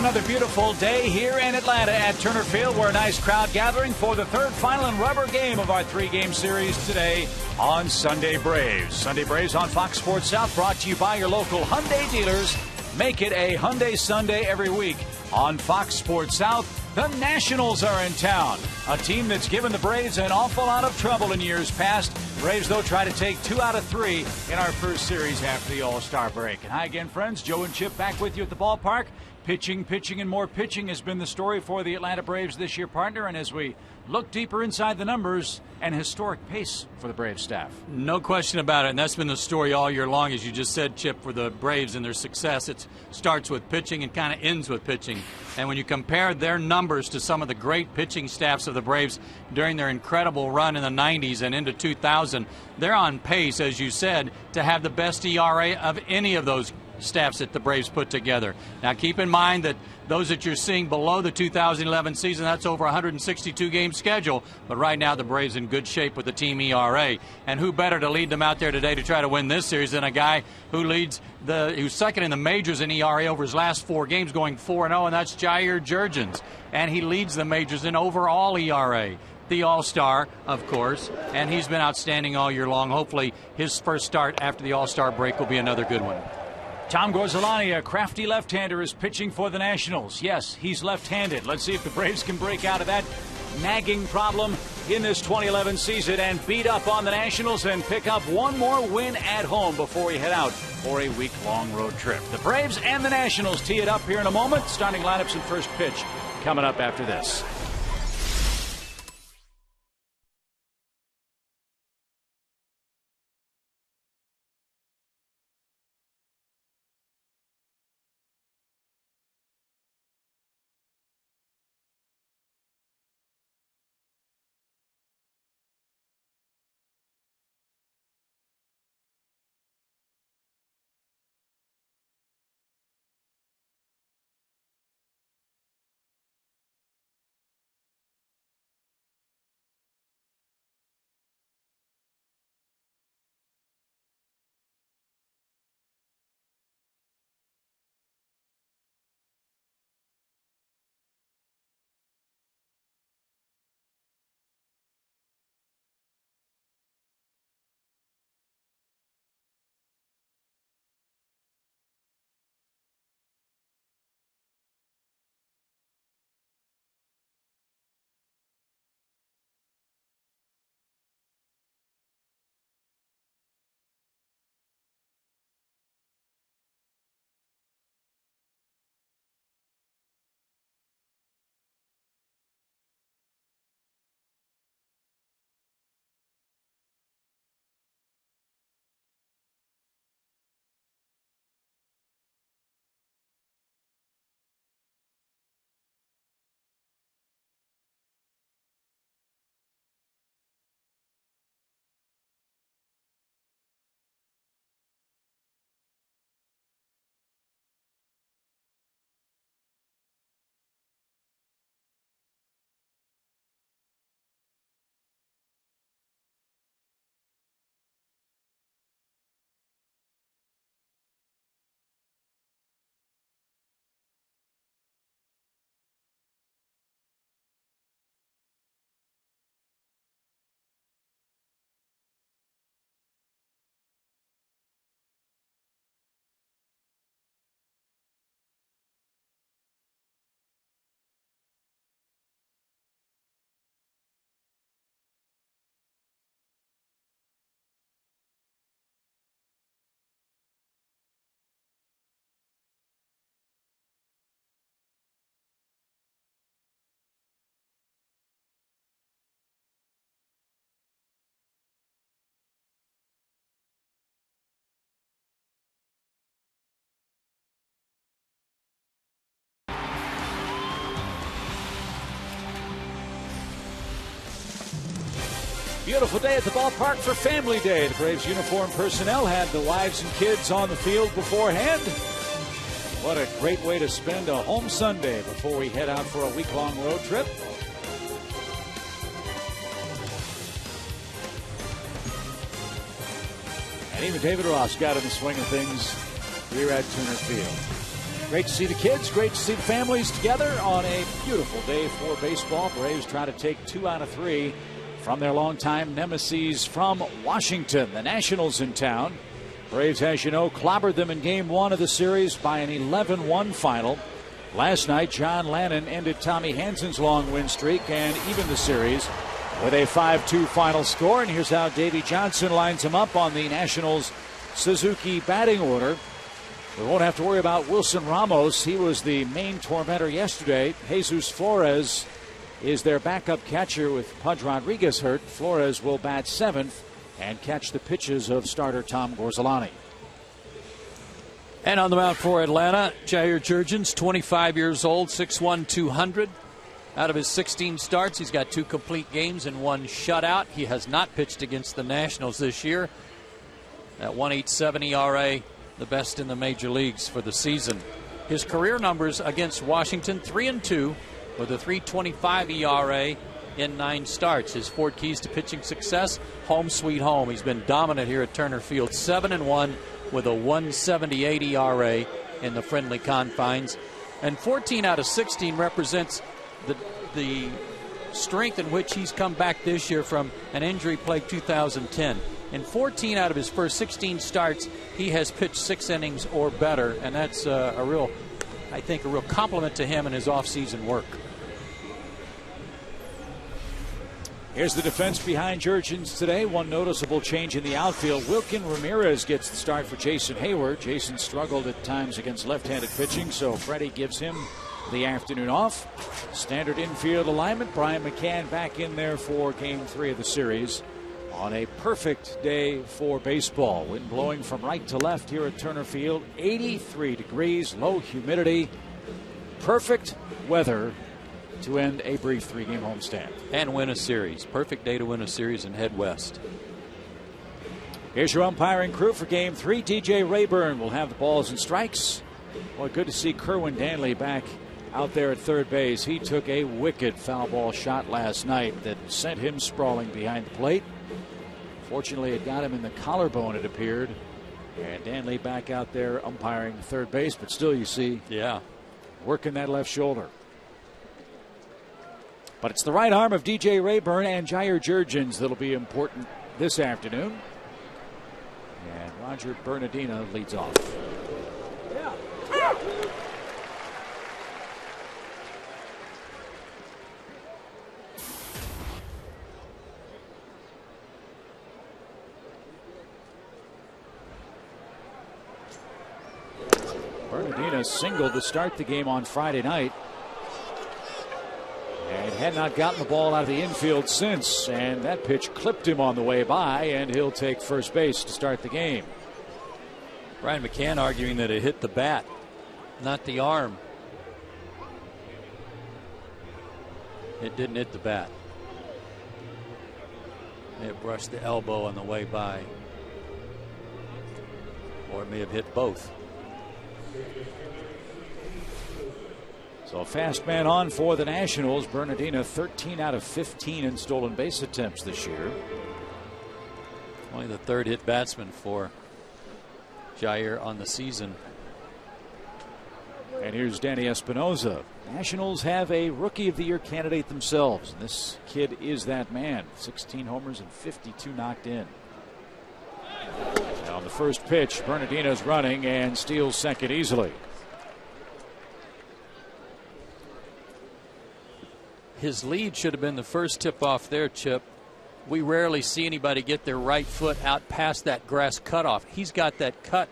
another beautiful day here in Atlanta at Turner Field, where a nice crowd gathering for the third, final, and rubber game of our three-game series today on Sunday Braves. Sunday Braves on Fox Sports South, brought to you by your local Hyundai dealers. Make it a Hyundai Sunday every week on Fox Sports South. The Nationals are in town, a team that's given the Braves an awful lot of trouble in years past. Braves, though, try to take 2 out of 3 in our first series after the All-Star break. And hi again, friends. Joe and Chip back with you at the ballpark. Pitching, and more pitching has been the story for the Atlanta Braves this year, partner. And as we look deeper inside the numbers, an historic pace for the Braves staff. No question about it, and that's been the story all year long, as you just said, Chip, for the Braves and their success. It starts with pitching and kind of ends with pitching. And when you compare their numbers to some of the great pitching staffs of the Braves during their incredible run in the 90s and into 2000, they're on pace, as you said, to have the best ERA of any of those staffs that the Braves put together. Now, keep in mind that those that you're seeing below the 2011 season, that's over 162 game schedule. But right now, the Braves in good shape with the team ERA. And who better to lead them out there today to try to win this series than a guy who's second in the majors in ERA over his last 4 games, going 4-0, and that's Jair Jurgens. And he leads the majors in overall ERA. The All-Star, of course, and he's been outstanding all year long. Hopefully, his first start after the All-Star break will be another good one. Tom Gorzolani, a crafty left-hander, is pitching for the Nationals. Yes, he's left-handed. Let's see if the Braves can break out of that nagging problem in this 2011 season and beat up on the Nationals and pick up one more win at home before we head out for a week-long road trip. The Braves and the Nationals tee it up here in a moment. Starting lineups and first pitch coming up after this. Beautiful day at the ballpark for Family Day. The Braves uniform personnel had the wives and kids on the field beforehand. What a great way to spend a home Sunday before we head out for a week-long road trip. And even David Ross got in the swing of things here at Turner Field. Great to see the kids, great to see the families together on a beautiful day for baseball. Braves try to take 2 out of 3 from their longtime nemesis from Washington. The Nationals in town. Braves, as you know, clobbered them in Game 1 of the series by an 11-1 final. Last night, John Lannon ended Tommy Hansen's long win streak and even the series with a 5-2 final score. And here's how Davey Johnson lines him up on the Nationals' Suzuki batting order. We won't have to worry about Wilson Ramos. He was the main tormentor yesterday. Jesus Flores is their backup catcher with Pudge Rodriguez hurt. Flores will bat 7th and catch the pitches of starter Tom Gorzelani. And on the mound for Atlanta, Jair Jurgens, 25 years old, 6'1", 200. Out of his 16 starts, he's got 2 complete games and 1 shutout. He has not pitched against the Nationals this year. At 1.87 ERA, the best in the major leagues for the season. His career numbers against Washington, 3-2 with a 3.25 ERA in 9 starts. His 4 keys to pitching success: home sweet home. He's been dominant here at Turner Field, 7-1 with a 1.78 ERA in the friendly confines. And 14 out of 16 represents the strength in which he's come back this year from an injury-plagued 2010. In 14 out of his first 16 starts, he has pitched 6 innings or better, and that's a real compliment to him and his offseason work. Here's the defense behind Jurgens today. One noticeable change in the outfield. Wilkin Ramirez gets the start for Jason Hayward. Jason struggled at times against left-handed pitching, so Freddie gives him the afternoon off. Standard infield alignment. Brian McCann back in there for Game 3 of the series. On a perfect day for baseball. Wind blowing from right to left here at Turner Field. 83 degrees, low humidity. Perfect weather to end a brief 3-game homestand. And win a series. Perfect day to win a series and head west. Here's your umpiring crew for Game 3. DJ Rayburn will have the balls and strikes. Well, good to see Kerwin Danley back out there at third base. He took a wicked foul ball shot last night that sent him sprawling behind the plate. Fortunately, it got him in the collarbone, it appeared. And Danley back out there umpiring third base, but still you see, working that left shoulder. But it's the right arm of DJ Rayburn and Jair Jurgens that'll be important this afternoon. And Roger Bernardina leads off. Bernardina singled to start the game on Friday night and had not gotten the ball out of the infield since, and that pitch clipped him on the way by, and he'll take first base to start the game. Brian McCann arguing that it hit the bat, not the arm. It didn't hit the bat. It brushed the elbow on the way by, or it may have hit both. So a fast man on for the Nationals. Bernardina 13 out of 15 in stolen base attempts this year. Only the 3rd hit batsman for Jair on the season. And here's Danny Espinosa. Nationals have a Rookie of the Year candidate themselves. And this kid is that man. 16 homers and 52 knocked in. Now on the first pitch, Bernardina's running and steals second easily. His lead should have been the first tip off there, Chip. We rarely see anybody get their right foot out past that grass cutoff. He's got that cut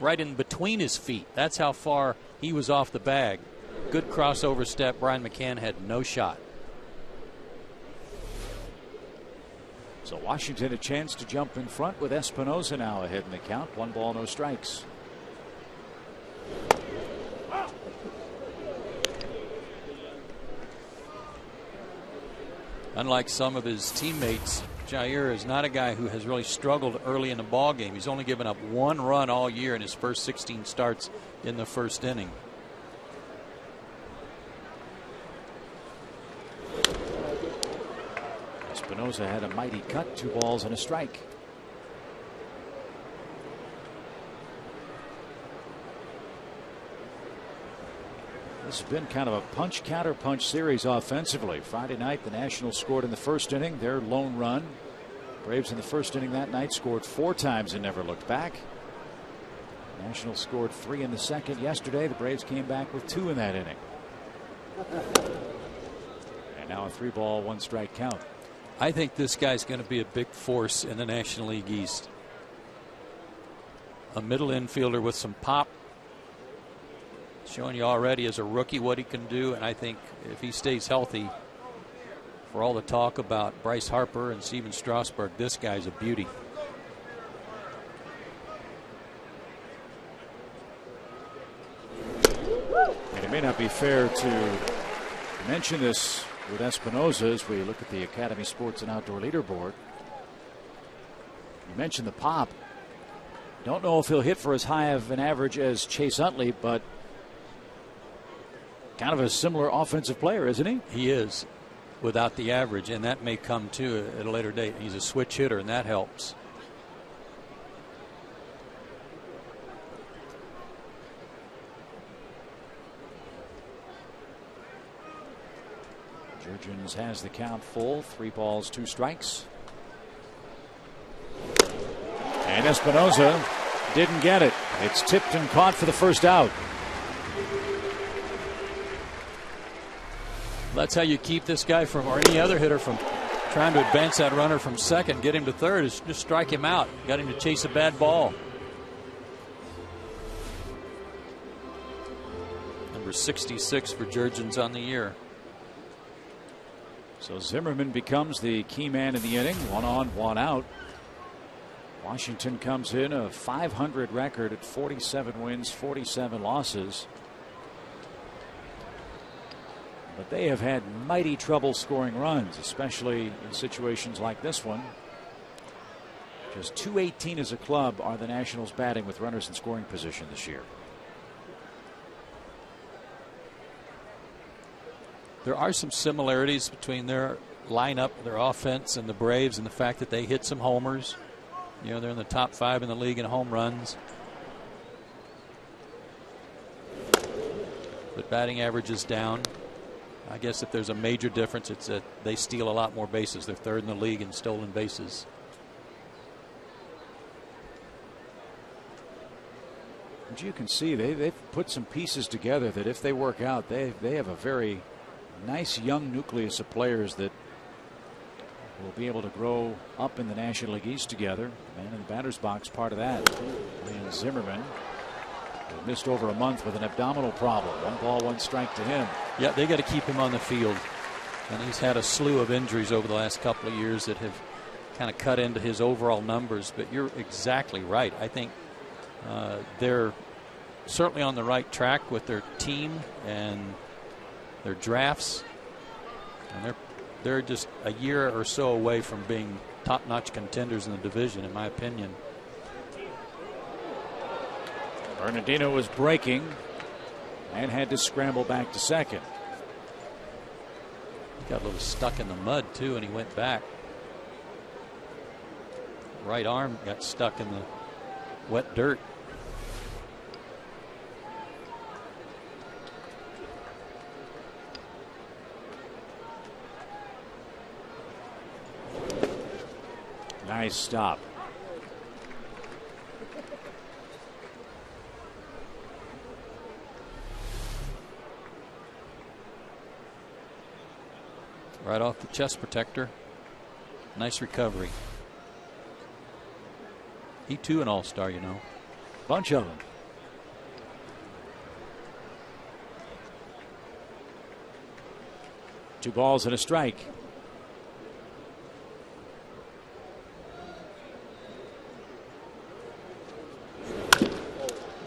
right in between his feet. That's how far he was off the bag. Good crossover step. Brian McCann had no shot. So Washington a chance to jump in front with Espinosa now ahead in the count. 1 ball, no strikes. Unlike some of his teammates, Jair is not a guy who has really struggled early in the ball game. He's only given up 1 run all year in his first 16 starts in the first inning. Espinosa had a mighty cut, 2 balls and a strike. This has been kind of a punch counter punch series offensively. Friday night the Nationals scored in the first inning, their lone run. Braves in the first inning that night scored 4 times and never looked back. Nationals scored 3 in the second yesterday. The Braves came back with 2 in that inning. And now a 3-ball 1-strike count. I think this guy's going to be a big force in the National League East. A middle infielder with some pop. Showing you already as a rookie what he can do, and I think if he stays healthy, for all the talk about Bryce Harper and Steven Strasburg, this guy's a beauty. And it may not be fair to mention this with Espinosa as we look at the Academy Sports and Outdoor Leaderboard. You mentioned the pop. Don't know if he'll hit for as high of an average as Chase Utley, but kind of a similar offensive player, isn't he? He is, without the average, and that may come too at a later date. He's a switch hitter, and that helps. Jurgens has the count full. 3 balls, 2 strikes. And Espinosa didn't get it. It's tipped and caught for the first out. That's how you keep this guy from, or any other hitter from, trying to advance that runner from second, get him to third, is just strike him out. Got him to chase a bad ball. Number 66 for Jurgens on the year. So Zimmerman becomes the key man in the inning. 1 on, 1 out. Washington comes in a .500 record at 47 wins, 47 losses. But they have had mighty trouble scoring runs, especially in situations like this one. Just .218 as a club are the Nationals batting with runners in scoring position this year. There are some similarities between their lineup, their offense, and the Braves, and the fact that they hit some homers. You know, they're in the top 5 in the league in home runs. But batting average is down. I guess if there's a major difference, it's that they steal a lot more bases. They're 3rd in the league in stolen bases. But you can see they've put some pieces together that if they work out, they have a very nice young nucleus of players that will be able to grow up in the National League East together. Man in the batter's box, part of that. And Zimmerman missed over a month with an abdominal problem. 1 ball, 1 strike to him. Yeah, they got to keep him on the field. And he's had a slew of injuries over the last couple of years that have kind of cut into his overall numbers. But you're exactly right. I think they're certainly on the right track with their team and their drafts. And they're just a year or so away from being top-notch contenders in the division, in my opinion. Bernardino was breaking and had to scramble back to second. He got a little stuck in the mud too, and he went back. Right arm got stuck in the wet dirt. Nice stop. Right off the chest protector. Nice recovery. He too an all-star, you know. Bunch of them. Two balls and a strike.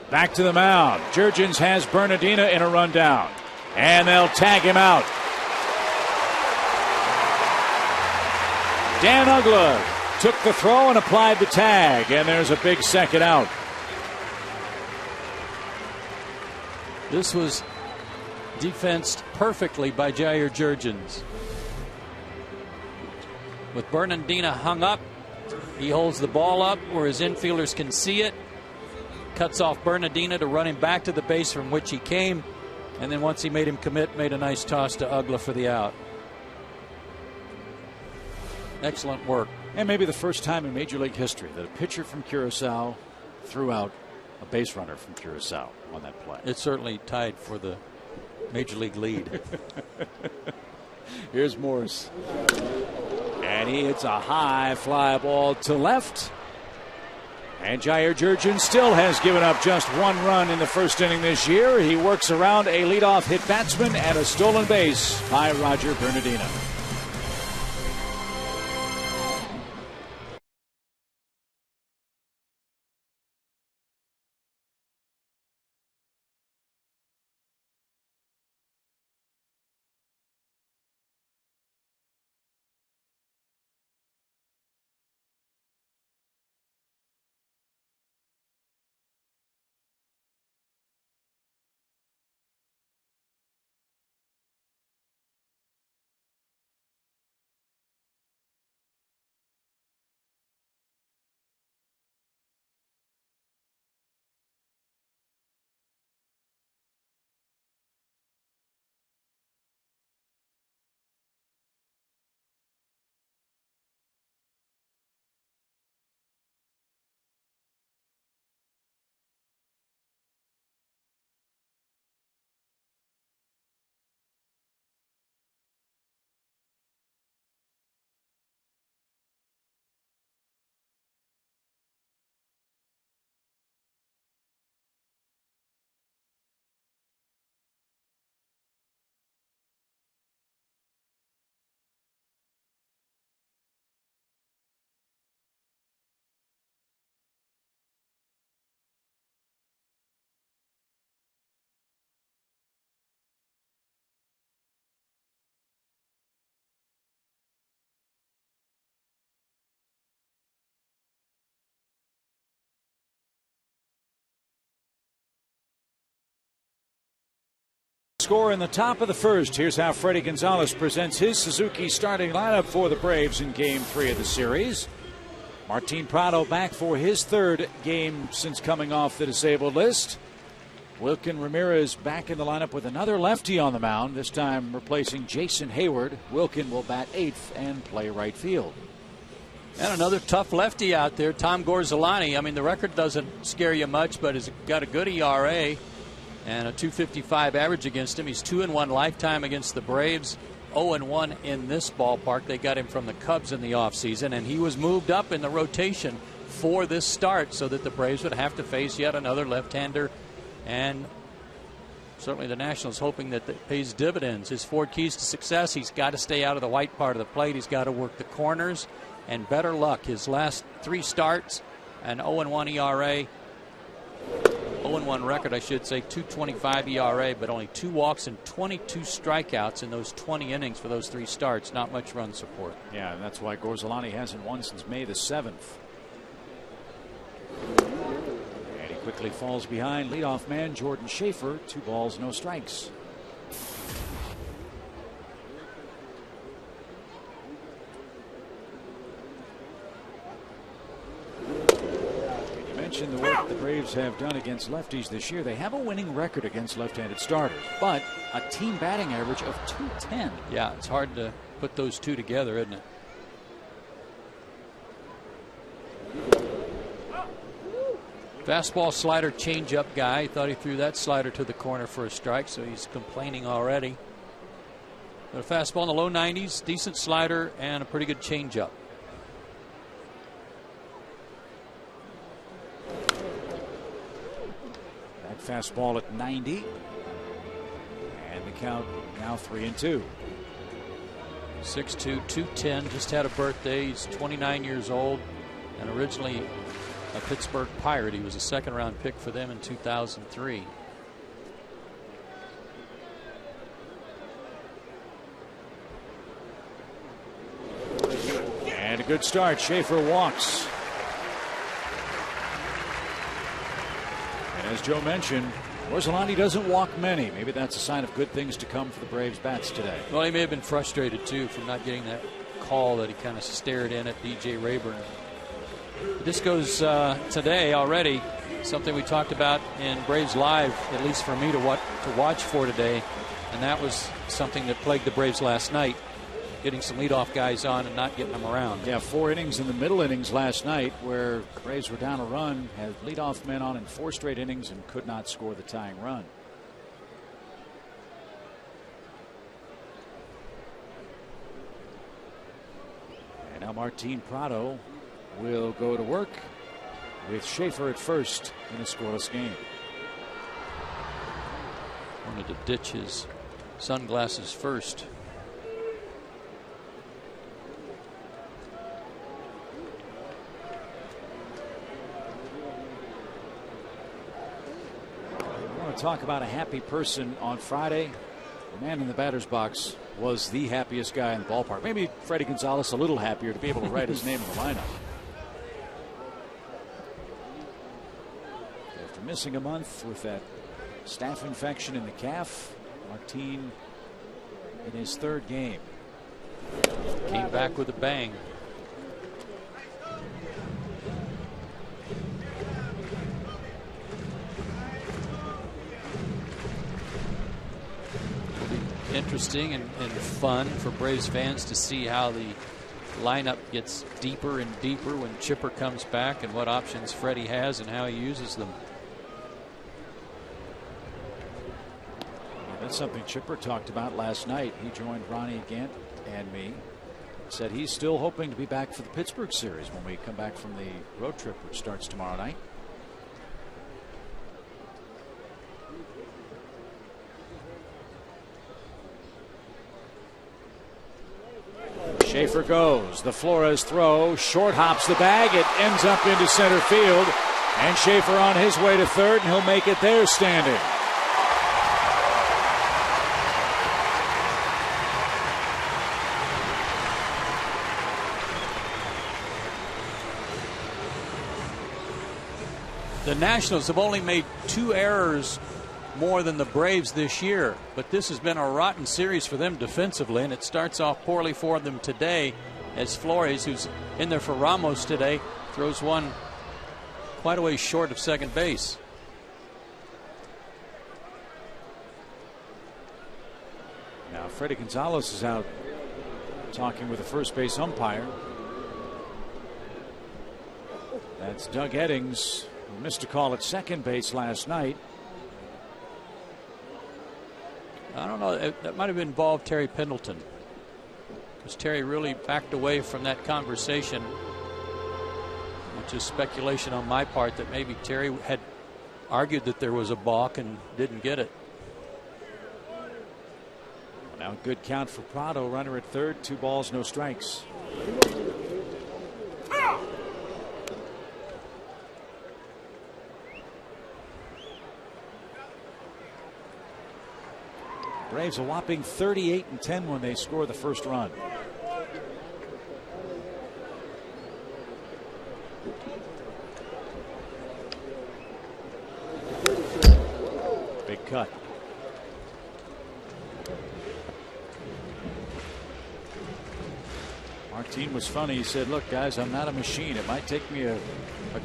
Back to the mound. Jurgens has Bernardino in a rundown. And they'll tag him out. Dan Uggla took the throw and applied the tag, and there's a big second out. This was defensed perfectly by Jair Jurgens. With Bernardino hung up, he holds the ball up where his infielders can see it. Cuts off Bernardino to run him back to the base from which he came. And then once he made him commit, made a nice toss to Ugla for the out. Excellent work. And maybe the first time in Major League history that a pitcher from Curacao threw out a base runner from Curacao on that play. It certainly tied for the Major League lead. Here's Morris. And he hits a high fly ball to left. And Jair Jurgens still has given up just one run in the first inning this year. He works around a leadoff hit batsman and a stolen base by Roger Bernardino. Score in the top of the first. Here's how Freddie Gonzalez presents his Suzuki starting lineup for the Braves in Game 3 of the series. Martin Prado back for his third game since coming off the disabled list. Wilkin Ramirez back in the lineup with another lefty on the mound, this time replacing Jason Hayward. Wilkin will bat eighth and play right field. And another tough lefty out there, Tom Gorzolani. I mean, the record doesn't scare you much, but has got a good ERA and a .255 average against him. He's 2-1 lifetime against the Braves, 0-1 in this ballpark. They got him from the Cubs in the offseason, and he was moved up in the rotation for this start so that the Braves would have to face yet another left-hander. And certainly the Nationals hoping that that pays dividends. His 4 keys to success: he's got to stay out of the white part of the plate, he's got to work the corners, and better luck. His last 3 starts, an 0-1 ERA, 0-1 record, I should say, .225 ERA, but only 2 walks and 22 strikeouts in those 20 innings for those 3 starts. Not much run support. Yeah, and that's why Gorzolani hasn't won since May the 7th. And he quickly falls behind leadoff man Jordan Schaefer. 2 balls, no strikes. The work the Braves have done against lefties this year. They have a winning record against left-handed starters, but a team batting average of .210. Yeah, it's hard to put those two together, isn't it? Fastball, slider, changeup guy. He thought he threw that slider to the corner for a strike, so he's complaining already. But a fastball in the low 90s, decent slider, and a pretty good changeup. Fastball at 90, and the count now 3-2. 6'2", 210, just had a birthday. He's 29 years old and originally a Pittsburgh Pirate. He was a second-round pick for them in 2003. And a good start. Schaefer walks. As Joe mentioned, Gorzolani doesn't walk many. Maybe that's a sign of good things to come for the Braves bats today. Well, he may have been frustrated, too, from not getting that call that he kind of stared in at DJ Rayburn. This goes today already. Something we talked about in Braves Live, at least for me to watch for today, and that was something that plagued the Braves last night, getting some leadoff guys on and not getting them around. Yeah, 4 innings in the middle innings last night where Braves were down a run, had leadoff men on in 4 straight innings and could not score the tying run. And now Martin Prado will go to work with Schaefer at first in a scoreless game. Wanted to ditch his sunglasses first. I want to talk about a happy person on Friday. The man in the batter's box was the happiest guy in the ballpark. Maybe Freddie Gonzalez a little happier to be able to write his name in the lineup. After missing a month with that staph infection in the calf, Martin in his 3rd game came back with a bang. Interesting and fun for Braves fans to see how the lineup gets deeper and deeper when Chipper comes back, and what options Freddie has and how he uses them. Yeah, that's something Chipper talked about last night. He joined Ronnie Gant and me. Said he's still hoping to be back for the Pittsburgh series when we come back from the road trip, which starts tomorrow night. Schaefer goes. The Flores throw. Short hops the bag. It ends up into center field. And Schaefer on his way to 3rd, and he'll make it there standing. The Nationals have only made 2 errors more than the Braves this year, but this has been a rotten series for them defensively, and it starts off poorly for them today as Flores, who's in there for Ramos today, throws one quite a way short of second base. Now Freddie Gonzalez is out talking with the first base umpire. That's Doug Eddings, who missed a call at second base last night. I don't know. That might have involved Terry Pendleton, because Terry really backed away from that conversation, which is speculation on my part that maybe Terry had argued that there was a balk and didn't get it. Now good count for Prado, runner at 3rd, 2 balls, no strikes. Braves a whopping 38-10 when they score the first run. Big cut. Martin was funny. He said, look, guys, I'm not a machine. It might take me a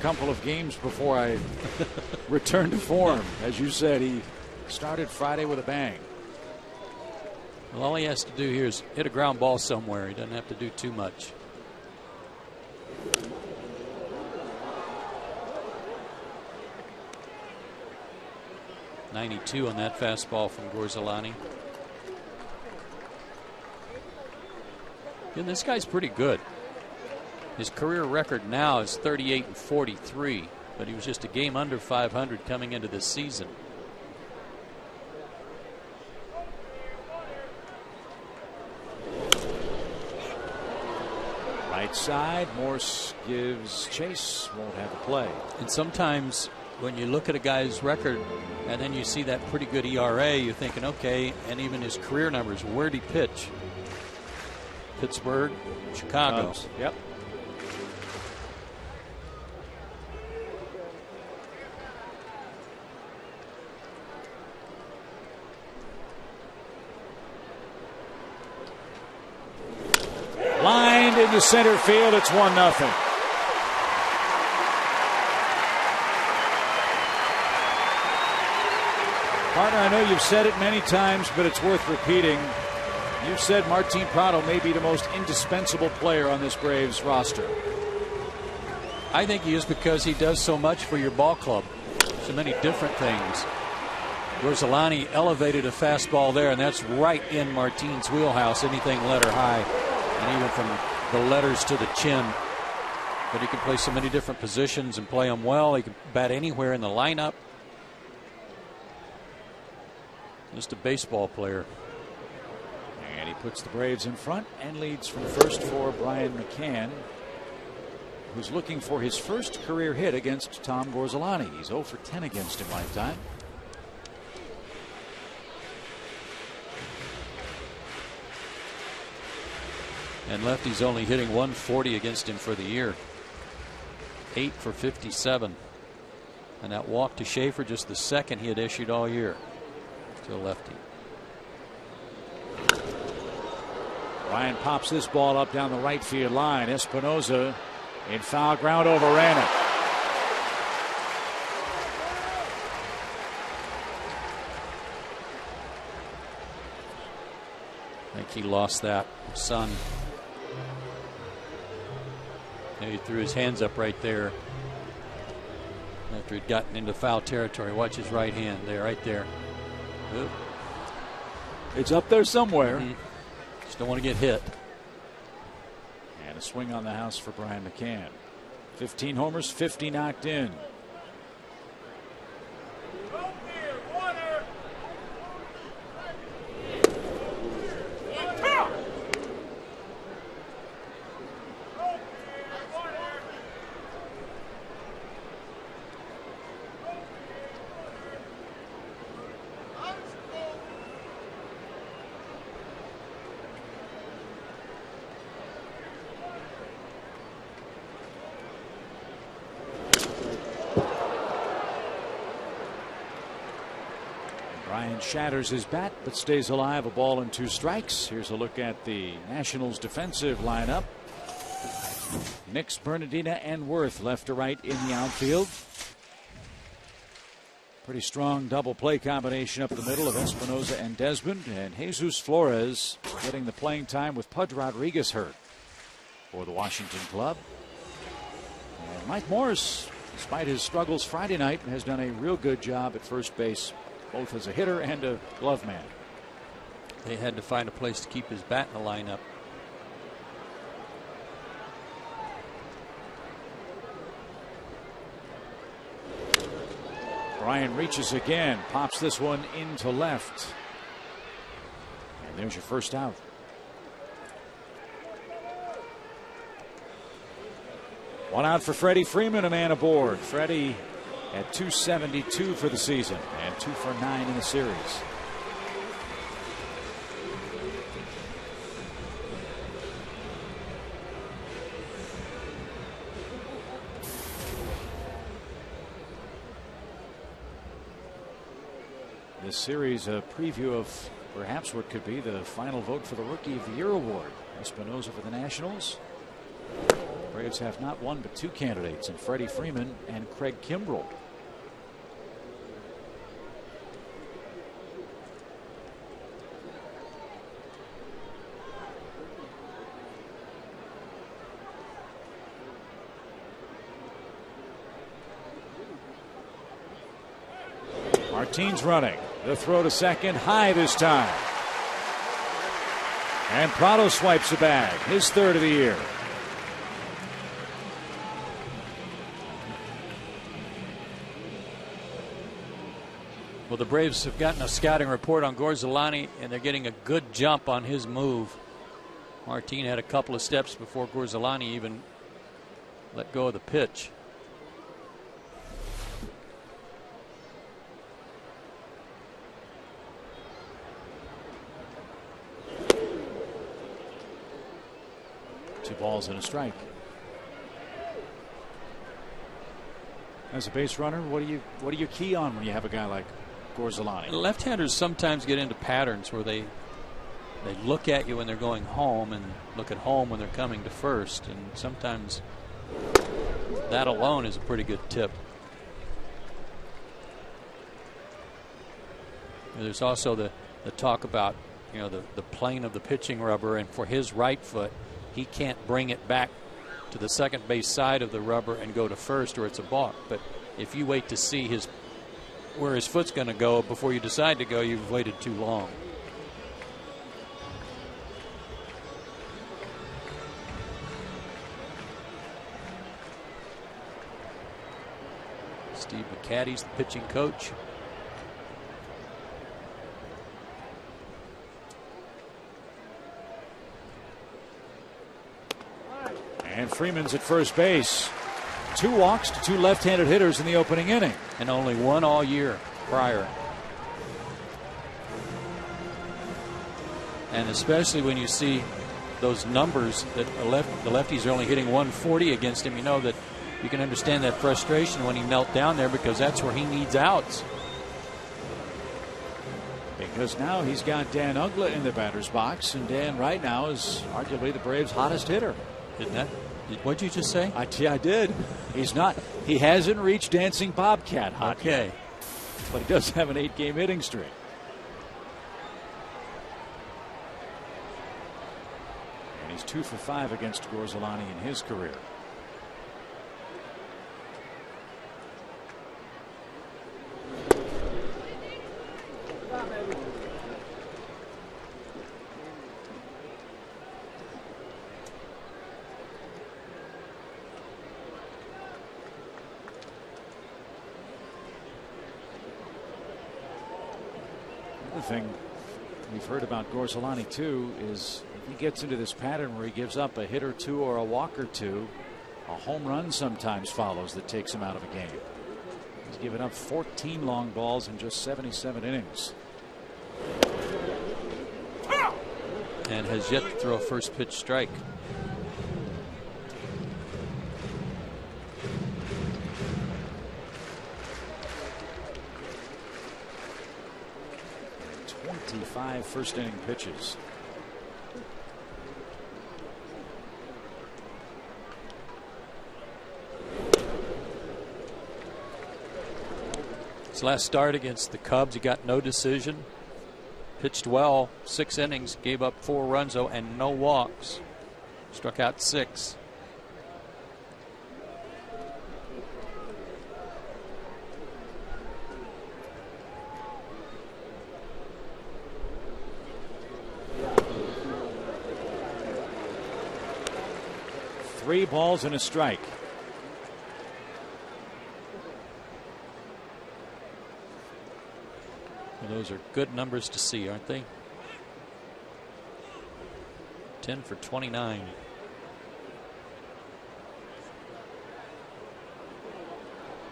couple of games before I return to form. As you said, he started Friday with a bang. Well, all he has to do here is hit a ground ball somewhere. He doesn't have to do too much. .92 on that fastball from Gorzelani. And this guy's pretty good. His career record now is 38-43, but he was just a game under 500 coming into this season. Right side, Morse gives chase, won't have a play. And sometimes when you look at a guy's record and then you see that pretty good ERA, you're thinking, okay, and even his career numbers, where'd he pitch? Pittsburgh, Chicago. Yep. Lined into center field. It's 1-0. Partner, I know you've said it many times, but it's worth repeating. You've said Martin Prado may be the most indispensable player on this Braves roster. I think he is because he does so much for your ball club. So many different things. Gorzelani elevated a fastball there, and that's right in Martin's wheelhouse. Anything letter high, and even from the letters to the chin. But he can play so many different positions and play them well. He can bat anywhere in the lineup. Just a baseball player. And he puts the Braves in front and leads from first for Brian McCann, who's looking for his first career hit against Tom Gorzelani. He's 0 for 10 against him lifetime. And lefty's only hitting 140 against him for the year. 8 for 57. And that walk to Schaefer, just the second he had issued all year to a lefty. Ryan pops this ball up down the right field line. Espinosa in foul ground overran it. I think he lost that. Son. And he threw his hands up right there after he'd gotten into foul territory. Watch his right hand there, right there. Oop. It's up there somewhere. Just don't want to get hit. And a swing on the house for Brian McCann. 15 homers, 50 knocked in. Ryan shatters his bat but stays alive. A ball and 2 strikes. Here's a look at the Nationals defensive lineup. Nix, Bernardina, and Worth left to right in the outfield. Pretty strong double play combination up the middle of Espinosa and Desmond, and Jesus Flores getting the playing time with Pudge Rodriguez hurt for the Washington club. And Mike Morris, despite his struggles Friday night, has done a real good job at first base, both as a hitter and a glove man. They had to find a place to keep his bat in the lineup. Bryan reaches again, pops this one into left. And there's your first out. One out for Freddie Freeman, a man aboard. Freddie at 272 for the season and 2 for 9 in the series. This series a preview of perhaps what could be the final vote for the Rookie of the Year award. Espinosa for the Nationals. Braves have not one but 2 candidates in Freddie Freeman and Craig Kimbrell. Martin's running. The throw to second, high this time. And Prado swipes a bag, his 3rd of the year. Well, the Braves have gotten a scouting report on Gorzelani, and they're getting a good jump on his move. Martin had a couple of steps before Gorzelani even let go of the pitch. Two balls and a strike. As a base runner, what do you key on when you have a guy like Gorzelani? Left-handers sometimes get into patterns where they look at you when they're going home and look at home when they're coming to first, and sometimes that alone is a pretty good tip. There's also the talk about, the plane of the pitching rubber, and for his right foot, he can't bring it back to the second base side of the rubber and go to first, or it's a balk. But if you wait to see where his foot's going to go before you decide to go, you've waited too long. Steve McCatty's the pitching coach. And Freeman's at first base. 2 walks to 2 left-handed hitters in the opening inning. And only 1 all year prior. And especially when you see those numbers that the lefties are only hitting 140 against him, you know that you can understand that frustration when he knelt down there, because that's where he needs outs. Because now he's got Dan Uggla in the batter's box, and Dan right now is arguably the Braves' hottest hitter. What'd you just say? I did. He's not. He hasn't reached Dancing Bobcat hot yet, but he does have an 8-game hitting streak. And he's 2 for 5 against Gorzelani in his career. Thing we've heard about Gorzelani too is if he gets into this pattern where he gives up a hit or 2 or a walk or 2, a home run sometimes follows that takes him out of a game. He's given up 14 long balls in just 77 innings. And has yet to throw a first pitch strike. First inning pitches. His last start against the Cubs, he got no decision. Pitched well, 6 innings, gave up 4 runs though, and no walks. Struck out 6. Three balls and a strike. Well, those are good numbers to see, aren't they? 10 for 29.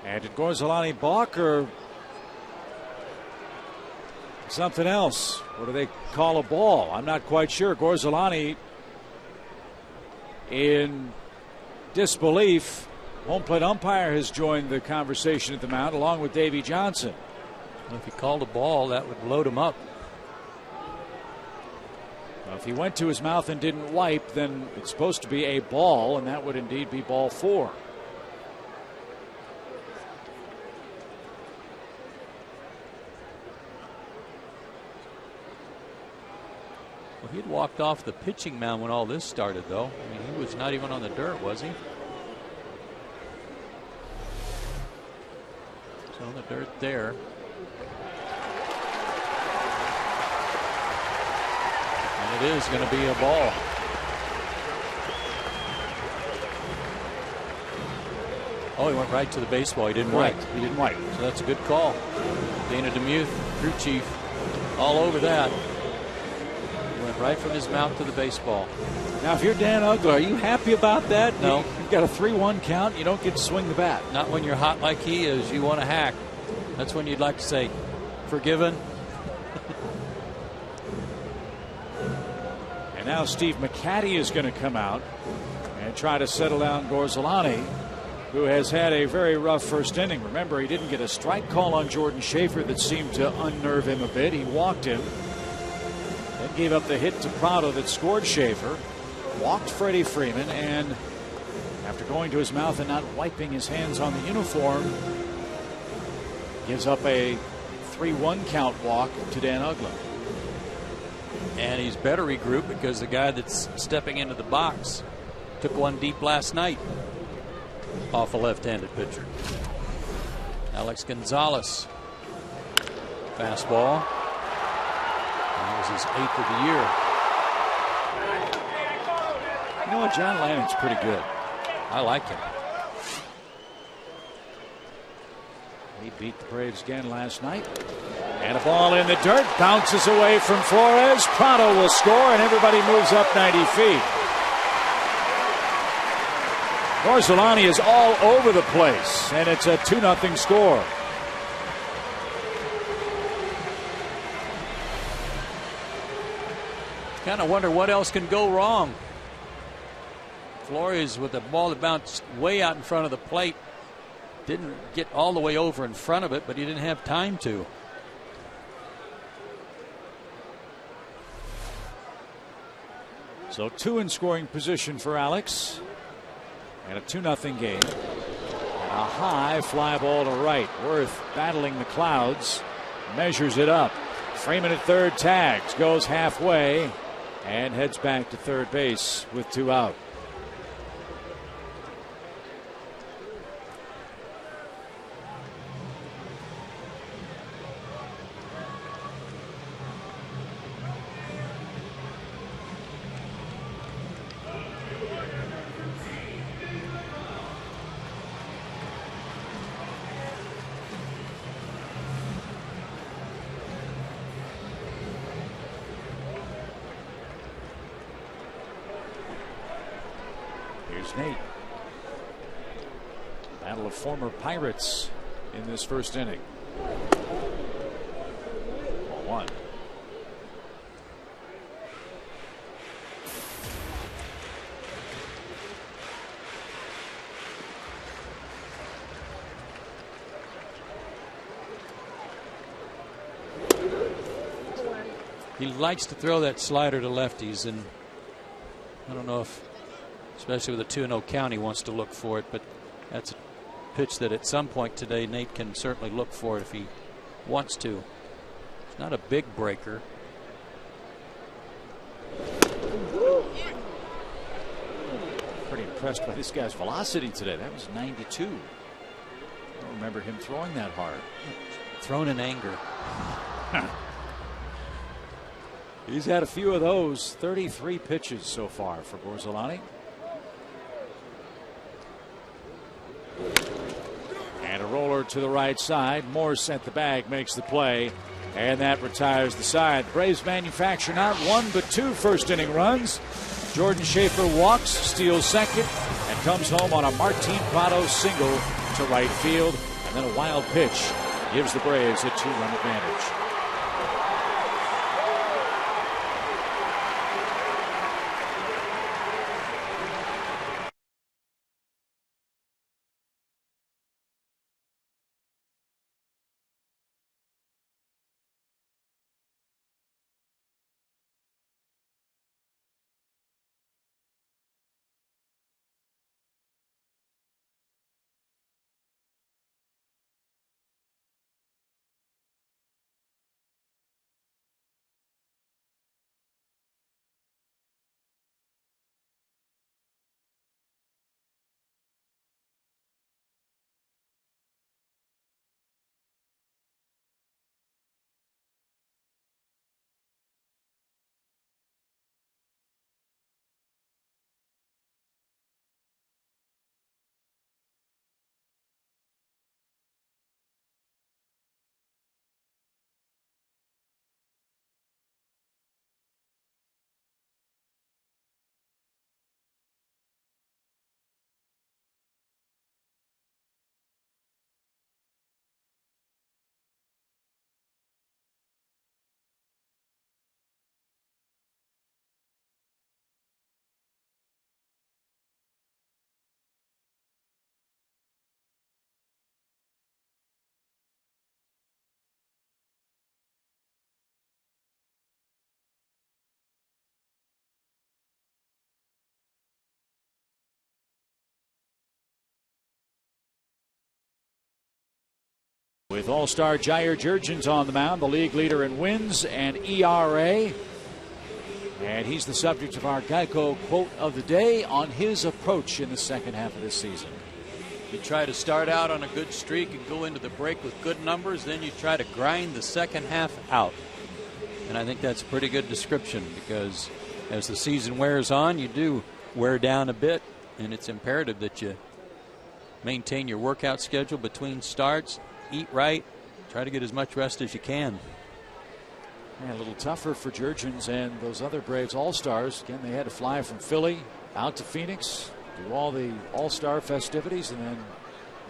And did Gorzelani balk or something else? What do they call a ball? I'm not quite sure. Gorzelani in disbelief. Home plate umpire has joined the conversation at the mound along with Davey Johnson. Well, if he called a ball, that would load him up. Well, if he went to his mouth and didn't wipe, then it's supposed to be a ball, and that would indeed be ball 4. Well, he'd walked off the pitching mound when all this started, though. I mean, he was not even on the dirt, was he? So on the dirt there. And it is going to be a ball. Oh, he went right to the baseball. He didn't wipe. He didn't wipe. So that's a good call. Dana DeMuth, crew chief, all over that. Went right from his mouth to the baseball. Now, if you're Dan Uggla, are you happy about that? No. You've got a 3-1 count. You don't get to swing the bat. Not when you're hot like he is. You want to hack. That's when you'd like to say, forgiven. And now Steve McCatty is going to come out and try to settle down Gorzelani, who has had a very rough first inning. Remember, he didn't get a strike call on Jordan Schaefer that seemed to unnerve him a bit. He walked him, then gave up the hit to Prado that scored Schaefer, walked Freddie Freeman, and after going to his mouth and not wiping his hands on the uniform, gives up a 3-1 count walk to Dan Uggla. And he's better regrouped because the guy that's stepping into the box took one deep last night off a left-handed pitcher. Alex Gonzalez. Fastball. That was his 8th of the year. You know what? John Lanning's pretty good. I like him. He beat the Braves again last night. And a ball in the dirt. Bounces away from Flores. Prado will score, and everybody moves up 90 feet. Orsolani is all over the place, and it's a 2-0 score. Kind of wonder what else can go wrong. Flores with a ball that bounced way out in front of the plate. Didn't get all the way over in front of it, but he didn't have time to. So 2 in scoring position for Alex. And a 2-0 game. And a high fly ball to right. Worth battling the clouds. Measures it up. Freeman at third, tags. Goes halfway. And heads back to third base with 2 out. Here's Nate. Battle of former Pirates in this first inning. 1. He likes to throw that slider to lefties, and I don't know if, especially with a 2-0 count, he wants to look for it, but that's a pitch that at some point today Nate can certainly look for it if he wants to. It's not a big breaker. Pretty impressed by this guy's velocity today. That was 92. I don't remember him throwing that hard. Thrown in anger. He's had a few of those. 33 pitches so far for Orsolani. And a roller to the right side. Morse at the bag makes the play. And that retires the side. Braves manufacture not 1 but 2 first inning runs. Jordan Schaefer walks, steals second, and comes home on a Martin Prado single to right field. And then a wild pitch gives the Braves a 2-run advantage. with All-Star Jair Jurgens on the mound, the league leader in wins and ERA. And he's the subject of our Geico quote of the day on his approach in the second half of this season. You try to start out on a good streak and go into the break with good numbers, then you try to grind the second half out. And I think that's a pretty good description, because as the season wears on, you do wear down a bit, and it's imperative that you maintain your workout schedule between starts, eat right, try to get as much rest as you can. And a little tougher for Jurgens and those other Braves All-Stars. Again, they had to fly from Philly out to Phoenix, do all the All-Star festivities, and then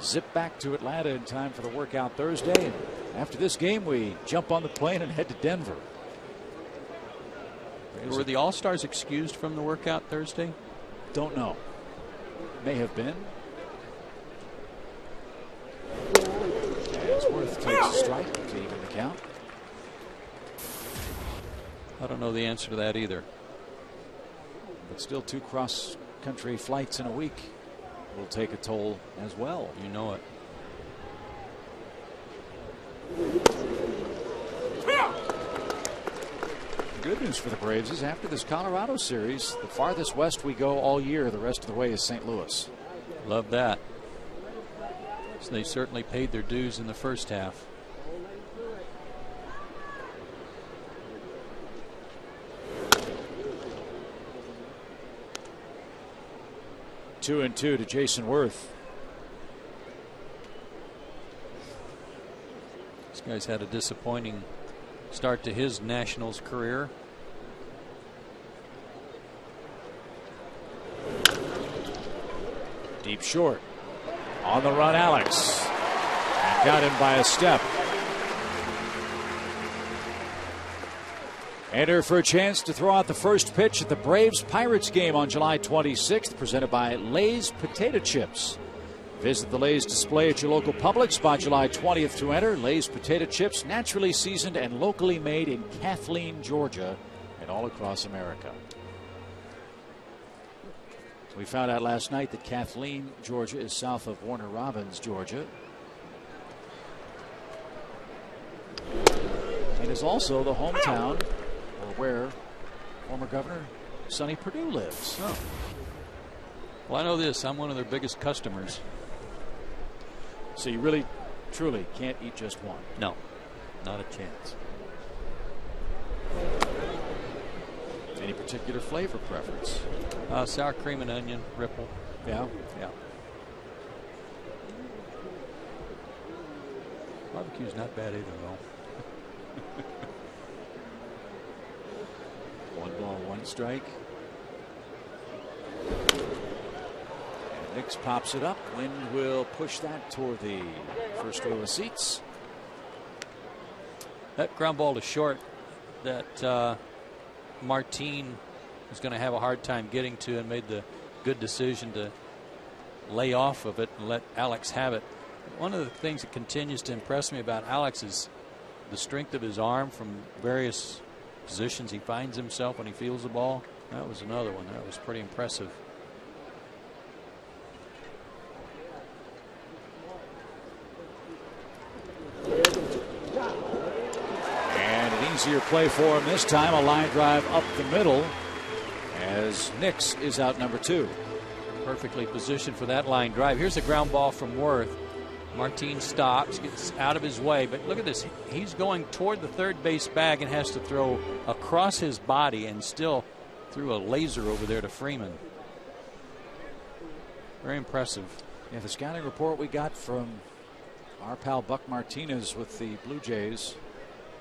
zip back to Atlanta in time for the workout Thursday. And after this game, we jump on the plane and head to Denver. Were the All-Stars excused from the workout Thursday? Don't know. May have been. As Worth takes a strike to even the count. I don't know the answer to that either. But still, 2 cross-country flights in a week will take a toll as well. You know it. The good news for the Braves is after this Colorado series, the farthest west we go all year, the rest of the way is St. Louis. Love that. So they certainly paid their dues in the first half. Two and two to Jason Worth. This guy's had a disappointing start to his Nationals career. Deep short. On the run, Alex. And got him by a step. Enter for a chance to throw out the first pitch at the Braves-Pirates game on July 26th, presented by Lay's Potato Chips. Visit the Lay's display at your local Publix by July 20th to enter. Lay's Potato Chips, naturally seasoned and locally made in Kathleen, Georgia, and all across America. We found out last night that Kathleen, Georgia, is south of Warner Robins, Georgia, and is also the hometown, or where former Governor Sonny Perdue lives. Oh. Well, I know this. I'm one of their biggest customers. So you really, truly can't eat just one? No, not a chance. Any particular flavor preference? Sour cream and onion, Ripple. Yeah. Yeah. Barbecue's not bad either, though. 1 ball, 1 strike. And Nix pops it up. Wind will push that toward the first row of seats. That ground ball to short that Martin was going to have a hard time getting to, and made the good decision to lay off of it and let Alex have it. One of the things that continues to impress me about Alex is the strength of his arm from various positions he finds himself when he feels the ball. That was another one. That was pretty impressive. And an easier play for him this time. A line drive up the middle as Nix is out number 2. Perfectly positioned for that line drive. Here's a ground ball from Worth. Martin stops, gets out of his way, but look at this. He's going toward the third base bag and has to throw across his body, and still threw a laser over there to Freeman. Very impressive. Yeah, the scouting report we got from our pal Buck Martinez with the Blue Jays,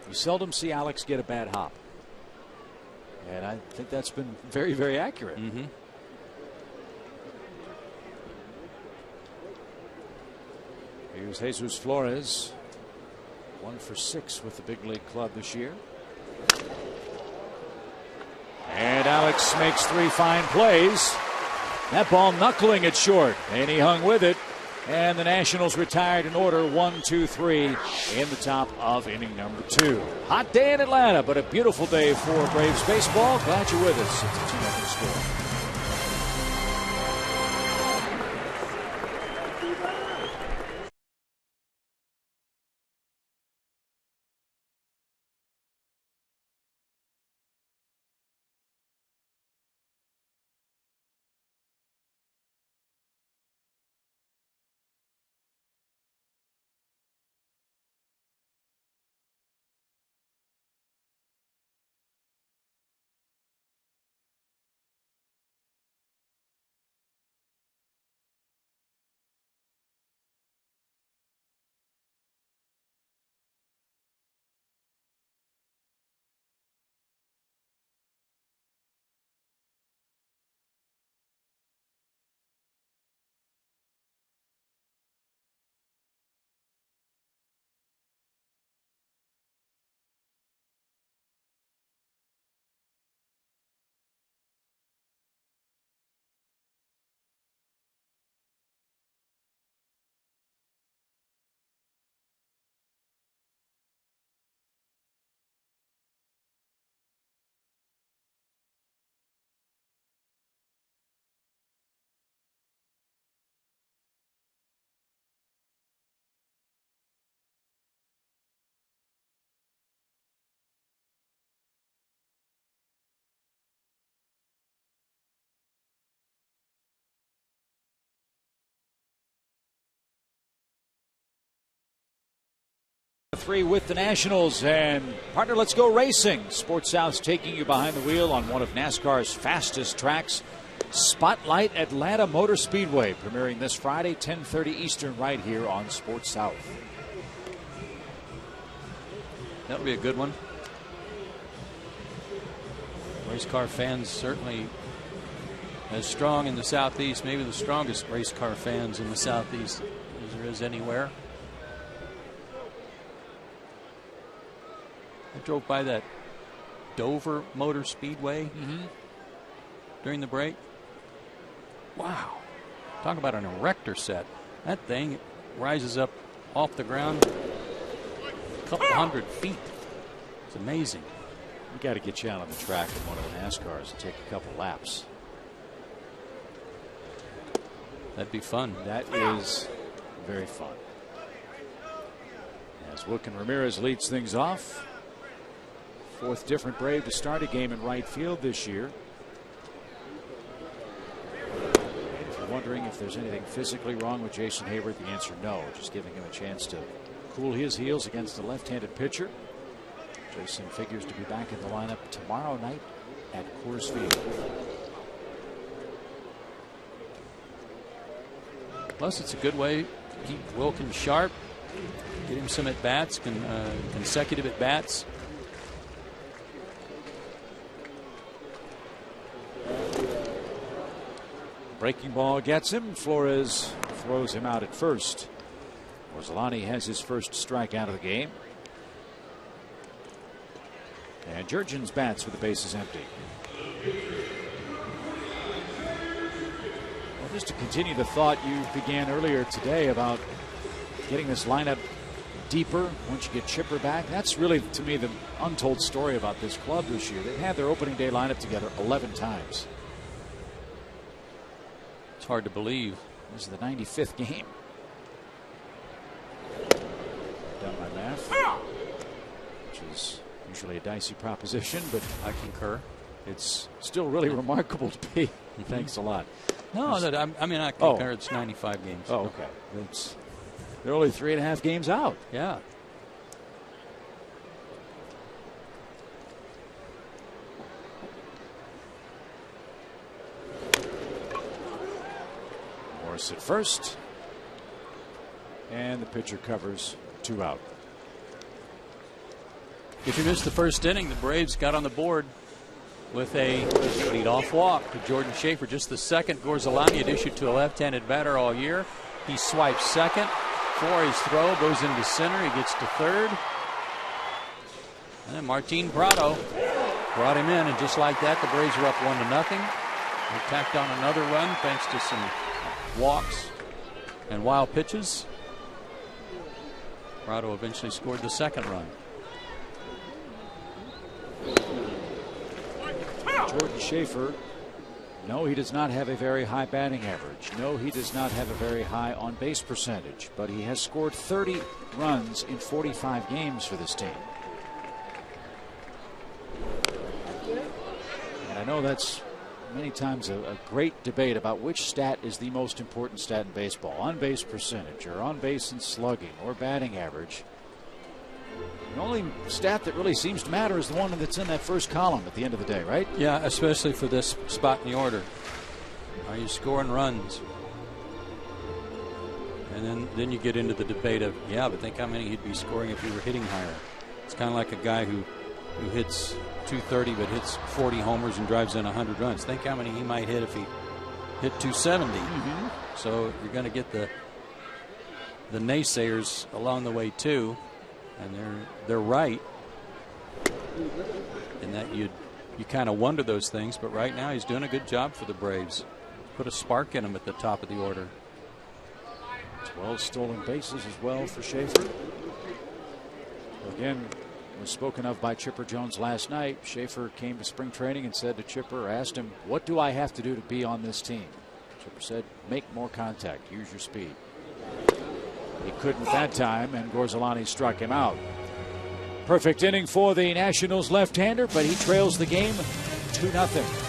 you seldom see Alex get a bad hop. And I think that's been very, very accurate. Mm-hmm. Here's Jesus Flores, 1 for 6 with the big league club this year. And Alex makes 3 fine plays. That ball knuckling it short, and he hung with it. And the Nationals retired in order, 1-2-3 in the top of inning number 2. Hot day in Atlanta, but a beautiful day for Braves baseball. Glad you're with us. It's a 2-0 score. 3 with the Nationals. And partner, let's go racing. Sports South's taking you behind the wheel on one of NASCAR's fastest tracks, Spotlight Atlanta Motor Speedway, premiering this Friday, 10:30 Eastern, right here on Sports South. That'll be a good one. Race car fans certainly as strong in the Southeast, maybe the strongest race car fans in the Southeast as there is anywhere. I drove by that Dover Motor Speedway during the break. Wow. Talk about an erector set. That thing rises up off the ground a couple hundred feet. It's amazing. We got to get you out on the track in one of the NASCARs and take a couple laps. That'd be fun. That is very fun. As Wilkin Ramirez leads things off. 4th different Brave to start a game in right field this year. And if you're wondering if there's anything physically wrong with Jason Hayward, the answer no. Just giving him a chance to cool his heels against a left-handed pitcher. Jason figures to be back in the lineup tomorrow night at Coors Field. Plus, it's a good way to keep Wilkins sharp, get him some at-bats, consecutive at-bats. Breaking ball gets him. Flores throws him out at first. Orsolani has his first strikeout of the game. And Jurgens bats with the bases empty. Well, just to continue the thought you began earlier today about getting this lineup deeper once you get Chipper back, that's really, to me, the untold story about this club this year. They've had their opening day lineup together 11 times. It's hard to believe. This is the 95th game. Done my math. Which is usually a dicey proposition, but I concur. It's still really remarkable to be. Thanks a lot. No, I mean, I concur. It's 95 games. Oh, okay. They're only 3.5 games out. Yeah. Morris at first. And the pitcher covers 2 out. If you missed the first inning, the Braves got on the board with a leadoff walk to Jordan Schaefer. Just the second Gorzelani had issued to a left-handed batter all year. He swipes second. For his throw, goes into center. He gets to third. And then Martin Prado brought him in, and just like that, the Braves were up 1-0. They tacked on another run thanks to some walks and wild pitches. Prado eventually scored the second run. Jordan Schaefer, no, he does not have a very high batting average. No, he does not have a very high on-base percentage, but he has scored 30 runs in 45 games for this team. And I know that's many times a great debate about which stat is the most important stat in baseball, on-base percentage or on-base and slugging or batting average. The only stat that really seems to matter is the one that's in that first column at the end of the day, right? Yeah, especially for this spot in the order. Are you scoring runs? And then you get into the debate of, yeah, but think how many he'd be scoring if he were hitting higher. It's kind of like a guy who hits 230 but hits 40 homers and drives in 100 runs. Think how many he might hit if he hit 270. So you're going to get the naysayers along the way too. And they're right in that you kind of wonder those things, but right now he's doing a good job for the Braves. Put a spark in him at the top of the order. 12 stolen bases as well for Schaefer. Again, was spoken of by Chipper Jones last night. Schaefer came to spring training and said to Chipper, asked him, what do I have to do to be on this team? Chipper said, make more contact, use your speed. He couldn't that time, and Gorzelani struck him out. Perfect inning for the Nationals left-hander, but he trails the game 2-0.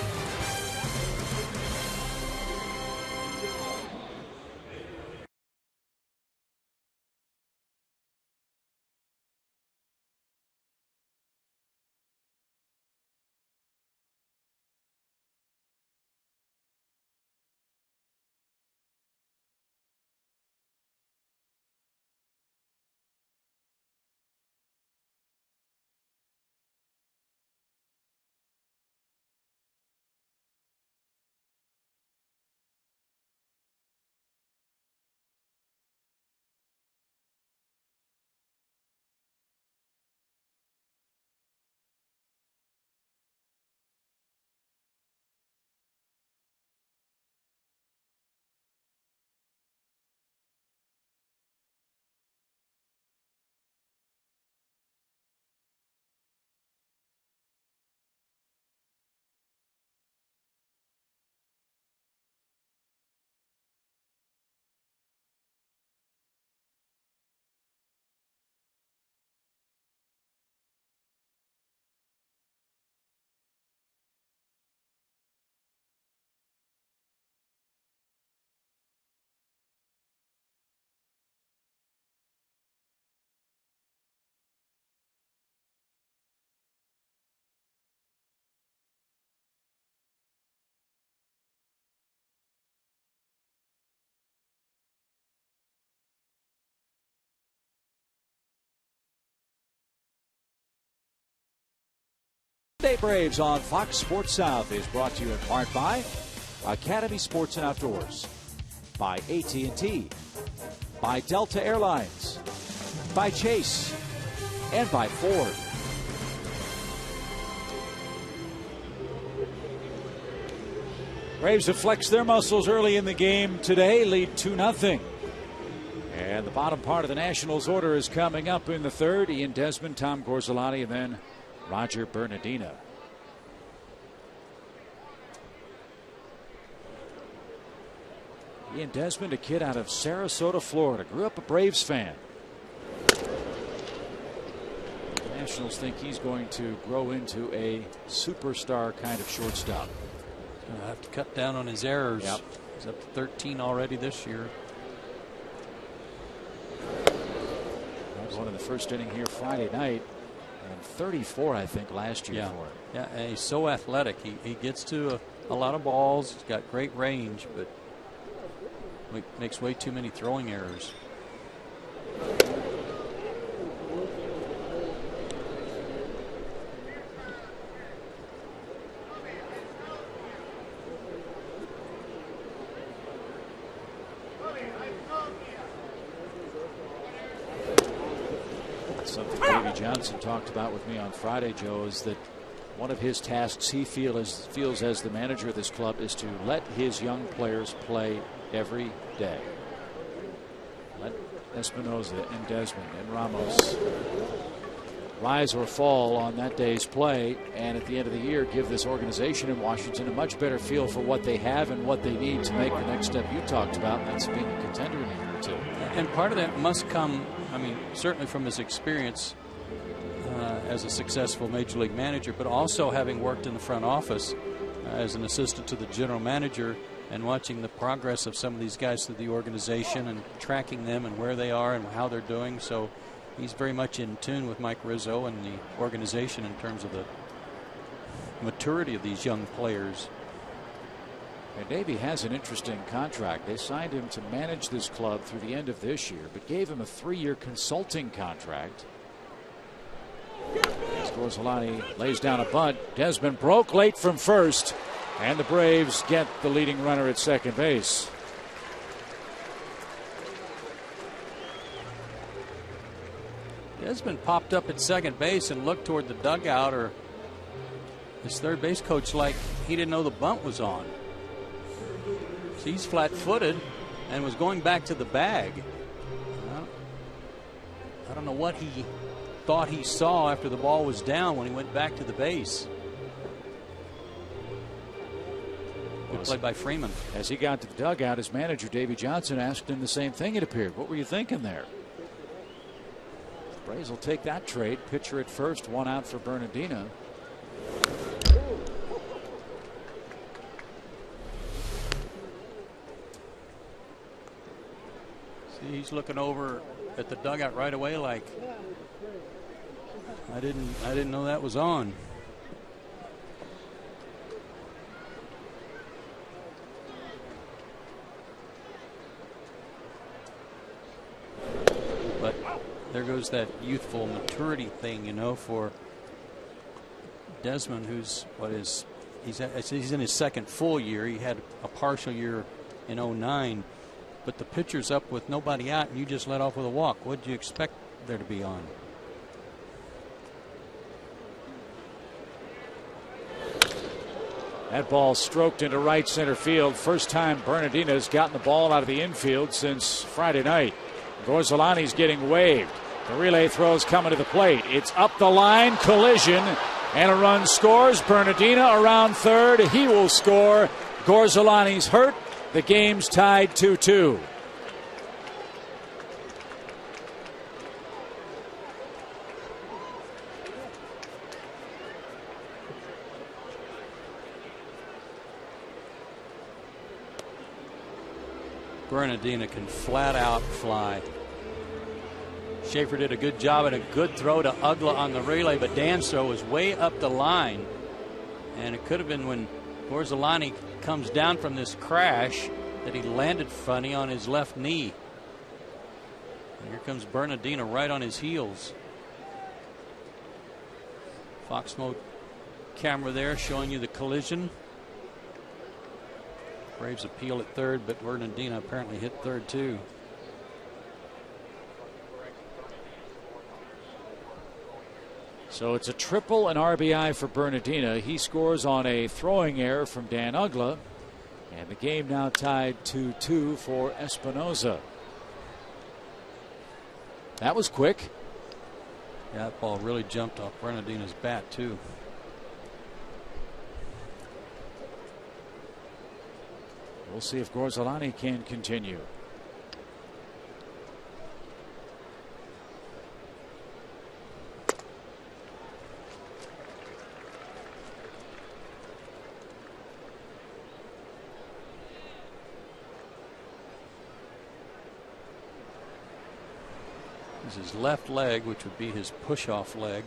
Sunday Braves on Fox Sports South is brought to you in part by Academy Sports and Outdoors, by AT by Delta Airlines, by Chase, and by Ford. Braves have flexed their muscles early in the game today, lead 2-0. And the bottom part of the Nationals order is coming up in the third. Ian Desmond, Tom Gorzelani, and then Roger Bernardina. Ian Desmond, a kid out of Sarasota, Florida, grew up a Braves fan. The Nationals think he's going to grow into a superstar kind of shortstop. He'll have to cut down on his errors. Yep. He's up to 13 already this year. One in the first inning here Friday night, and 34, I think, last year for him. Yeah, and he's so athletic. He gets to a lot of balls. He's got great range, but makes way too many throwing errors. Something Davey Johnson talked about with me on Friday, Joe, is that one of his tasks he feels as the manager of this club is to let his young players play every day. Let Espinosa and Desmond and Ramos rise or fall on that day's play, and at the end of the year give this organization in Washington a much better feel for what they have and what they need to make the next step you talked about, and that's being a contender in a year or two. And part of that must come, I mean, certainly from his experience as a successful major league manager, but also having worked in the front office as an assistant to the general manager and watching the progress of some of these guys through the organization and tracking them and where they are and how they're doing. So he's very much in tune with Mike Rizzo and the organization in terms of the maturity of these young players. And Davey has an interesting contract. They signed him to manage this club through the end of this year, but gave him a 3-year consulting contract. As Gorzelani lays down a bunt, Desmond broke late from first, and the Braves get the leading runner at second base. Desmond popped up at second base and looked toward the dugout, or his third base coach like he didn't know the bunt was on. So he's flat-footed and was going back to the bag. I don't know what he thought he saw after the ball was down when he went back to the base. Good play by Freeman. As he got to the dugout, his manager, Davey Johnson, asked him the same thing, it appeared. What were you thinking there? The Braves will take that trade. Pitcher at first, 1 out for Bernardina. See, he's looking over at the dugout right away like, I didn't know that was on. But there goes that youthful maturity thing, you know, for Desmond, who's he's in his second full year. He had a partial year in 09, but the pitcher's up with nobody out, and you just let off with a walk. What did you expect there to be on? That ball stroked into right center field. First time Bernardina has gotten the ball out of the infield since Friday night. Gorzelani's getting waved. The relay throw's coming to the plate. It's up the line, collision, and a run scores. Bernardina around third. He will score. Gorzelani's hurt. The game's tied 2-2. Bernardina can flat out fly. Schaefer did a good job and a good throw to Ugla on the relay, but Dan's throw was way up the line. And it could have been when Gorzelani comes down from this crash that he landed funny on his left knee. And here comes Bernardina right on his heels. Fox Smoke camera there showing you the collision. Braves appeal at third, but Bernardina apparently hit third too. So it's a triple and RBI for Bernardina. He scores on a throwing error from Dan Uggla. And the game now tied 2-2 for Espinoza. That was quick. Yeah, that ball really jumped off Bernardina's bat too. We'll see if Gorzelani can continue. His left leg, which would be his push-off leg.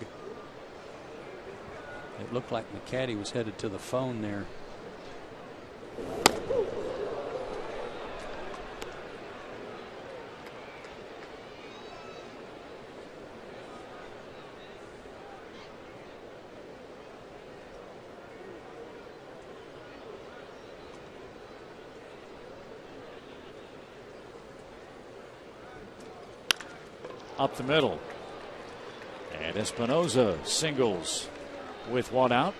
It looked like McCaddy was headed to the phone there. Up the middle. And Espinoza singles with one out.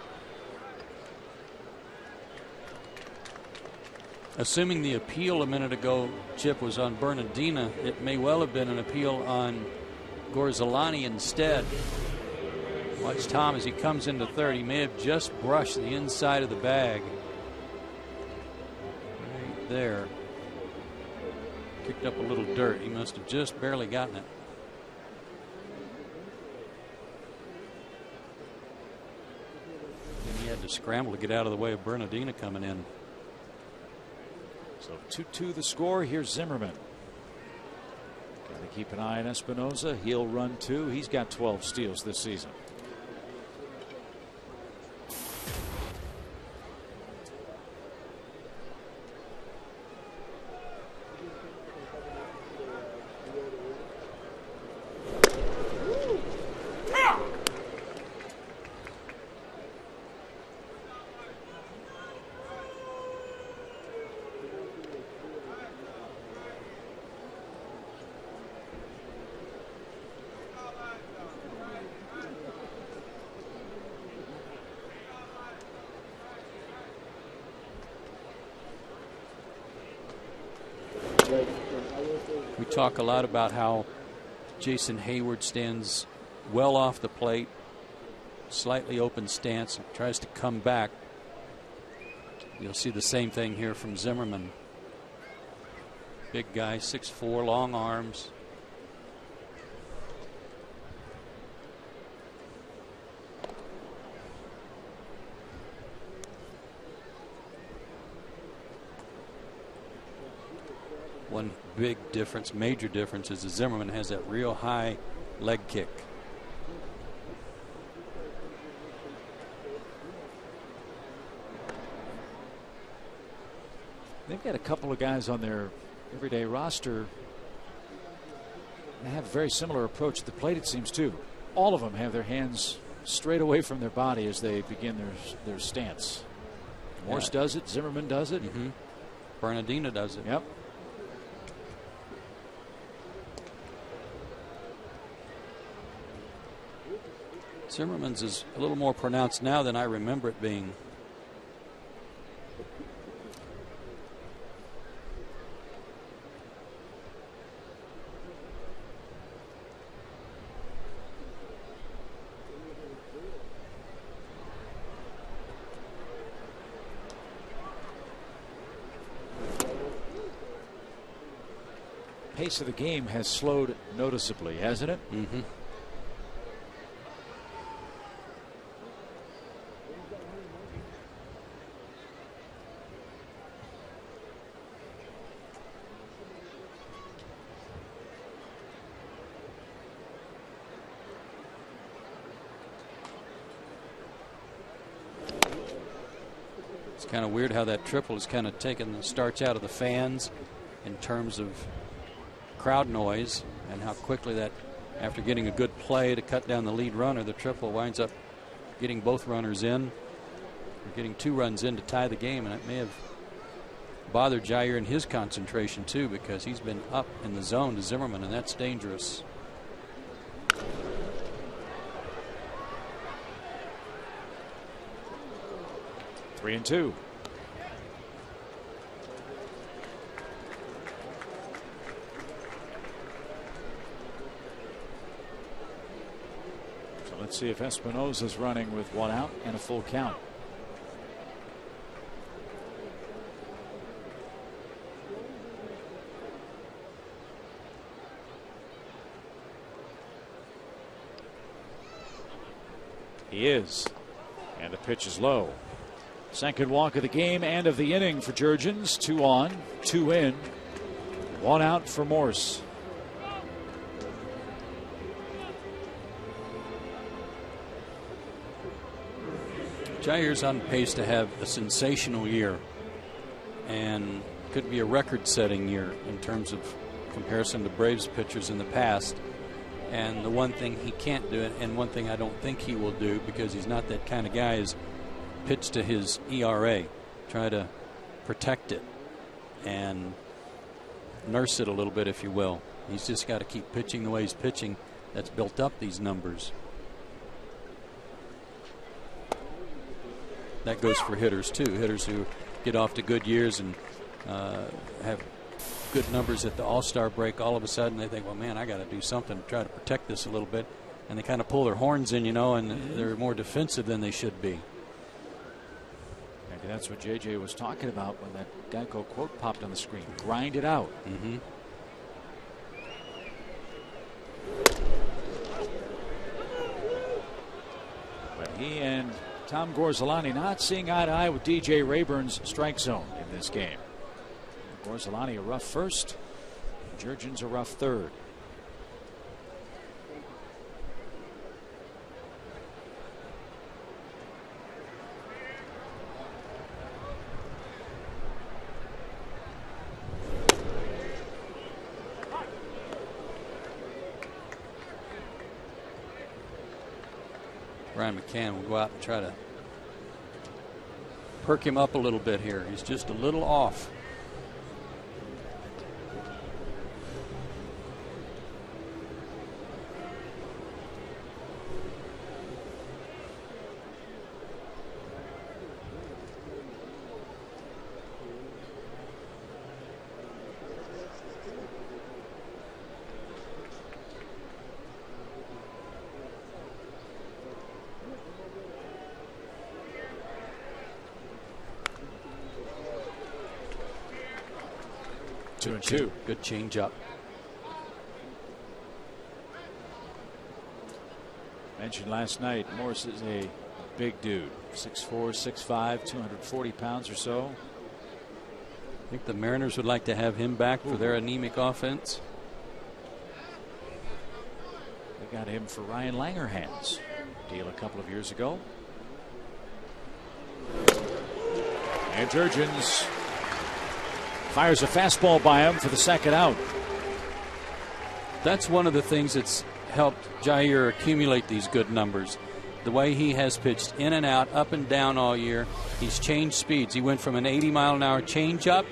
Assuming the appeal a minute ago, Chip, was on Bernardina, it may well have been an appeal on Gorzelani instead. Watch Tom as he comes into third. He may have just brushed the inside of the bag. Right there. Kicked up a little dirt. He must have just barely gotten it. He had to scramble to get out of the way of Bernardina coming in. So 2-2 the score. Here's Zimmerman. Got to keep an eye on Espinoza. He'll run too. He's got 12 steals this season. We talk a lot about how Jason Hayward stands well off the plate, slightly open stance, and tries to come back. You'll see the same thing here from Zimmerman. Big guy, 6'4", long arms. One big difference, major difference, is that Zimmerman has that real high leg kick. They've got a couple of guys on their everyday roster. They have a very similar approach at the plate, it seems, too. All of them have their hands straight away from their body as they begin their stance. Morse does it. Zimmerman does it. Bernardina does it. Yep. Zimmerman's is a little more pronounced now than I remember it being. Pace of the game has slowed noticeably, hasn't it? Mm-hmm. It's kind of weird how that triple has kind of taken the starts out of the fans in terms of crowd noise, and how quickly that, after getting a good play to cut down the lead runner, the triple winds up getting both runners in. getting 2 runs in to tie the game, and it may have bothered Jair in his concentration too, because he's been up in the zone to Zimmerman, and that's dangerous. Three and two. So let's see if Espinosa's running with 1 out and a full count. He is. And the pitch is low. Second walk of the game and of the inning for Jurgens. 2 on, 2 in, 1 out for Morse. Jair's on pace to have a sensational year, and could be a record-setting year in terms of comparison to Braves pitchers in the past. And the one thing he can't do, and one thing I don't think he will do, because he's not that kind of guy, is pitch to his ERA. Try to protect it and nurse it a little bit, if you will. He's just got to keep pitching the way he's pitching. That's built up these numbers. That goes for hitters too. Hitters who get off to good years and have good numbers at the All-Star break, all of a sudden they think, well, man, I got to do something to try to protect this a little bit. And they kind of pull their horns in, you know, and they're more defensive than they should be. Maybe that's what JJ was talking about when that Geico quote popped on the screen. Grind it out. Mm-hmm. But he and Tom Gorzelani not seeing eye to eye with DJ Rayburn's strike zone in this game. Gorzelani a rough first. Jurgens a rough third. Ryan McCann will go out and try to perk him up a little bit here. He's just a little off. Two. Good change up. Mentioned last night, Morse is a big dude. 6'4", 6'5", 240 pounds or so. I think the Mariners would like to have him back for their anemic offense. They got him for Ryan Langerhans deal a couple of years ago. And Jurgens fires a fastball by him for the second out. That's one of the things that's helped Jair accumulate these good numbers. The way he has pitched in and out, up and down all year. He's changed speeds. He went from an 80-mile-an-hour changeup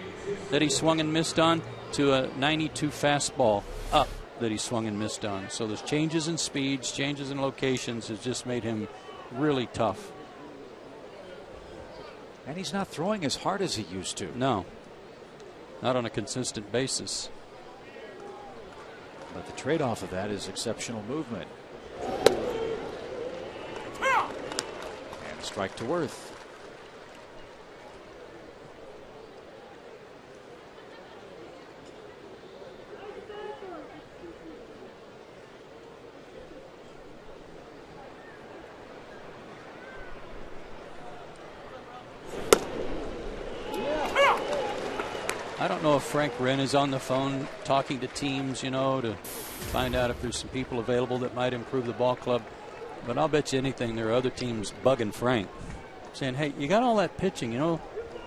that he swung and missed on to a 92 fastball up that he swung and missed on. So those changes in speeds, changes in locations has just made him really tough. And he's not throwing as hard as he used to. No. Not on a consistent basis. But the trade-off of that is exceptional movement. And a strike to Worth. I don't know if Frank Wren is on the phone talking to teams, you know, to find out if there's some people available that might improve the ball club. But I'll bet you anything there are other teams bugging Frank, saying, hey, you got all that pitching, you know,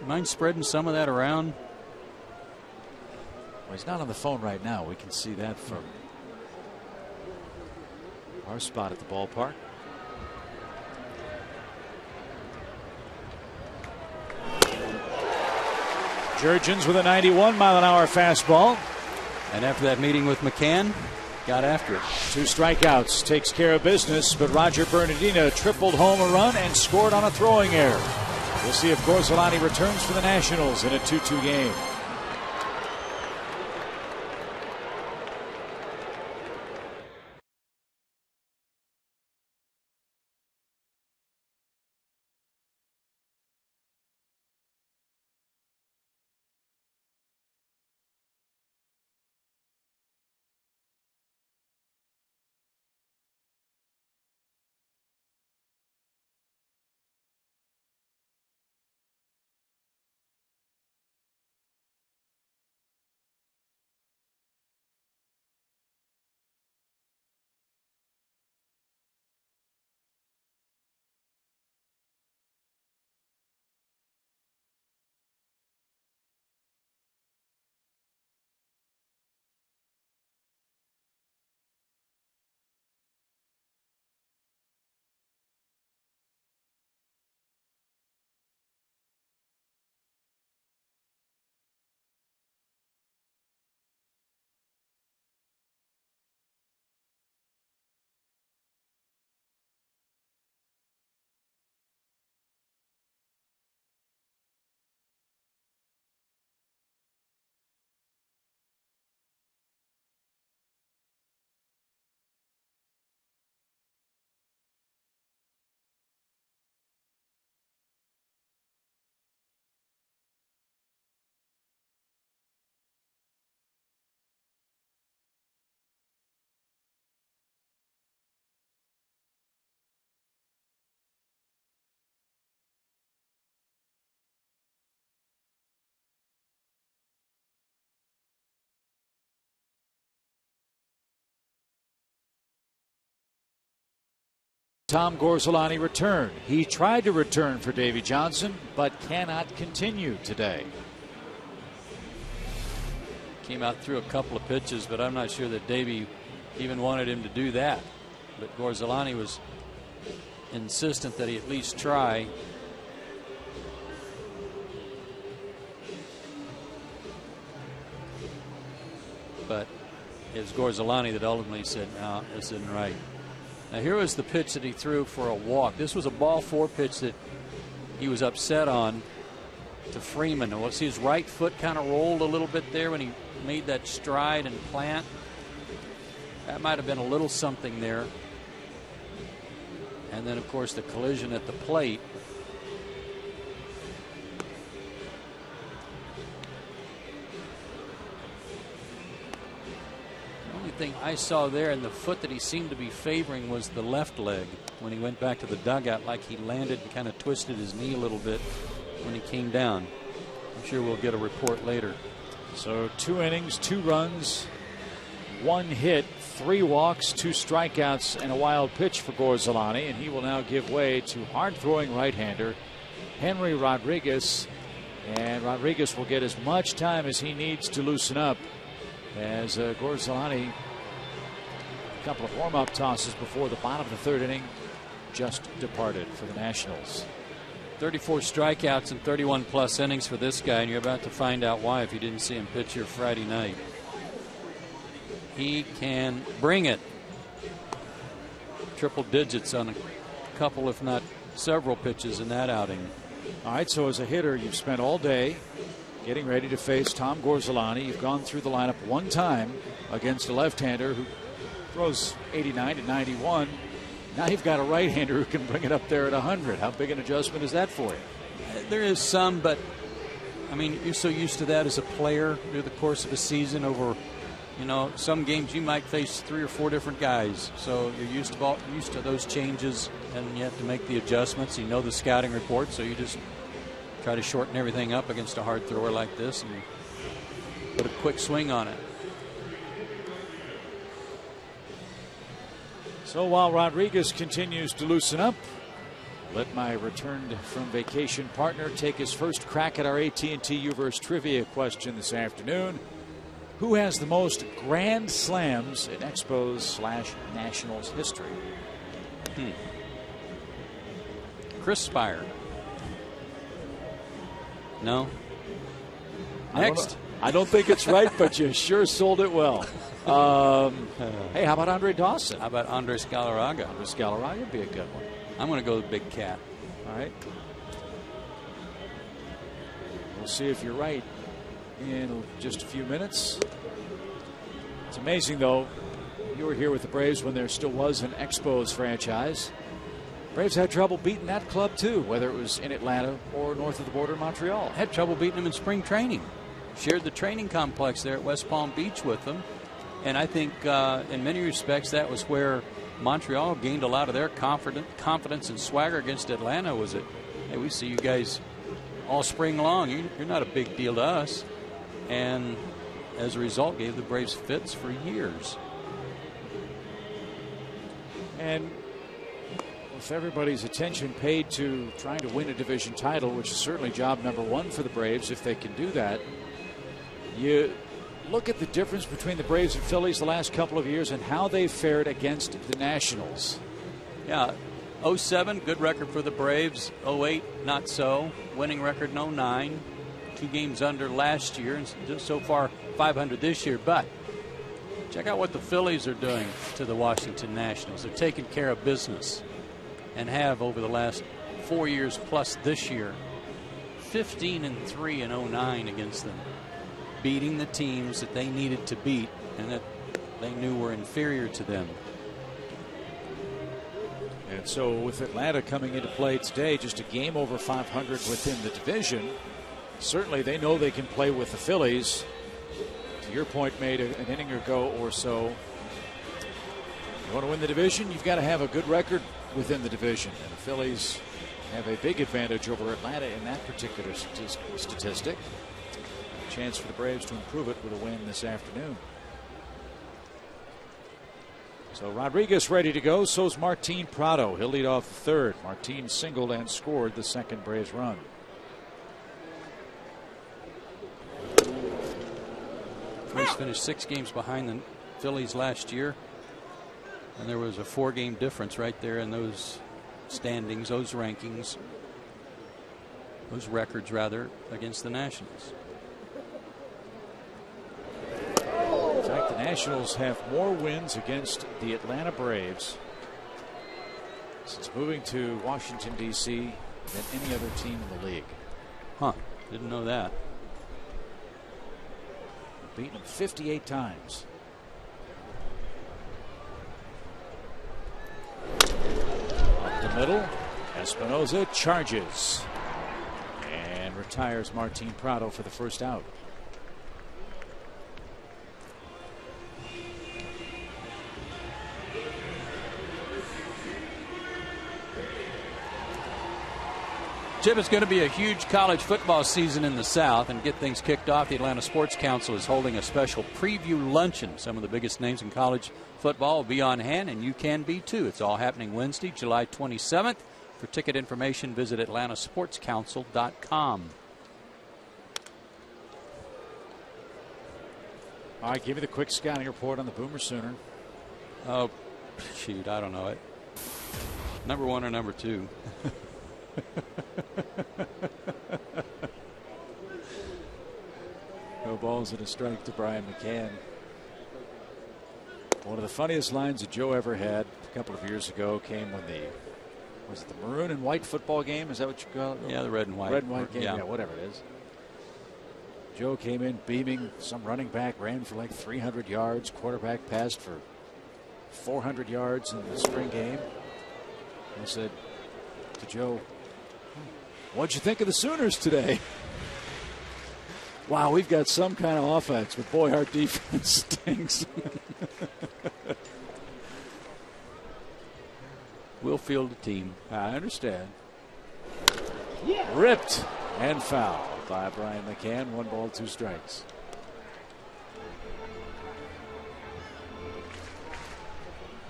mind spreading some of that around? Well, he's not on the phone right now. We can see that from our spot at the ballpark. Jurgens with a 91-mile-an-hour fastball. And after that meeting with McCann, got after it. 2 strikeouts, takes care of business, but Roger Bernardino tripled home a run and scored on a throwing error. We'll see if Gorzelani returns for the Nationals in a 2-2 game. Tom Gorzelani returned. He tried to return for Davy Johnson, but cannot continue today. Came out through a couple of pitches, but I'm not sure that Davy even wanted him to do that. But Gorzelani was insistent that he at least try. But it was Gorzelani that ultimately said, no, this isn't right. Now here was the pitch that he threw for a walk. This was a ball 4 pitch that he was upset on to Freeman. And see his right foot kind of rolled a little bit there when he made that stride and plant. That might have been a little something there. And then of course the collision at the plate. Thing I saw there in the foot that he seemed to be favoring was the left leg when he went back to the dugout, like he landed and kind of twisted his knee a little bit when he came down. I'm sure we'll get a report later. So 2 innings, 2 runs, 1 hit, 3 walks, 2 strikeouts, and a wild pitch for Gorzelani, and he will now give way to hard-throwing right-hander Henry Rodriguez, and Rodriguez will get as much time as he needs to loosen up as Gorzelani, a couple of warm-up tosses before the bottom of the 3rd inning, just departed for the Nationals. 34 strikeouts and 31 plus innings for this guy, and you're about to find out why if you didn't see him pitch here Friday night. He can bring it. Triple digits on a couple, if not several pitches in that outing. All right, so as a hitter, you've spent all day getting ready to face Tom Gorzelani. You've gone through the lineup 1 time against a left-hander who throws 89 to 91. Now you've got a right-hander who can bring it up there at 100. How big an adjustment is that for you? There is some, but I mean, you're so used to that as a player through the course of a season. Over, you know, some games you might face 3 or 4 different guys, so you're used to those changes, and you have to make the adjustments. You know the scouting report, so you just try to shorten everything up against a hard thrower like this and put a quick swing on it. So while Rodriguez continues to loosen up, let my returned from vacation partner take his first crack at our AT&T U-verse trivia question this afternoon. Who has the most grand slams in Expos/Nationals history? Chris Spire. No. Next. I don't think it's right, but you sure sold it well. Hey, how about Andre Dawson? How about Andres Galarraga? Andres Galarraga would be a good one. I'm going to go with Big Cat. All right. We'll see if you're right in just a few minutes. It's amazing, though. You were here with the Braves when there still was an Expos franchise. Braves had trouble beating that club, too, whether it was in Atlanta or north of the border in Montreal. Had trouble beating them in spring training. Shared the training complex there at West Palm Beach with them. And I think in many respects that was where Montreal gained a lot of their confidence and swagger against Atlanta. Was it, hey, we see you guys all spring long. You're not a big deal to us. And as a result, gave the Braves fits for years. And with everybody's attention paid to trying to win a division title, which is certainly job number one for the Braves if they can do that, you look at the difference between the Braves and Phillies the last couple of years and how they fared against the Nationals. Yeah, 07, good record for the Braves. 08, not so. Winning record in 09. 2 games under last year, and so far 500 this year. But check out what the Phillies are doing to the Washington Nationals. They're taking care of business and have over the last 4 years plus this year. 15-3 in 09 against them. Beating the teams that they needed to beat and that they knew were inferior to them. And so with Atlanta coming into play today, just a game over 500 within the division, certainly they know they can play with the Phillies. To your point made an inning ago or so, you want to win the division, you've got to have a good record within the division. And the Phillies have a big advantage over Atlanta in that particular statistic. A chance for the Braves to improve it with a win this afternoon. So Rodriguez ready to go. So's Martin Prado. He'll lead off the third. Martin singled and scored the second Braves run. Braves finished 6 games behind the Phillies last year. And there was a 4-game difference right there in those standings, those rankings, those records, rather, against the Nationals. In fact, the Nationals have more wins against the Atlanta Braves since moving to Washington, D.C. than any other team in the league. Huh. Didn't know that. Beaten them 58 times. Up the middle, Espinosa charges and retires Martin Prado for the first out. Chip, it's going to be a huge college football season in the South, and get things kicked off, the Atlanta Sports Council is holding a special preview luncheon. Some of the biggest names in college football will be on hand, and you can be too. It's all happening Wednesday, July 27th. For ticket information, visit atlantasportscouncil.com. All right, give me the quick scouting report on the Boomer Sooner. Oh, shoot, I don't know it. Number 1 or number 2? No balls and a strike to Brian McCann. One of the funniest lines that Joe ever had a couple of years ago came when was it the maroon and white football game? Is that what you call it? Yeah, the red and white. Red and white game, yeah, whatever it is. Joe came in beaming. Some running back ran for like 300 yards. Quarterback passed for 400 yards in the spring game. I said to Joe, "What'd you think of the Sooners today?" Wow, we've got some kind of offense, but boy, our defense stinks. We'll field a team. I understand. Yeah. Ripped and fouled by Brian McCann. 1 ball, 2 strikes.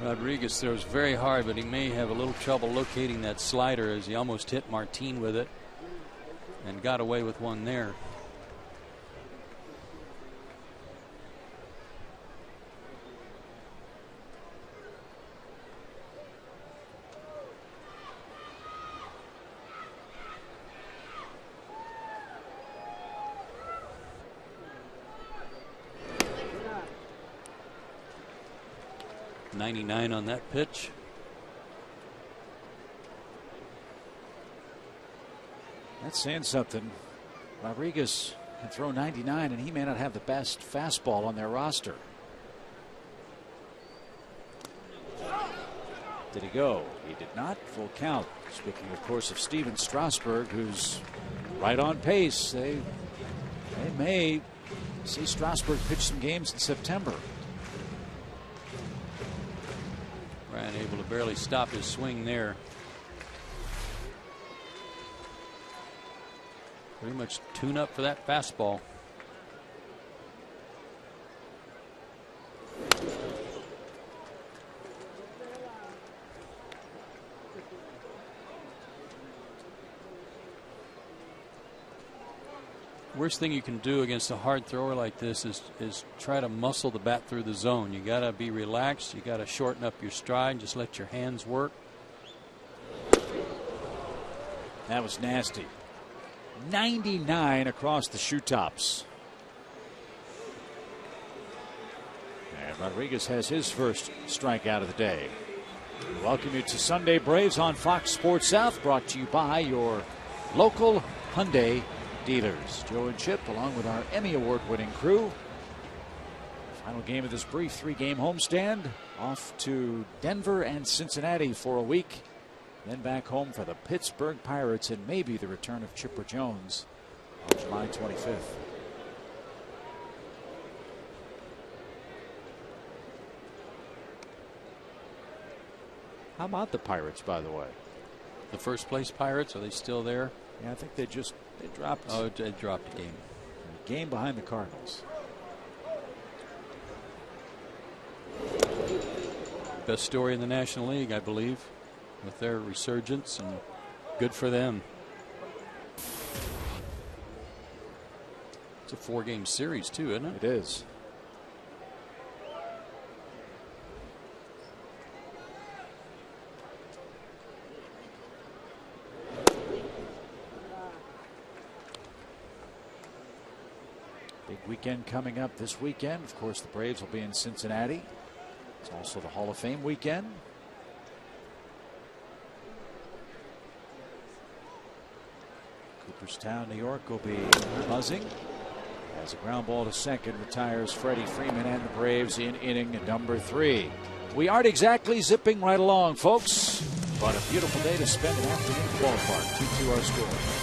Rodriguez throws very hard, but he may have a little trouble locating that slider as he almost hit Martin with it and got away with one there. 99 on that pitch. That's saying something. Rodriguez can throw 99, and he may not have the best fastball on their roster. Did he go? He did not. Full count. Speaking, of course, of Steven Strasburg, who's right on pace. They may see Strasburg pitch some games in September. Ryan able to barely stop his swing there. Pretty much tune up for that fastball. Worst thing you can do against a hard thrower like this is try to muscle the bat through the zone. You got to be relaxed. You got to shorten up your stride. Just let your hands work. That was nasty. 99 across the shoe tops. And Rodriguez has his first strikeout of the day. We welcome you to Sunday Braves on Fox Sports South, brought to you by your local Hyundai dealers. Joe and Chip, along with our Emmy Award-winning crew. Final game of this brief 3-game homestand. Off to Denver and Cincinnati for a week. Then back home for the Pittsburgh Pirates and maybe the return of Chipper Jones on July 25th. How about the Pirates, by the way? The first place Pirates, are they still there? Yeah, I think they dropped. Oh, they dropped a game. A game behind the Cardinals. Best story in the National League, I believe, with their resurgence, and good for them. It's a 4-game series too, isn't it? It is. Big weekend coming up this weekend. Of course, the Braves will be in Cincinnati. It's also the Hall of Fame weekend. Cooperstown, New York will be buzzing as a ground ball to second retires Freddie Freeman and the Braves in inning number 3. We aren't exactly zipping right along, folks, but a beautiful day to spend an afternoon at the ballpark. 2-2 our score.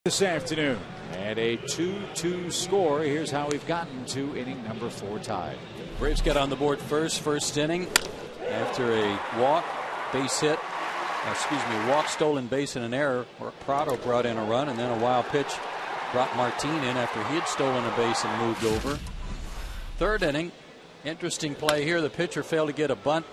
This afternoon, and a 2-2 score. Here's how we've gotten to inning number 4 tied. Braves got on the board first inning after a walk, base hit, walk, stolen base, and an error where Prado brought in a run, and then a wild pitch brought Martin in after he had stolen a base and moved over. 3rd inning, interesting play here. The pitcher failed to get a bunt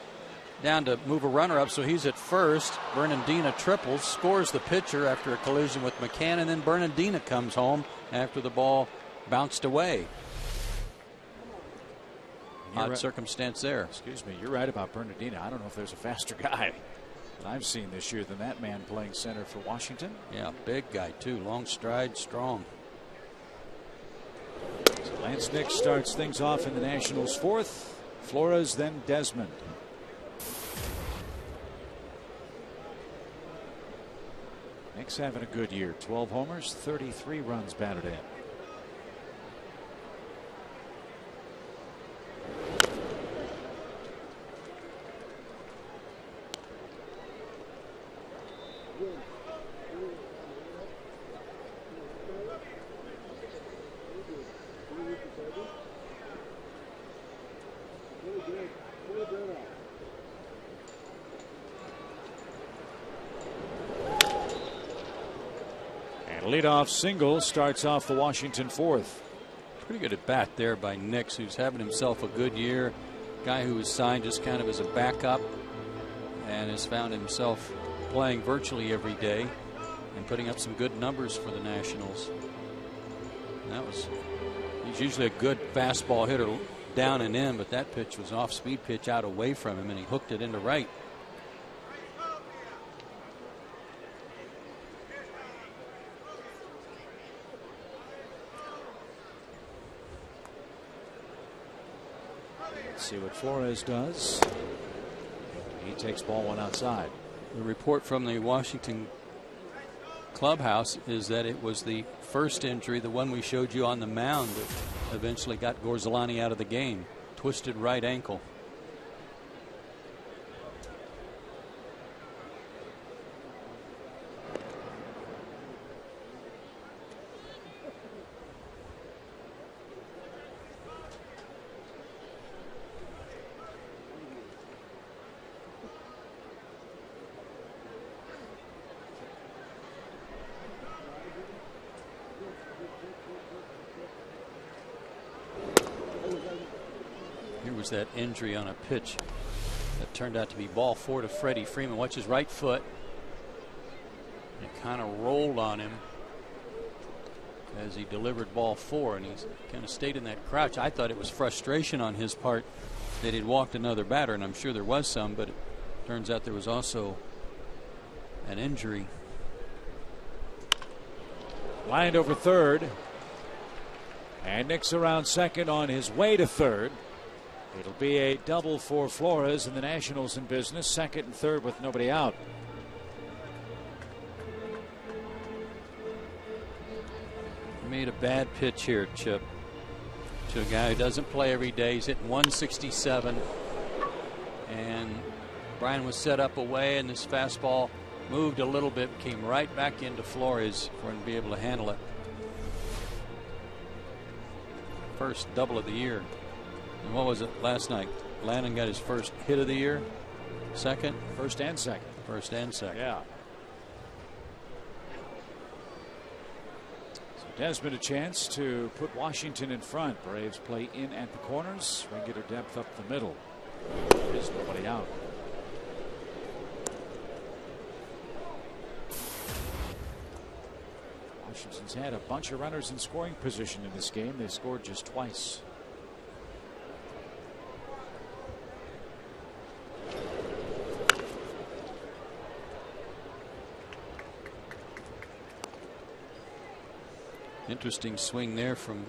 down to move a runner up, so he's at first. Bernardina triples, scores the pitcher after a collision with McCann, and then Bernardina comes home after the ball bounced away. Odd circumstance there. Excuse me, you're right about Bernardina. I don't know if there's a faster guy that I've seen this year than that man playing center for Washington. Yeah, big guy too, long stride, strong. So Lance Nix starts things off in the Nationals' fourth. Flores, then Desmond. Nix having a good year. 12 homers, 33 runs batted in. Leadoff single starts off the Washington fourth. Pretty good at bat there by Nix, who's having himself a good year. Guy who was signed just kind of as a backup and has found himself playing virtually every day and putting up some good numbers for the Nationals. And he's usually a good fastball hitter down and in, but that pitch was off speed pitch out away from him, and he hooked it into right. See what Flores does. He takes ball one outside. The report from the Washington clubhouse is that it was the first injury, the one we showed you on the mound, that eventually got Gorzelani out of the game. Twisted right ankle. Was that injury on a pitch that turned out to be ball 4 to Freddie Freeman. Watch his right foot. It kind of rolled on him as he delivered ball 4, and he's kind of stayed in that crouch. I thought it was frustration on his part that he'd walked another batter, and I'm sure there was some, but it turns out there was also an injury. Lined over third, and Nix around second on his way to third. It'll be a double for Flores, and the Nationals in business, second and third with nobody out. Made a bad pitch here, Chip, to a guy who doesn't play every day. He's hitting 167, and Brian was set up away, and this fastball moved a little bit, came right back into Flores for him to be able to handle it. First double of the year. And what was it last night? Landon got his first hit of the year. Second? First and second. First and second. Yeah. So Desmond a chance to put Washington in front. Braves play in at the corners. Regular depth up the middle. There's nobody out. Washington's had a bunch of runners in scoring position in this game. They scored just twice. Interesting swing there from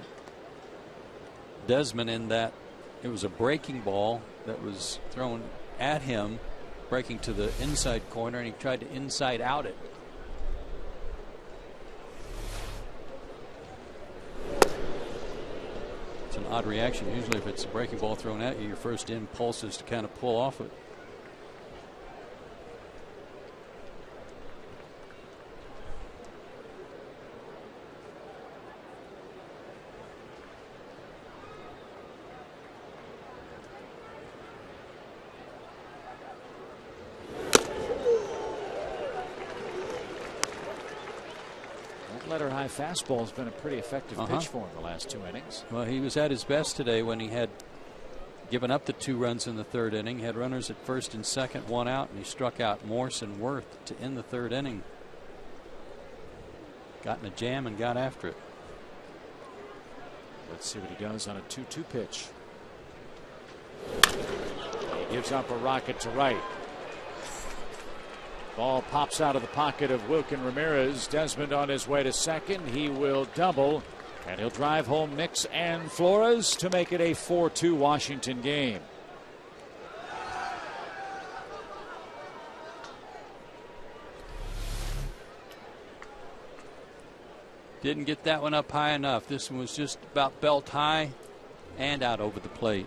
Desmond, in that it was a breaking ball that was thrown at him, breaking to the inside corner, and he tried to inside out it. It's an odd reaction. Usually if it's a breaking ball thrown at you, your first impulse is to kind of pull off it. High fastball has been a pretty effective pitch for him the last 2 innings. Well, he was at his best today when he had given up the 2 runs in the 3rd inning, had runners at 1st and 2nd, 1 out, and he struck out Morse and Worth to end the 3rd inning. Got in a jam and got after it. Let's see what he does on a 2-2 pitch. He gives up a rocket to right. Ball pops out of the pocket of Wilkin Ramirez. Desmond on his way to second. He will double, and he'll drive home Nix and Flores to make it a 4-2 Washington game. Didn't get that one up high enough. This one was just about belt high and out over the plate.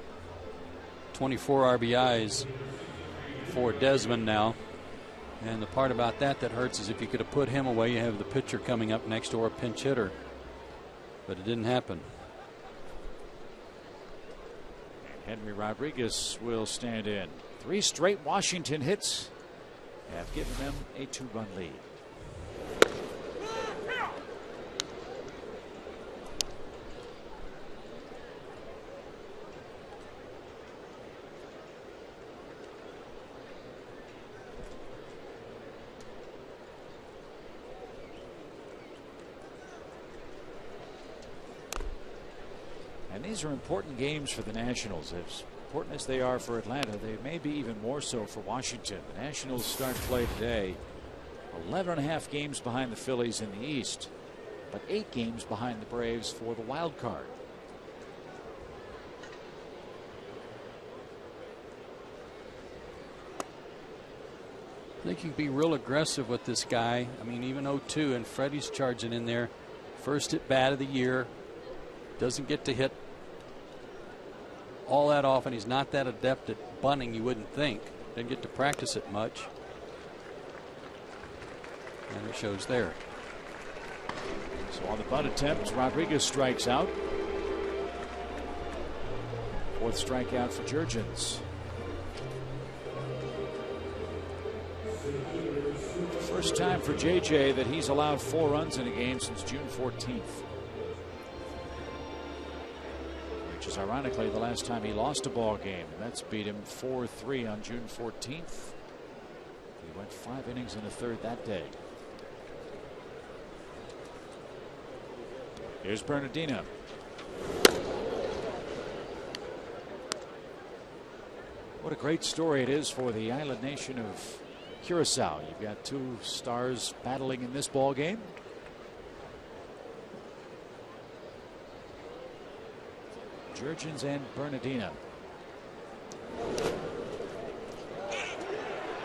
24 RBIs for Desmond now. And the part about that hurts is if you could have put him away, you have the pitcher coming up next or a pinch hitter. But it didn't happen. And Henry Rodriguez will stand in. 3 straight Washington hits have given them a 2-run lead. These are important games for the Nationals. As important as they are for Atlanta, they may be even more so for Washington. The Nationals start play today 11.5 games behind the Phillies in the East, but 8 games behind the Braves for the wild card. I think you can be real aggressive with this guy. I mean, even 0-2, and Freddie's charging in there. First at bat of the year. Doesn't get to hit all that often. He's not that adept at bunting, you wouldn't think. Didn't get to practice it much. And it shows there. So on the bunt attempt, Rodriguez strikes out. 4th strikeout for Jurgens. First time for JJ that he's allowed 4 runs in a game since June 14th. Which is ironically the last time he lost a ball game. The Mets beat him 4-3 on June 14th. He went 5 innings in the 3rd that day. Here's Bernardino. What a great story it is for the island nation of Curacao. You've got 2 stars battling in this ball game. Jurgens and Bernardino.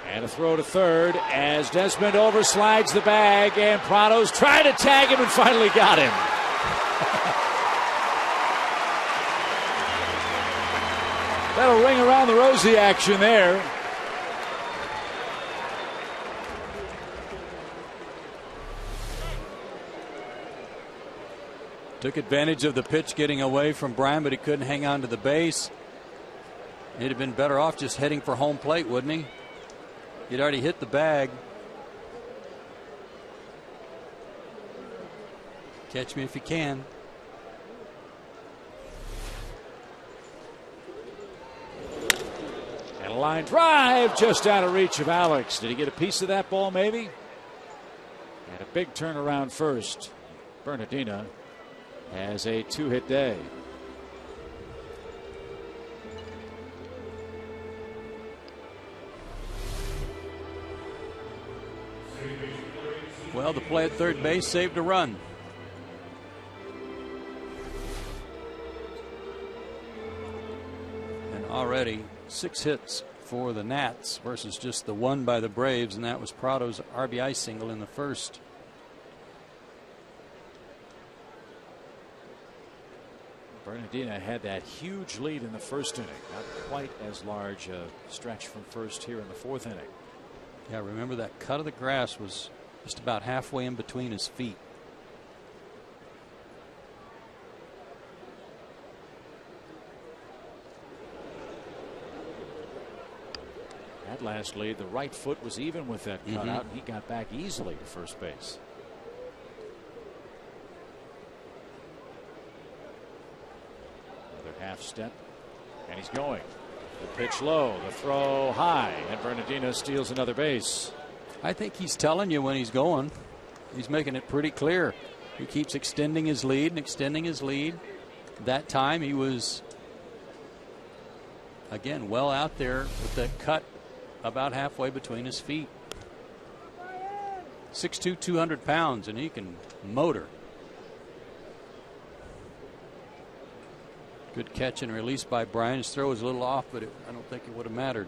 And a throw to third as Desmond overslides the bag, and Prado's trying to tag him and finally got him. That'll ring around the rosy action there. Took advantage of the pitch getting away from Brian, but he couldn't hang on to the base. He'd have been better off just heading for home plate, wouldn't he? He'd already hit the bag. Catch me if you can. And a line drive just out of reach of Alex. Did he get a piece of that ball maybe? And a big turnaround first. Bernardino has a 2-hit day. Well, the play at third base saved a run. And already 6 hits for the Nats versus just the 1 by the Braves, and that was Prado's RBI single in the 1st. Bernardino had that huge lead in the 1st inning. Not quite as large a stretch from first here in the 4th inning. Yeah, remember that cut of the grass was just about halfway in between his feet. That last lead, the right foot was even with that cutout, and he got back easily to first base. Another half step And he's going. The pitch low, the throw high, and Bernardino steals another base. I think he's telling you when he's going. He's making it pretty clear. He keeps extending his lead and extending his lead. That time he was, again, well out there with that cut about halfway between his feet. 6'2", 200 pounds, and he can motor. Good catch and release by Bryan. His throw was a little off, but I don't think it would have mattered.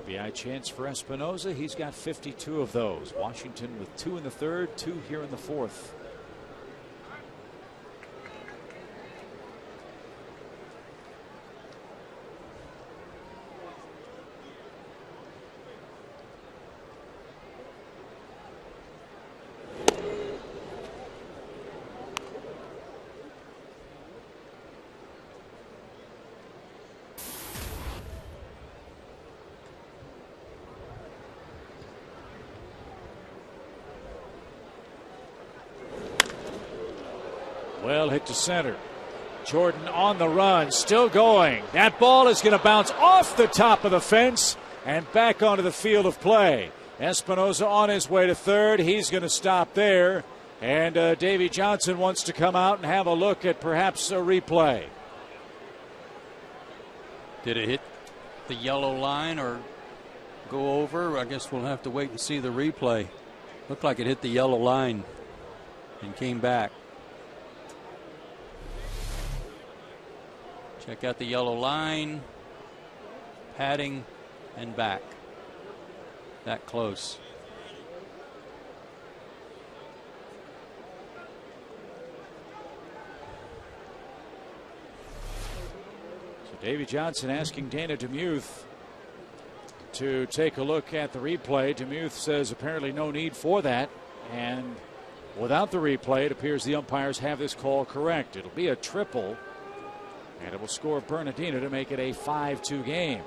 RBI chance for Espinosa. He's got 52 of those. Washington with 2 in the third, 2 here in the fourth. Well hit to center. Jordan on the run, still going. That ball is going to bounce off the top of the fence and back onto the field of play. Espinosa on his way to third. He's going to stop there. And Davey Johnson wants to come out and have a look at perhaps a replay. Did it hit the yellow line or go over? I guess we'll have to wait and see the replay. Looked like it hit the yellow line and came back. Check out the yellow line, padding, and back. That close. So Davey Johnson asking Dana DeMuth to take a look at the replay. DeMuth says apparently no need for that. And without the replay, it appears the umpires have this call correct. It'll be a triple. And it will score Bernardino to make it a 5-2 game.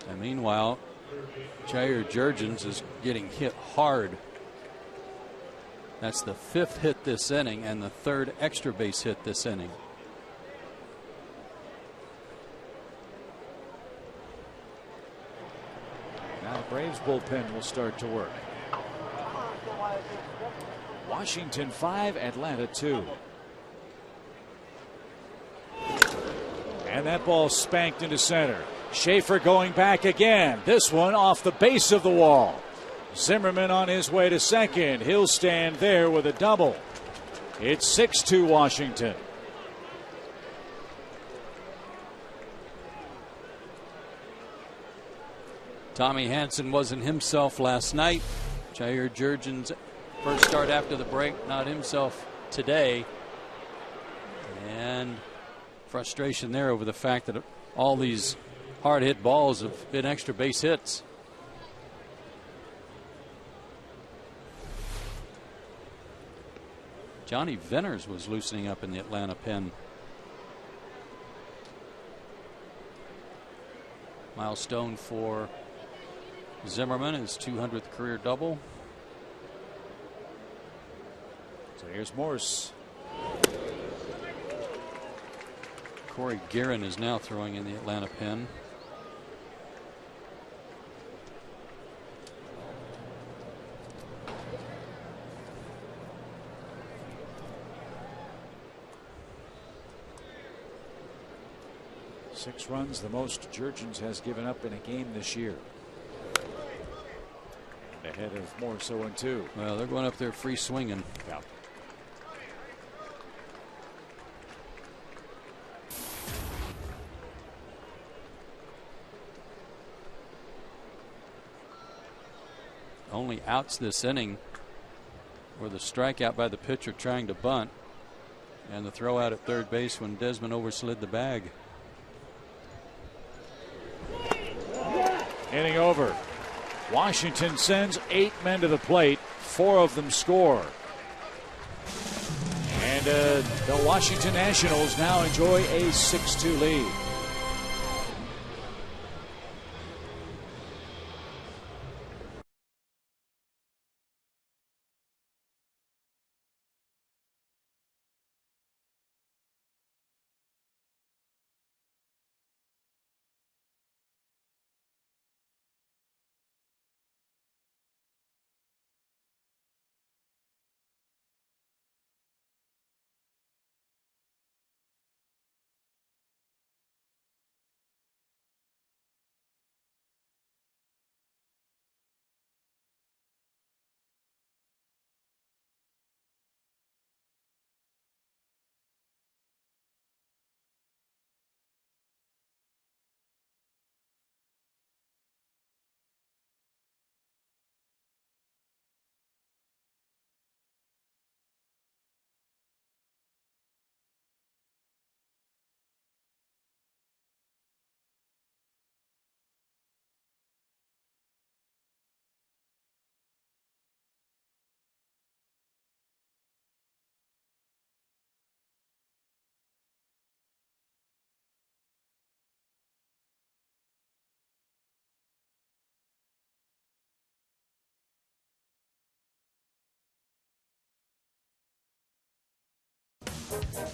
And meanwhile, Jair Jurgens is getting hit hard. That's the 5th hit this inning and the 3rd extra base hit this inning. Now the Braves bullpen will start to work. Washington 5, Atlanta 2. And that ball spanked into center. Schaefer going back again. This one off the base of the wall. Zimmerman on his way to second. He'll stand there with a double. It's 6-2 Washington. Tommy Hanson wasn't himself last night. Jair Jurgens' first start after the break, not himself today. And frustration there over the fact that all these hard hit balls have been extra base hits. Johnny Venners was loosening up in the Atlanta pen. Milestone for Zimmerman, his 200th career double. So here's Morse. Corey Guerin is now throwing in the Atlanta pen. Six runs, the most Jurgens has given up in a game this year. And ahead of Morse 0-2. Well, they're going up there free swinging. Yeah. Only outs this inning were the strikeout by the pitcher trying to bunt and the throw out at third base when Desmond overslid the bag. Inning over. Washington sends 8 men to the plate. 4 of them score. And the Washington Nationals now enjoy a 6-2 lead.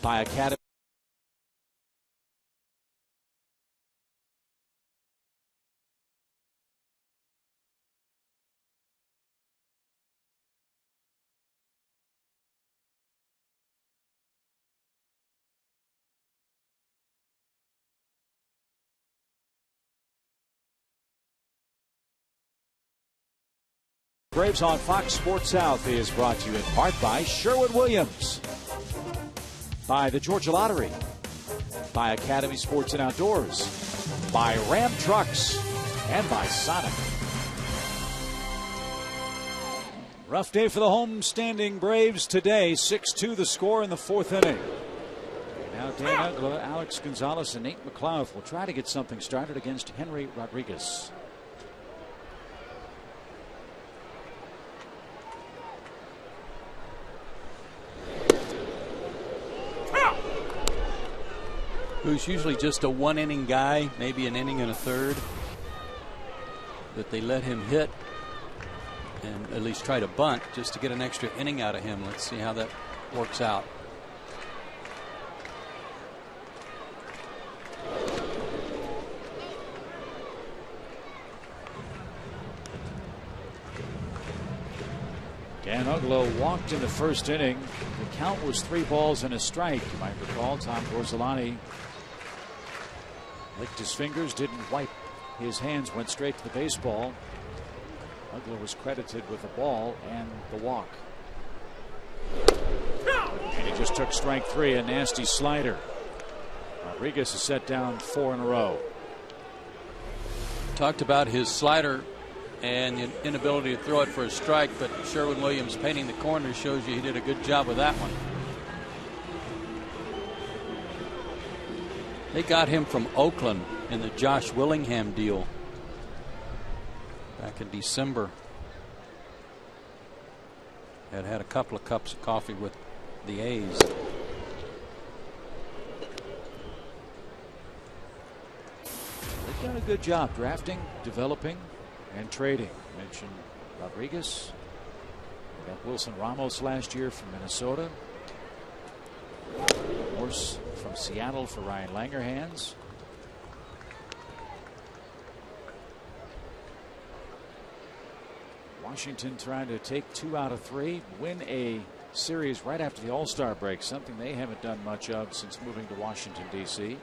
by Academy. Braves on Fox Sports South is brought to you in part by Sherwin-Williams, by the Georgia Lottery, by Academy Sports and Outdoors, by Ram Trucks, and by Sonic. Rough day for the home-standing Braves today. 6-2 the score in the fourth inning. Now Dan Uggla, Alex Gonzalez, and Nate McLeod will try to get something started against Henry Rodriguez. Who's usually just a one-inning guy, maybe an inning and a third. But they let him hit and at least try to bunt just to get an extra inning out of him. Let's see how that works out. Dan Uggla walked in the first inning. The count was 3 balls and a strike. You might recall Tom Gorzelani licked his fingers, didn't wipe his hands, went straight to the baseball. Uggla was credited with the ball and the walk. And he just took strike 3, a nasty slider. Rodriguez has set down 4 in a row. Talked about his slider and the inability to throw it for a strike, but Sherwin-Williams painting the corner shows you he did a good job with that one. They got him from Oakland in the Josh Willingham deal back in December. Had a couple of cups of coffee with the A's. They've done a good job drafting, developing, and trading. I mentioned Rodriguez. We got Wilson Ramos last year from Minnesota. Morse from Seattle for Ryan Langerhans. Washington trying to take 2 out of 3, win a series right after the All-Star break, something they haven't done much of since moving to Washington, D.C. And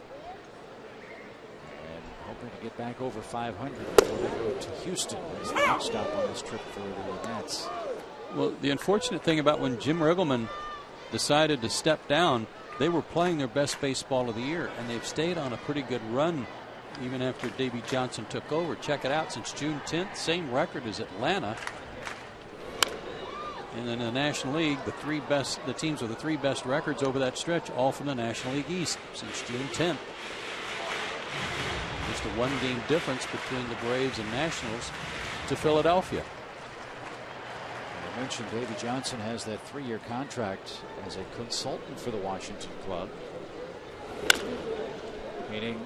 hoping to get back over 500 before they go to Houston as the next stop on this trip for the Nats. Well, the unfortunate thing about when Jim Riggleman decided to step down, they were playing their best baseball of the year, and they've stayed on a pretty good run even after Davey Johnson took over. Check it out, since June 10th, same record as Atlanta. And in the National League, the teams with the 3 best records over that stretch, all from the National League East since June 10th. Just a 1-game difference between the Braves and Nationals to Philadelphia. I mentioned Davey Johnson has that 3-year contract as a consultant for the Washington club, meaning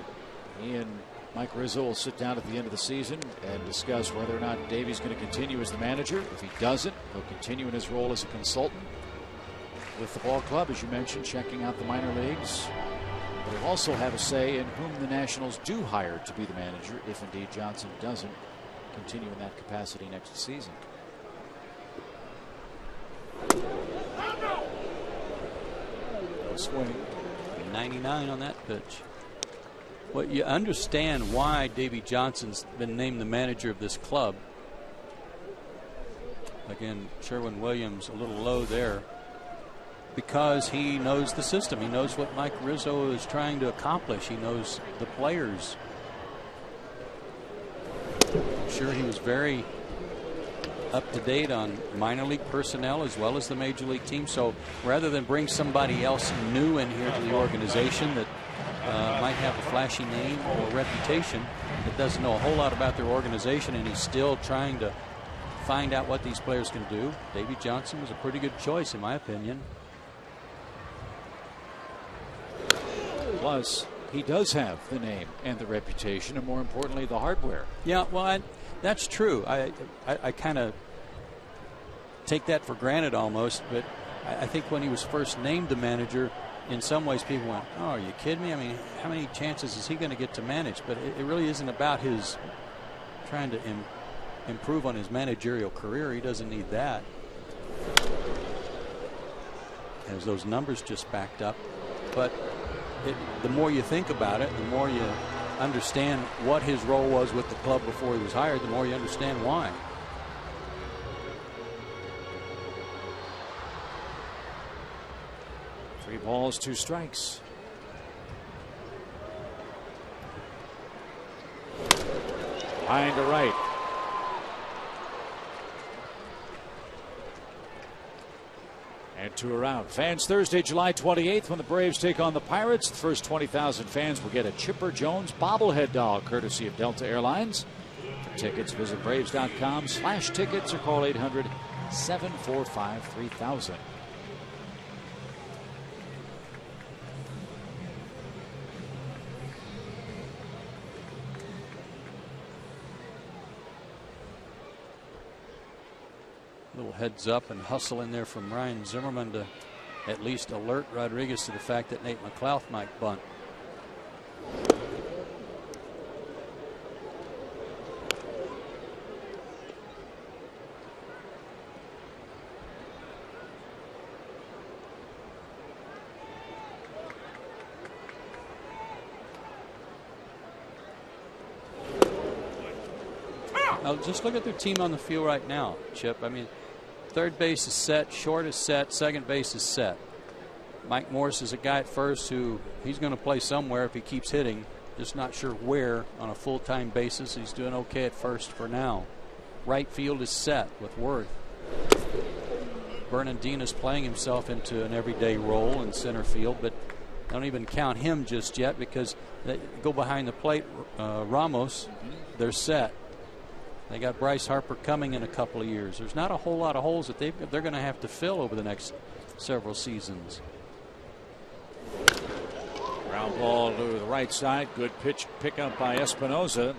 he and Mike Rizzo will sit down at the end of the season and discuss whether or not Davey's going to continue as the manager. If he doesn't, he'll continue in his role as a consultant with the ball club, as you mentioned, checking out the minor leagues. But he'll also have a say in whom the Nationals do hire to be the manager, if indeed Johnson doesn't continue in that capacity next season. Swing. 99 on that pitch. Well, you understand why Davey Johnson's been named the manager of this club. Again, Sherwin-Williams a little low there, because he knows the system. He knows what Mike Rizzo is trying to accomplish. He knows the players. I'm sure he was very up to date on minor league personnel as well as the major league team. So rather than bring somebody else new in here to the organization that might have a flashy name or reputation that doesn't know a whole lot about their organization, and he's still trying to find out what these players can do, Davey Johnson was a pretty good choice in my opinion. Plus, he does have the name and the reputation, and more importantly, the hardware. Yeah, well, that's true. I kind of take that for granted almost, but I think when he was first named the manager, in some ways people went, oh, are you kidding me? I mean, how many chances is he going to get to manage? But it really isn't about his trying to improve on his managerial career. He doesn't need that. As those numbers just backed up. But the more you think about it, the more you understand what his role was with the club before he was hired, the more you understand why. Three balls, two strikes. Behind to right. And two around. Fans Thursday, July 28th, when the Braves take on the Pirates. The first 20,000 fans will get a Chipper Jones bobblehead doll, courtesy of Delta Airlines. For tickets, visit Braves.com/tickets or call 800-745-3000. Little heads up and hustle in there from Ryan Zimmerman to at least alert Rodriguez to the fact that Nate McLouth might bunt. Now just look at their team on the field right now, Chip. I mean, third base is set, short is set, second base is set. Mike Morse is a guy at first who he's going to play somewhere if he keeps hitting, just not sure where on a full-time basis. He's doing okay at first for now. Right field is set with Worth. Bernardina's playing himself into an everyday role in center field, but don't even count him just yet because they go behind the plate. Ramos, they're set. They got Bryce Harper coming in a couple of years. There's not a whole lot of holes that they're going to have to fill over the next several seasons. Ground ball to the right side. Good pitch pickup by Espinosa.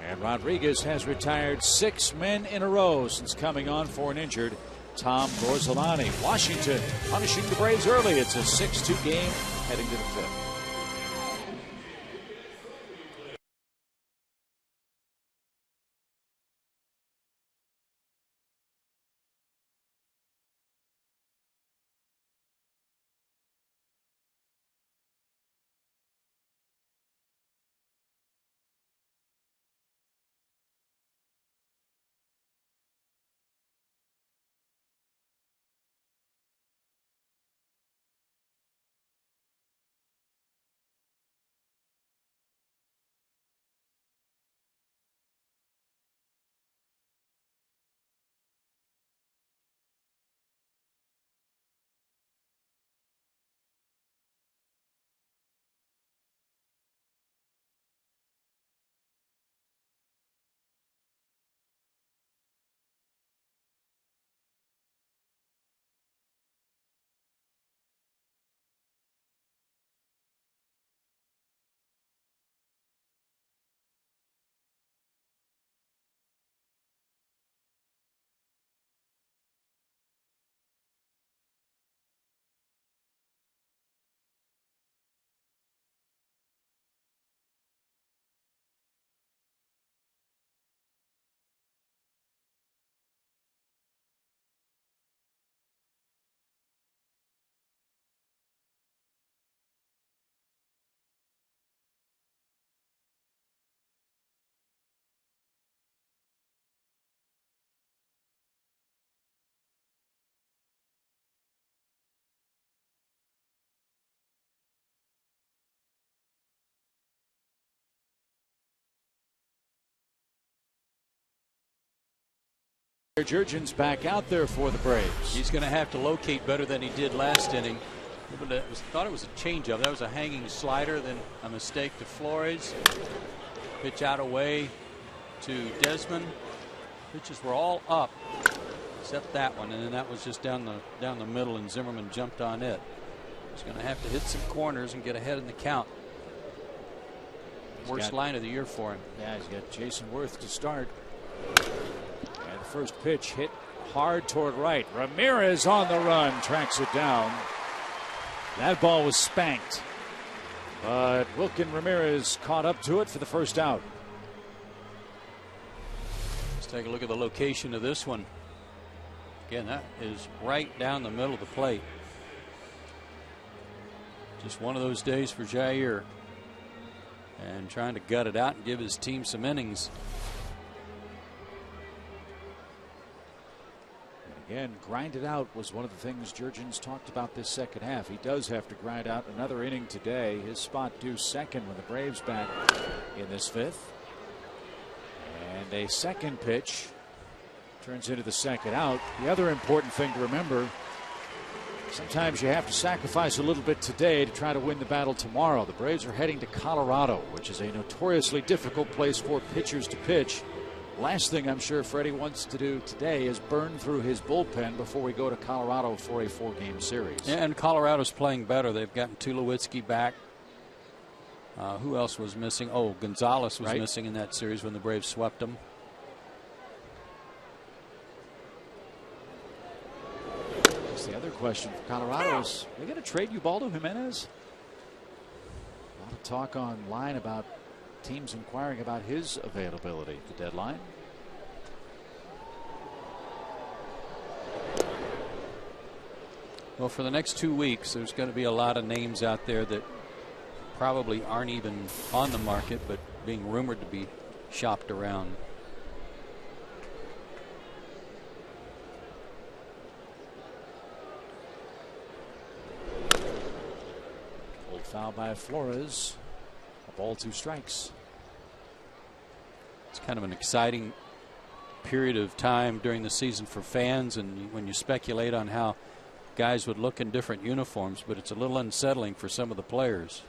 And Rodriguez has retired 6 men in a row since coming on for an injured Tom Gorzelani. Washington punishing the Braves early. It's a 6-2 game heading to the 5th. Jurgens back out there for the Braves. He's going to have to locate better than he did last inning. Thought it was a changeup. That was a hanging slider, then a mistake to Flores. Pitch out away to Desmond. Pitches were all up except that one, and then that was just down the middle, and Zimmerman jumped on it. He's going to have to hit some corners and get ahead in the count. Worst line of the year for him. Yeah, he's got Jason Worth to start. And the first pitch hit hard toward right. Ramirez on the run, tracks it down. That ball was spanked, but Wilkin Ramirez caught up to it for the first out. Let's take a look at the location of this one. Again, that is right down the middle of the plate. Just one of those days for Jair, and trying to gut it out and give his team some innings. Again, grind it out was one of the things Jurgens talked about this second half. He does have to grind out another inning today. His spot due second when the Braves back in this fifth. And a second pitch turns into the second out. The other important thing to remember, sometimes you have to sacrifice a little bit today to try to win the battle tomorrow. The Braves are heading to Colorado, which is a notoriously difficult place for pitchers to pitch. Last thing I'm sure Freddie wants to do today is burn through his bullpen before we go to Colorado for a 4-game series. Yeah, and Colorado's playing better. They've gotten Tulowitzki back. Who else was missing? Oh, Gonzalez was missing in that series when the Braves swept them. That's the other question for Colorado is, are they going to trade Ubaldo Jimenez? A lot of talk online about teams inquiring about his availability at the deadline. Well, for the next 2 weeks, there's going to be a lot of names out there that probably aren't even on the market, but being rumored to be shopped around. Old foul by Flores. A ball, 2 strikes. It's kind of an exciting period of time during the season for fans, and when you speculate on how guys would look in different uniforms, but it's a little unsettling for some of the players.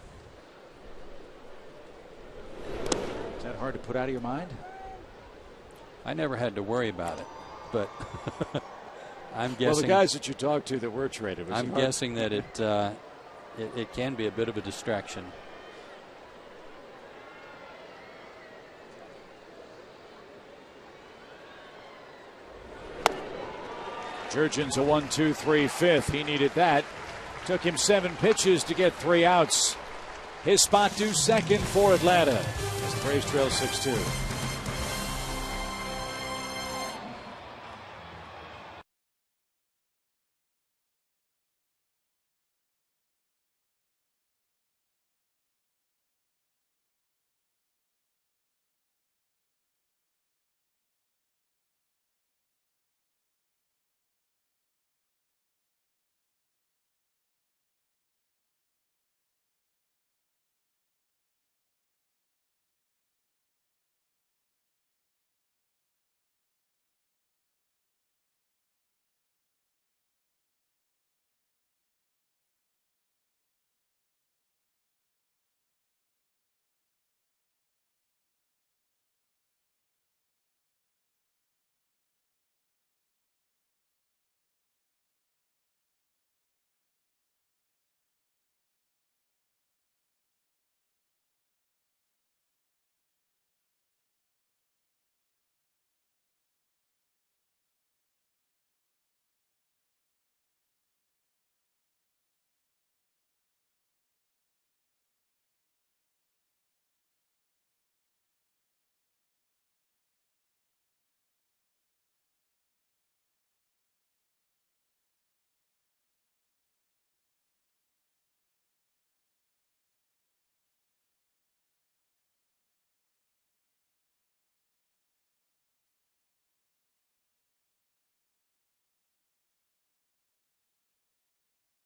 Is that hard to put out of your mind? I never had to worry about it, but I'm guessing. Well, the guys that you talked to that were traded. I'm guessing that it can be a bit of a distraction. Jurgens a 1-2-3 fifth. He needed that. Took him 7 pitches to get 3 outs. His spot due second for Atlanta as the Braves trail 6-2.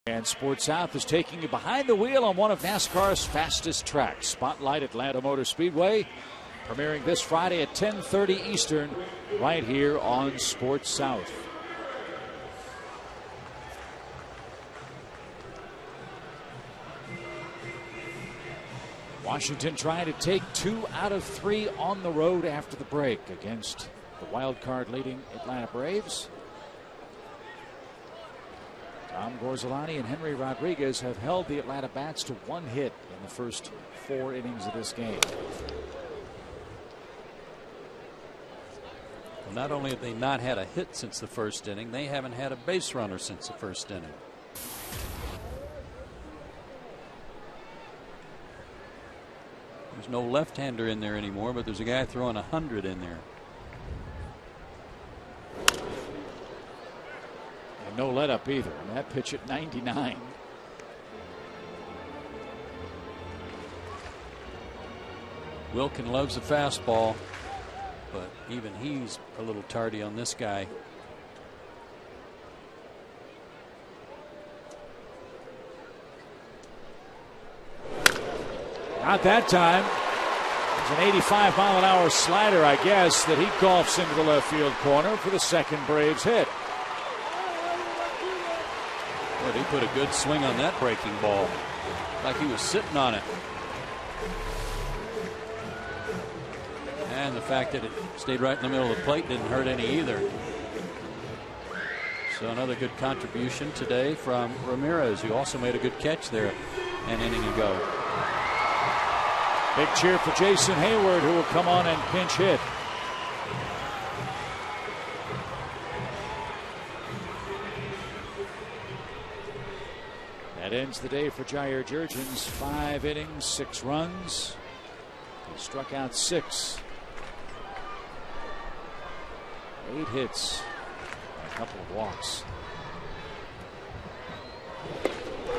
And Sports South is taking you behind the wheel on one of NASCAR's fastest tracks. Spotlight Atlanta Motor Speedway, premiering this Friday at 10:30 Eastern, right here on Sports South. Washington trying to take 2 out of 3 on the road after the break against the wild card leading Atlanta Braves. Tom Gorzolani and Henry Rodriguez have held the Atlanta bats to 1 hit in the first 4 innings of this game. Well, not only have they not had a hit since the first inning, they haven't had a base runner since the first inning. There's no left-hander in there anymore, but there's a guy throwing 100 in there. And no let up either. And that pitch at 99. Wilkin loves the fastball, but even he's a little tardy on this guy. Not that time. It's an 85-mile-an-hour slider, I guess, that he golfs into the left field corner for the second Braves hit. But he put a good swing on that breaking ball, like he was sitting on it. And the fact that it stayed right in the middle of the plate didn't hurt any either. So another good contribution today from Ramirez, who also made a good catch there an inning ago. Big cheer for Jason Hayward, who will come on and pinch hit. That ends the day for Jair Jurgens. 5 innings, 6 runs. He struck out 6. 8 hits, and a couple of walks.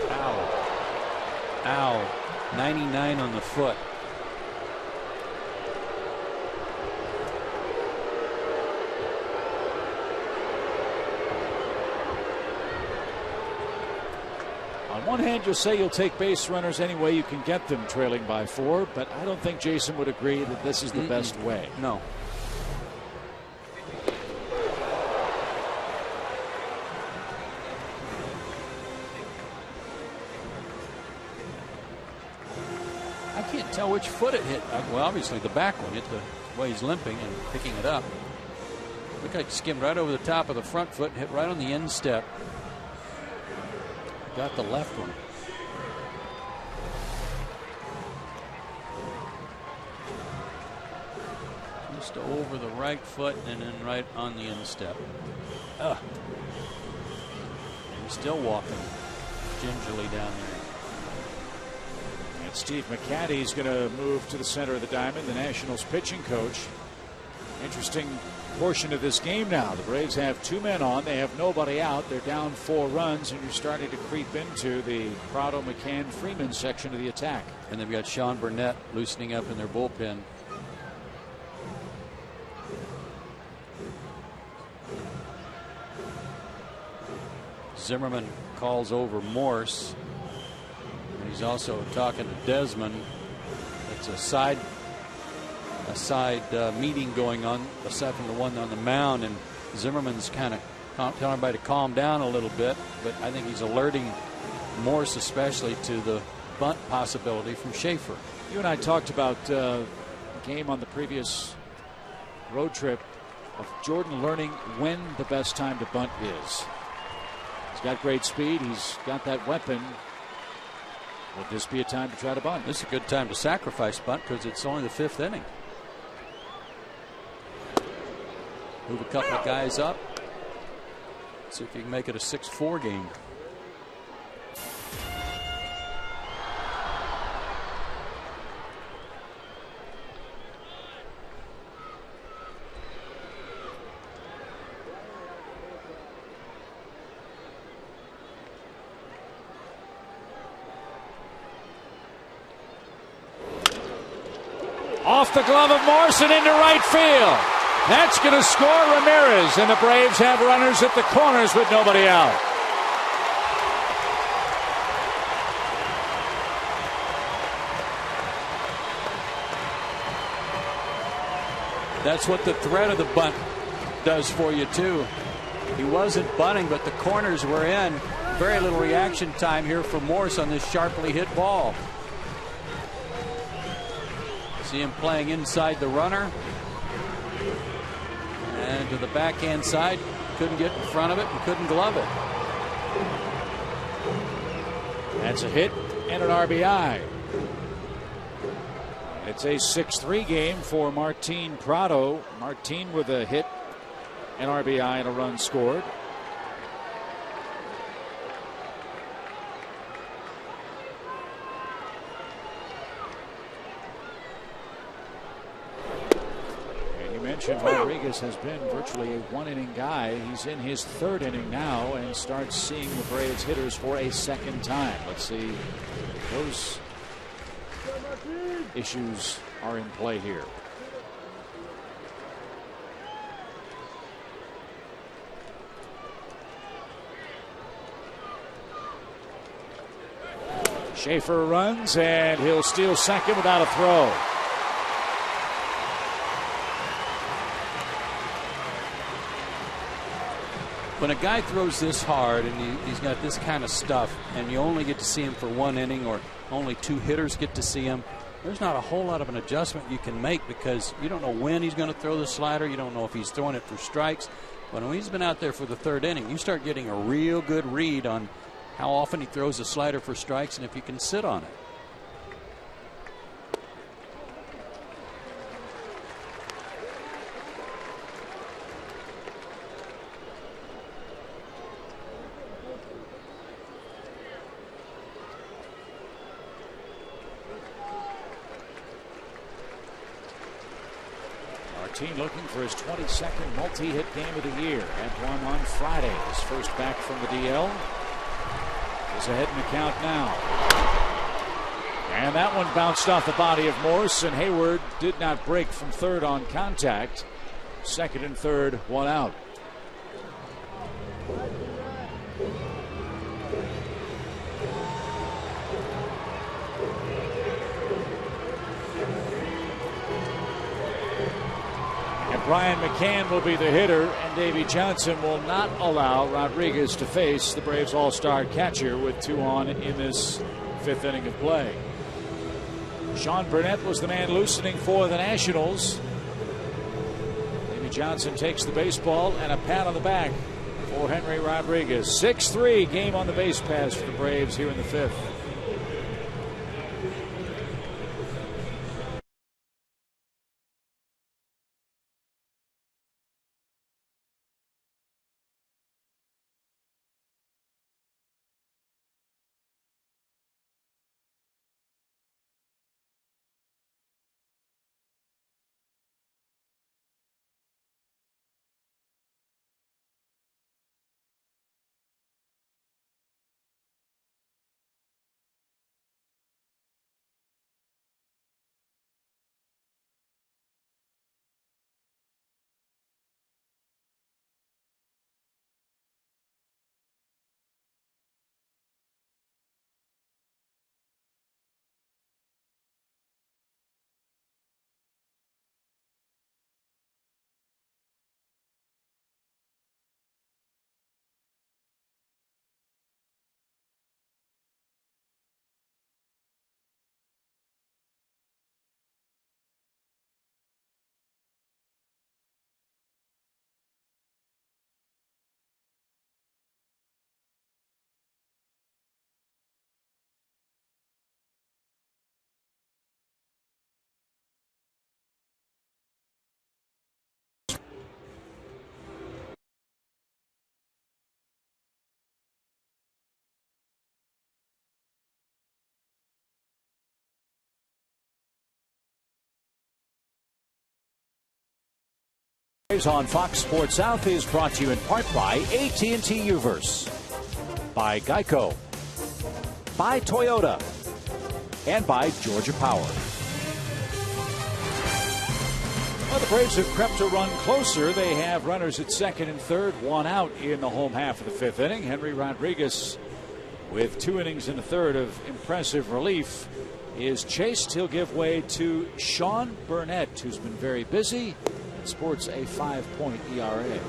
Ow. Ow. 99 on the foot. On one hand, you'll say you'll take base runners any way you can get them trailing by 4, but I don't think Jason would agree that this is the best way. No. I can't tell which foot it hit. Well, obviously the back one hit the way he's limping and picking it up. Looked like it skimmed right over the top of the front foot and hit right on the instep. Got the left one. Just over the right foot and then right on the instep. He's still walking gingerly down there. And Steve McCaddy's going to move to the center of the diamond, the Nationals pitching coach. Interesting portion of this game now. The Braves have 2 men on. They have nobody out. They're down 4 runs, and you're starting to creep into the Prado, McCann, Freeman section of the attack. And they've got Sean Burnett loosening up in their bullpen. Zimmerman calls over Morse. And he's also talking to Desmond. It's a side meeting going on aside from the one on the mound, and Zimmerman's kind of telling everybody to calm down a little bit, but I think he's alerting Morse especially to the bunt possibility from Schaefer. You and I talked about the game on the previous road trip of Jordan learning when the best time to bunt is. He's got great speed. He's got that weapon. Would this be a time to try to bunt? This is a good time to sacrifice bunt because it's only the 5th inning. Move a couple of guys up. See if you can make it a 6-4 game. Off the glove of Morrison into right field. That's going to score Ramirez, and the Braves have runners at the corners with nobody out. That's what the threat of the bunt does for you, too. He wasn't bunting, but the corners were in. Very little reaction time here for Morse on this sharply hit ball. See him playing inside the runner. And to the backhand side, couldn't get in front of it and couldn't glove it. That's a hit and an RBI. It's a 6-3 game for Martin Prado. Martin with a hit, an RBI, and a run scored. mentioned Rodriguez has been virtually a one-inning guy. He's in his third inning now and starts seeing the Braves hitters for a second time. Let's see if those issues are in play here. Schaefer runs, and he'll steal second without a throw. When a guy throws this hard and he's got this kind of stuff, and you only get to see him for one inning or only two hitters get to see him, there's not a whole lot of an adjustment you can make because you don't know when he's going to throw the slider. You don't know if he's throwing it for strikes. But when he's been out there for the third inning, you start getting a real good read on how often he throws a slider for strikes and if you can sit on it. Martin looking for his 22nd multi-hit game of the year. Had one on Friday. His first back from the DL. Is ahead in the count now. And that one bounced off the body of Morse, and Hayward did not break from third on contact. Second and third, one out. And Brian McCann will be the hitter, and Davey Johnson will not allow Rodriguez to face the Braves all-star catcher with two on in this fifth inning of play. Sean Burnett was the man loosening for the Nationals. Davey Johnson takes the baseball and a pat on the back for Henry Rodriguez. 6-3 game on the base pass for the Braves here in the fifth. On Fox Sports South is brought to you in part by AT Uverse, by Geico, by Toyota, and by Georgia Power. Well, the Braves have crept a run closer. They have runners at second and third, one out in the home half of the fifth inning. Henry Rodriguez, with 2 innings in the third of impressive relief, is chased. He'll give way to Sean Burnett, who's been very busy. Sports a 5.0 ERA.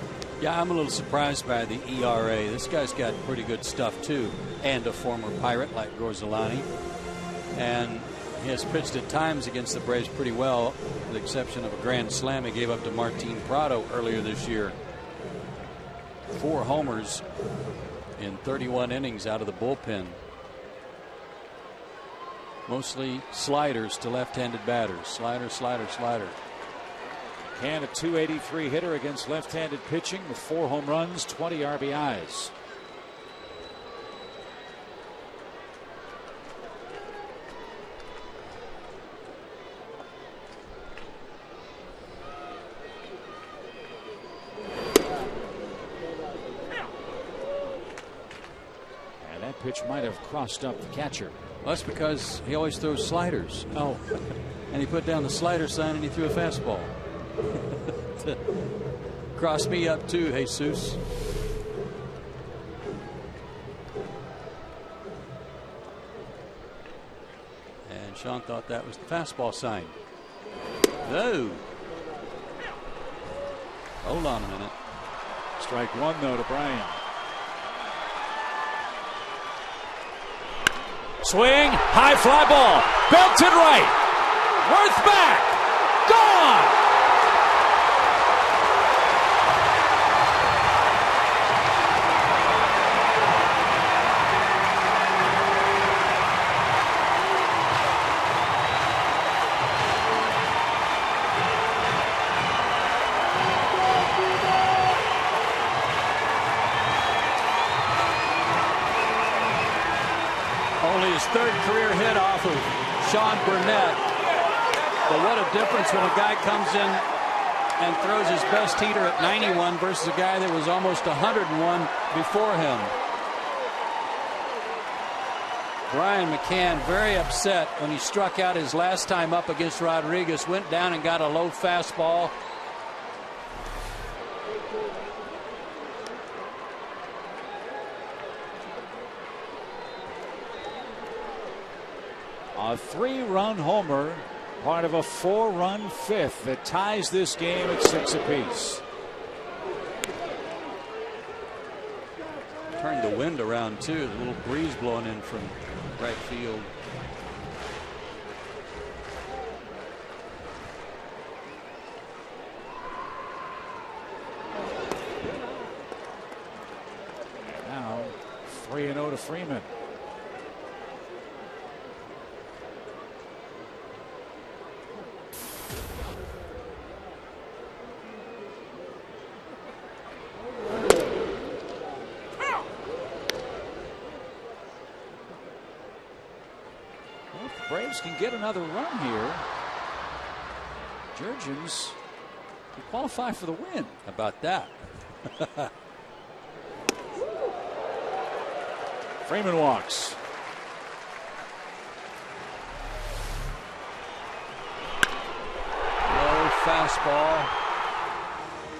Yeah, I'm a little surprised by the ERA. This guy's got pretty good stuff too, and a former Pirate like Gorzelani, and he has pitched at times against the Braves pretty well, with the exception of a grand slam he gave up to Martin Prado earlier this year. 4 homers in 31 innings out of the bullpen. Mostly sliders to left-handed batters. Slider, slider, slider. And a .283 hitter against left-handed pitching with 4 home runs, 20 RBIs. pitch might have crossed up the catcher. Well, that's because he always throws sliders. Oh, and he put down the slider sign and he threw a fastball. Cross me up too, Jesus. And Sean thought that was the fastball sign. No. Hold on a minute. Strike one, though, to Bryan. Swing, high fly ball, belted right. Worth back, gone. His third career hit off of Sean Burnett. But what a difference when a guy comes in and throws his best heater at 91 versus a guy that was almost 101 before him. Brian McCann very upset when he struck out his last time up against Rodriguez, went down and got a low fastball. A 3-run homer, part of a 4-run fifth that ties this game at 6 apiece. Turned the wind around too. A little breeze blowing in from right field. And now 3-0 to Freeman. Braves can get another run here. Jurgens can qualify for the win. How about that? Freeman walks. Low fastball.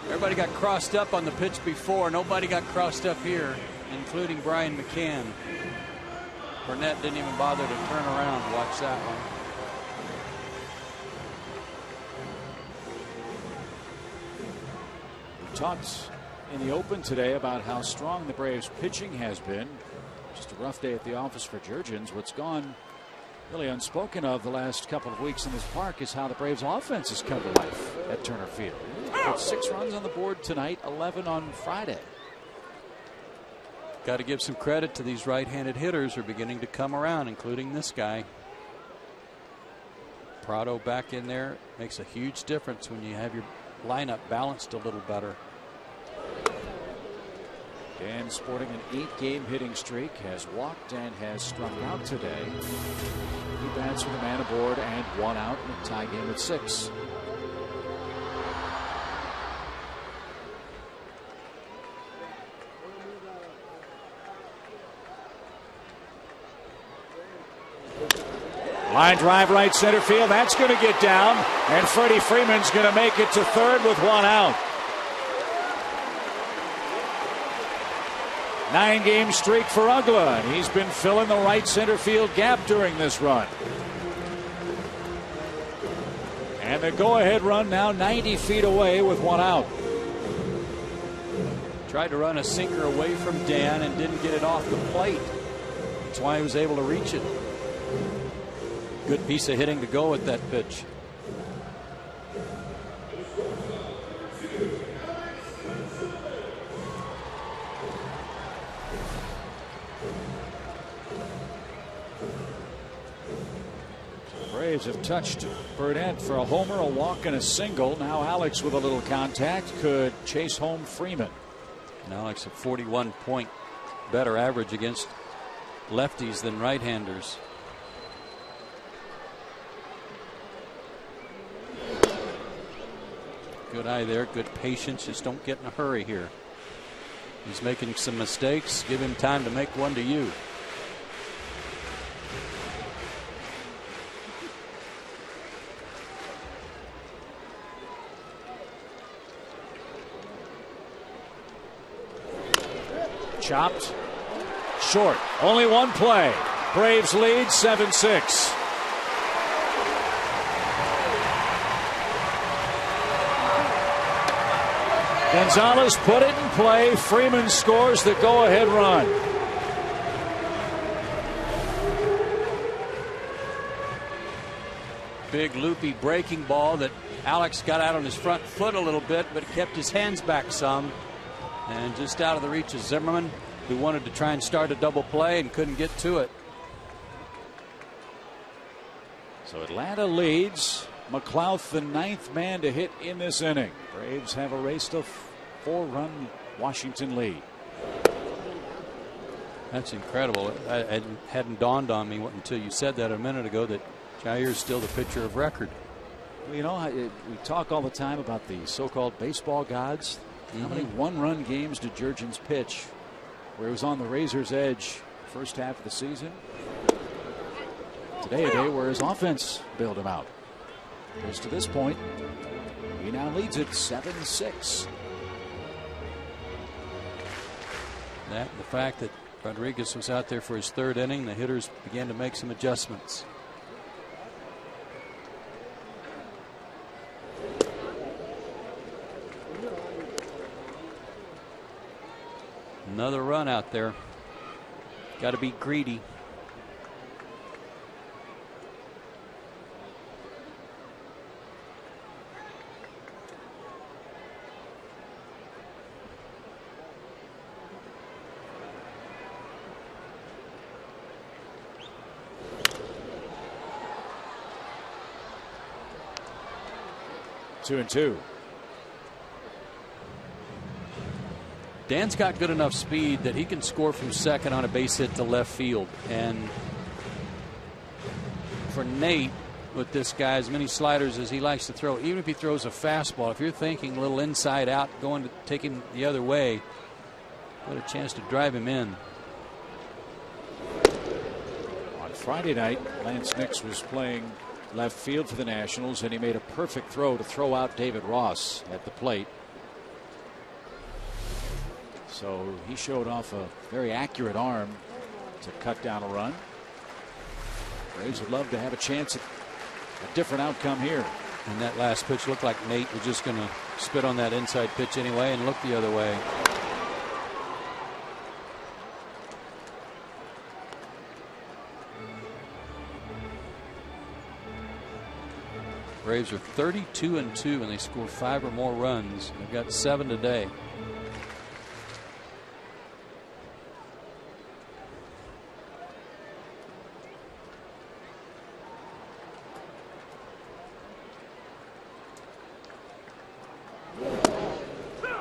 Everybody got crossed up on the pitch before. Nobody got crossed up here, including Brian McCann. Burnett didn't even bother to turn around. Watch that one. We talked in the open today about how strong the Braves pitching has been. Just a rough day at the office for Jurgens. What's gone really unspoken of the last couple of weeks in this park is how the Braves offense has come to life at Turner Field. With 6 runs on the board tonight, 11 on Friday. Got to give some credit to these right-handed hitters who are beginning to come around, including this guy. Prado back in there makes a huge difference when you have your lineup balanced a little better. Dan, sporting an 8-game hitting streak, has walked and has struck out today. He bats with a man aboard and 1 out in a tie game at 6. Line drive right center field. That's going to get down. And Freddie Freeman's going to make it to third with 1 out. 9-game streak for Uggla. And he's been filling the right center field gap during this run. And the go-ahead run now 90 feet away with 1 out. Tried to run a sinker away from Dan and didn't get it off the plate. That's why he was able to reach it. Good piece of hitting to go with that pitch. The Braves have touched Burnett for a homer, a walk, and a single. Now Alex with a little contact could chase home Freeman. And Alex a 41-point better average against lefties than right-handers. Good eye there, good patience. Just don't get in a hurry here. He's making some mistakes. Give him time to make one to you. Chopped. Short. Only one play. Braves lead 7-6. Gonzalez put it in play. Freeman scores the go-ahead run. Big loopy breaking ball that Alex got out on his front foot a little bit, but kept his hands back some. And just out of the reach of Zimmerman, who wanted to try and start a double play and couldn't get to it. So Atlanta leads. McLouth, the ninth man to hit in this inning. Braves have erased a 4-run Washington lead. That's incredible. It hadn't dawned on me until you said that a minute ago that Jair's still the pitcher of record. Well, you know, we talk all the time about the so-called baseball gods. How many one-run games did Jurgens pitch where he was on the razor's edge first half of the season? Today, a day where his offense bailed him out. Because to this point, he now leads it 7-6. That and the fact that Rodriguez was out there for his third inning, the hitters began to make some adjustments. Another run out there. Got to be greedy. Two and two. Dan's got good enough speed that he can score from second on a base hit to left field. And for Nate, with this guy, as many sliders as he likes to throw, even if he throws a fastball, if you're thinking a little inside out, going to take him the other way, got a chance to drive him in. On Friday night, Lance Nix was playing left field for the Nationals, and he made a perfect throw to throw out David Ross at the plate. So he showed off a very accurate arm to cut down a run. Braves would love to have a chance at a different outcome here. And that last pitch looked like Nate was just going to spit on that inside pitch anyway and look the other way. Braves are 32-2 and they score 5 or more runs. They've got 7 today.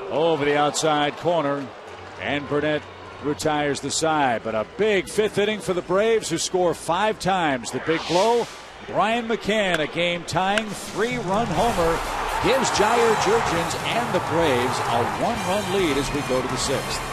Over the outside corner, and Burnett retires the side. But a big fifth inning for the Braves, who score 5 times. The big blow, Brian McCann, a game-tying 3-run homer, gives Jair Jurgens and the Braves a 1-run lead as we go to the 6th.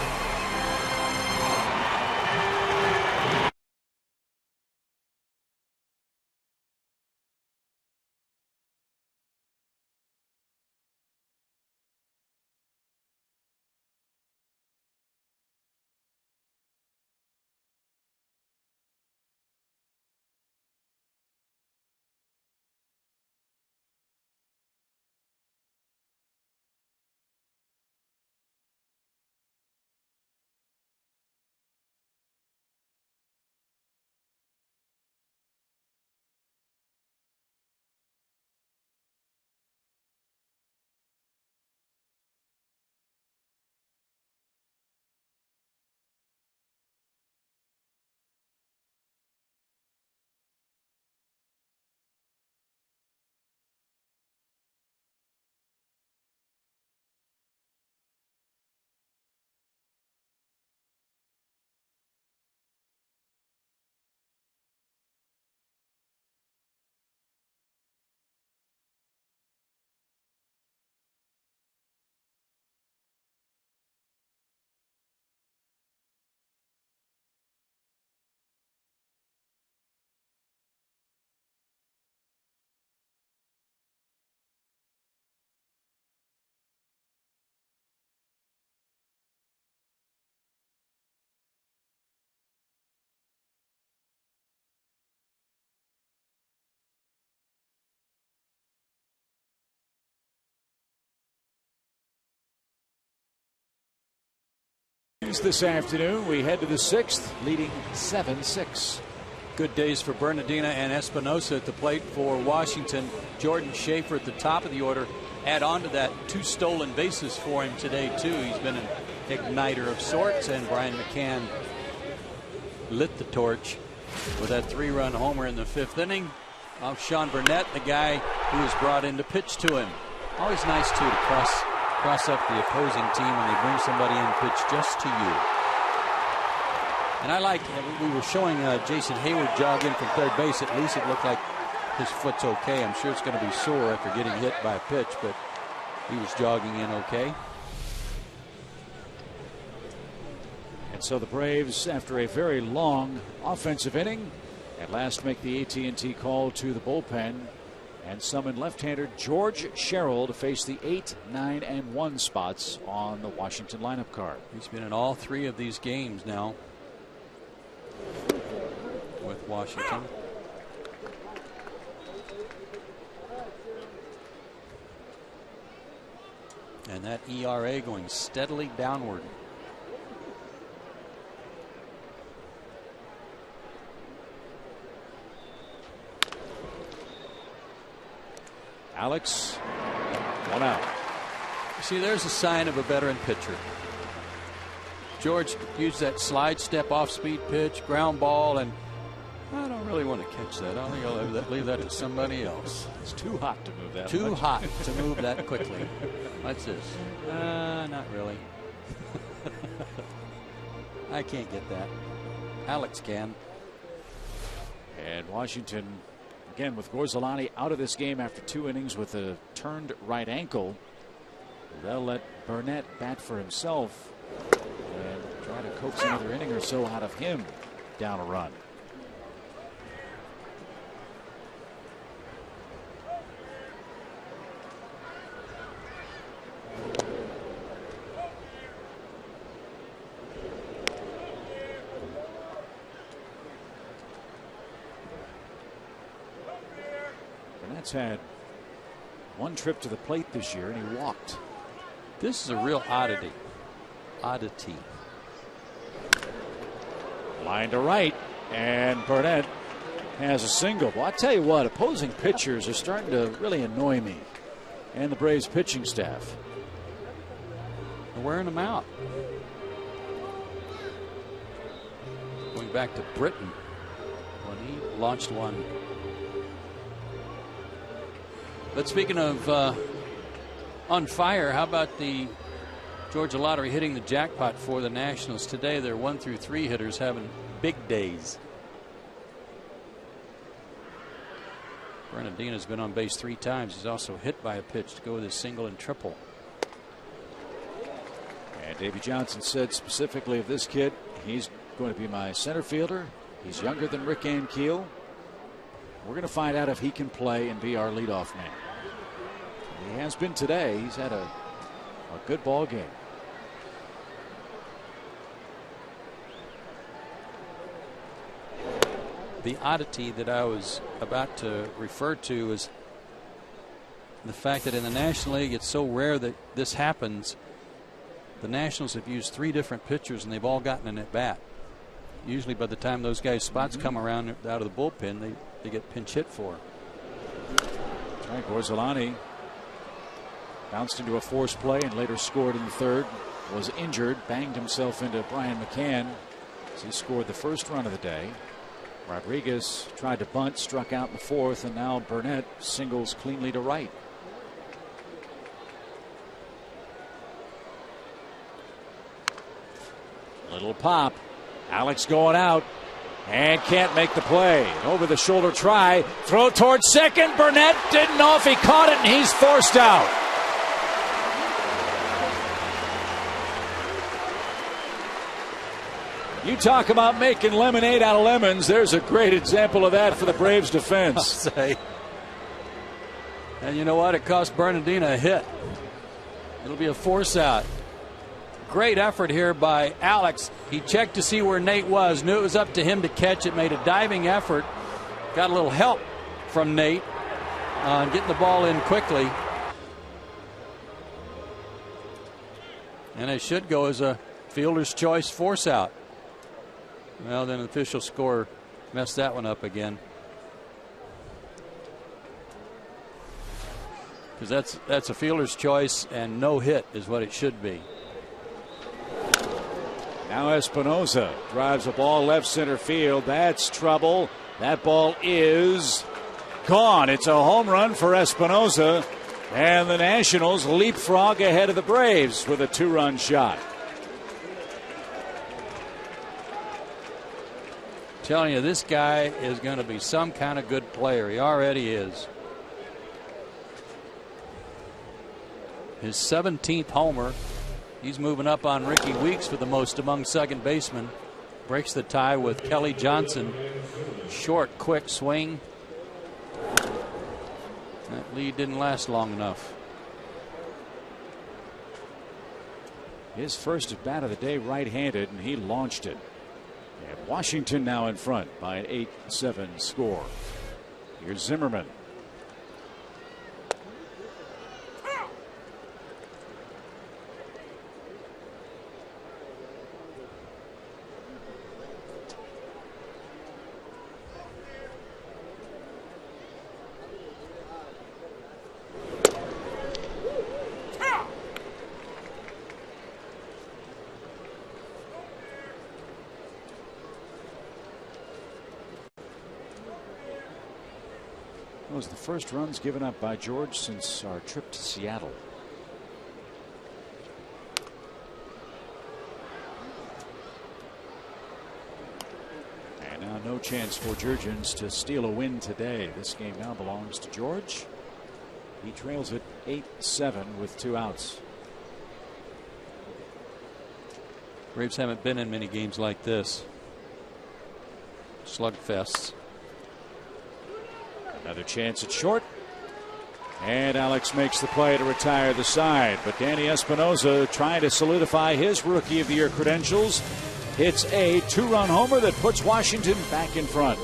innings this afternoon. We head to the 6th, leading 7-6. Good days for Bernardina and Espinosa at the plate for Washington. Jordan Schaefer at the top of the order. Add on to that 2 stolen bases for him today, too. He's been an igniter of sorts, and Brian McCann lit the torch with that 3-run homer in the 5th inning. Sean Burnett, the guy who was brought in to pitch to him. Always nice, too, to cross up the opposing team when they bring somebody in to pitch just to you. And I like, we were showing Jason Hayward jog in from third base. At least it looked like his foot's okay. I'm sure it's going to be sore after getting hit by a pitch, but he was jogging in okay. And so the Braves, after a very long offensive inning, at last make the AT&T call to the bullpen and summon left-hander George Sherrill to face the 8, 9, and 1 spots on the Washington lineup card. He's been in all 3 of these games now with Washington. And that ERA going steadily downward. Alex, 1 out. See, there's a sign of a veteran pitcher. George used that slide step off speed pitch, ground ball, and I don't really want to catch that. I think I'll leave that to somebody else. It's too hot to move that. Too hot to move that quickly. What's this? Not really. I can't get that. Alex can. And Washington, again, with Gorzolani out of this game after 2 innings with a turned right ankle. They'll let Burnett bat for himself and try to coax another inning or so out of him down a run. Burnett's had 1 trip to the plate this year, and he walked. This is a real oddity. Line to right, and Burnett has a single. Well, I tell you what, opposing pitchers are starting to really annoy me and the Braves pitching staff. They're wearing them out. Going back to Britain when he launched one. But speaking of on fire, how about the Georgia Lottery hitting the jackpot for the Nationals today? Their 1 through 3 hitters having big days. Bernardina's been on base 3 times. He's also hit by a pitch to go with his single and triple. And Davey Johnson said specifically of this kid, he's going to be my center fielder. He's younger than Rick Ankiel. We're going to find out if he can play and be our leadoff man. He has been today. He's had a good ball game. The oddity that I was about to refer to is the fact that in the National League it's so rare that this happens. The Nationals have used 3 different pitchers and they've all gotten an at bat. Usually by the time those guys' spots come around out of the bullpen, they get pinch hit for. That's right. Gorzolani bounced into a forced play and later scored in the 3rd. Was injured, banged himself into Brian McCann as he scored the first run of the day. Rodriguez tried to bunt, struck out in the 4th, and now Burnett singles cleanly to right. Little pop. Alex going out and can't make the play. Over the shoulder try. Throw towards second. Burnett didn't know if he caught it, and he's forced out. You talk about making lemonade out of lemons. There's a great example of that for the Braves defense. And you know what? It cost Bernardina a hit. It'll be a force out. Great effort here by Alex. He checked to see where Nate was. Knew it was up to him to catch it. Made a diving effort. Got a little help from Nate on getting the ball in quickly. And it should go as a Fielder's choice, force out. Well, then the official score messed that one up again. Because that's a fielder's choice, and no hit is what it should be. Now Espinosa drives a ball left center field. That's trouble. That ball is gone. It's a home run for Espinosa, and the Nationals leapfrog ahead of the Braves with a 2-run shot. Telling you, this guy is going to be some kind of good player. He already is. His 17th homer. He's moving up on Ricky Weeks for the most among second basemen. Breaks the tie with Kelly Johnson. Short, quick swing. That lead didn't last long enough. His first at bat of the day, right-handed, and he launched it. And Washington now in front by an 8-7 score. Here's Zimmerman. Was the first runs given up by George since our trip to Seattle. And now no chance for Jurgens to steal a win today. This game now belongs to George. He trails it 8-7 with 2 outs. Braves haven't been in many games like this. Slugfests. Another chance at short. And Alex makes the play to retire the side. But Danny Espinosa, trying to solidify his Rookie of the Year credentials, hits a 2-run homer that puts Washington back in front.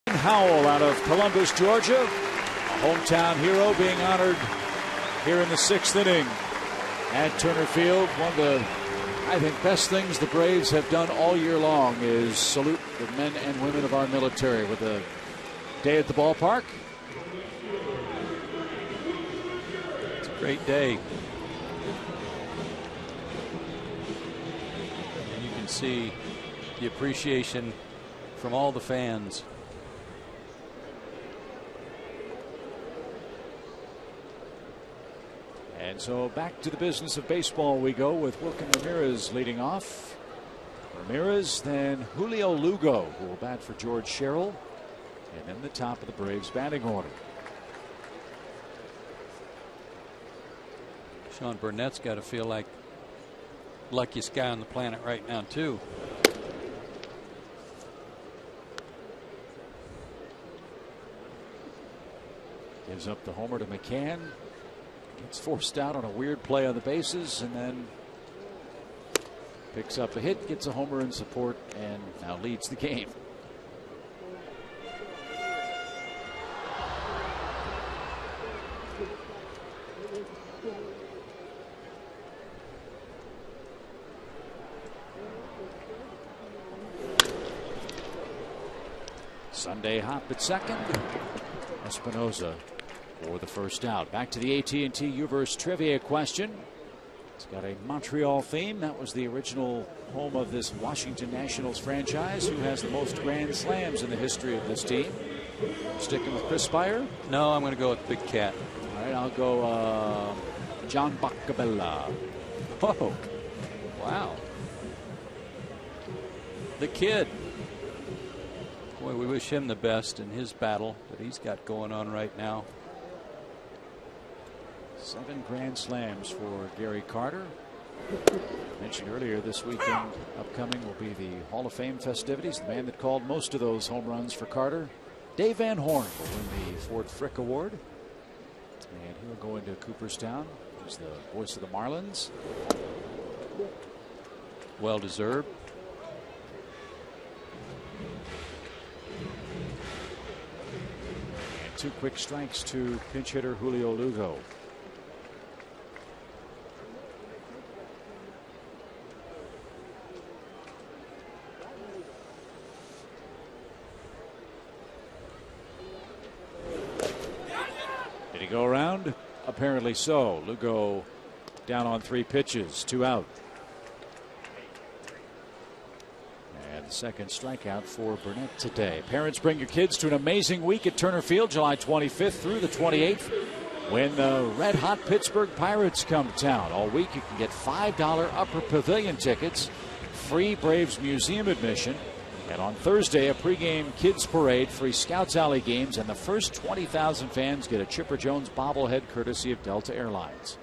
Howell out of Columbus, Georgia, a hometown hero, being honored here in the 6th inning at Turner Field. One of the, I think, best things the Braves have done all year long is salute the men and women of our military with a day at the ballpark. It's a great day. And you can see the appreciation from all the fans. And so back to the business of baseball we go with Wilkin Ramirez leading off. Ramirez, then Julio Lugo, who will bat for George Sherrill, and then the top of the Braves batting order. Sean Burnett's got to feel like luckiest guy on the planet right now too. Gives up the homer to McCann. Gets forced out on a weird play on the bases, and then picks up a hit, gets a homer in support, and now leads the game. Sunday hop at second. Espinosa for the first out. Back to the AT Uverse trivia question. It's got a Montreal theme. That was the original home of this Washington Nationals franchise. Who has the most grand slams in the history of this team? Sticking with Chris Spire? No, I'm going to go with Big Cat. All right, I'll go John Boccabella. Oh, wow. The kid. Boy, we wish him the best in his battle that he's got going on right now. 7 grand slams for Gary Carter. Mentioned earlier, this weekend upcoming will be the Hall of Fame festivities. The man that called most of those home runs for Carter, Dave Van Horn, will win the Ford Frick Award. And he'll go into Cooperstown. He's the voice of the Marlins. Well deserved. And 2 quick strikes to pinch hitter Julio Lugo. Did he go around? Apparently so. Lugo down on 3 pitches, 2 out. And the second strikeout for Burnett today. Parents, bring your kids to an amazing week at Turner Field, July 25th through the 28th, when the red hot Pittsburgh Pirates come to town. All week you can get $5 upper pavilion tickets, free Braves Museum admission, and on Thursday, a pregame kids parade, free Scouts Alley games, and the first 20,000 fans get a Chipper Jones bobblehead courtesy of Delta Airlines.